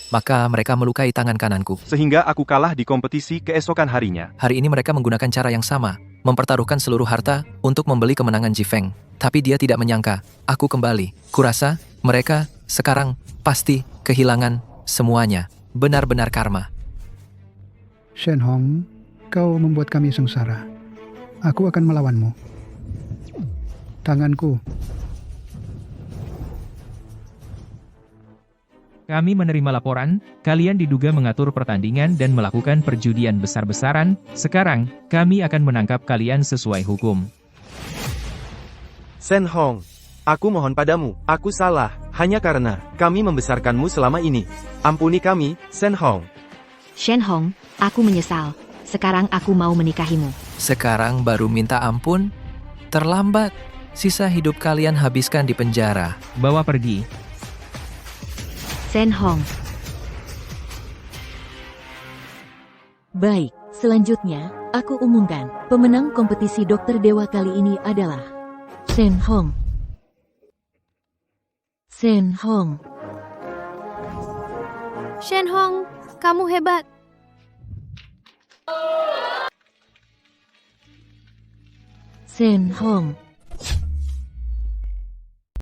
Maka mereka melukai tangan kananku. Sehingga aku kalah di kompetisi keesokan harinya. Hari ini mereka menggunakan cara yang sama, mempertaruhkan seluruh harta untuk membeli kemenangan Ji Feng. Tapi dia tidak menyangka, aku kembali. Kurasa, mereka sekarang pasti kehilangan semuanya. Benar-benar karma. Shen Hong, kau membuat kami sengsara. Aku akan melawanmu. Tanganku. Kami menerima laporan, kalian diduga mengatur pertandingan dan melakukan perjudian besar-besaran. Sekarang, kami akan menangkap kalian sesuai hukum. Shen Hong, aku mohon padamu, aku salah, hanya karena kami membesarkanmu selama ini. Ampuni kami, Shen Hong. Shen Hong, aku menyesal. Sekarang aku mau menikahimu. Sekarang baru minta ampun? Terlambat. Sisa hidup kalian habiskan di penjara. Bawa pergi. Shen Hong. Baik, selanjutnya, aku umumkan, pemenang kompetisi dokter dewa kali ini adalah Shen Hong. Shen Hong. Shen Hong, kamu hebat. Shen Hong.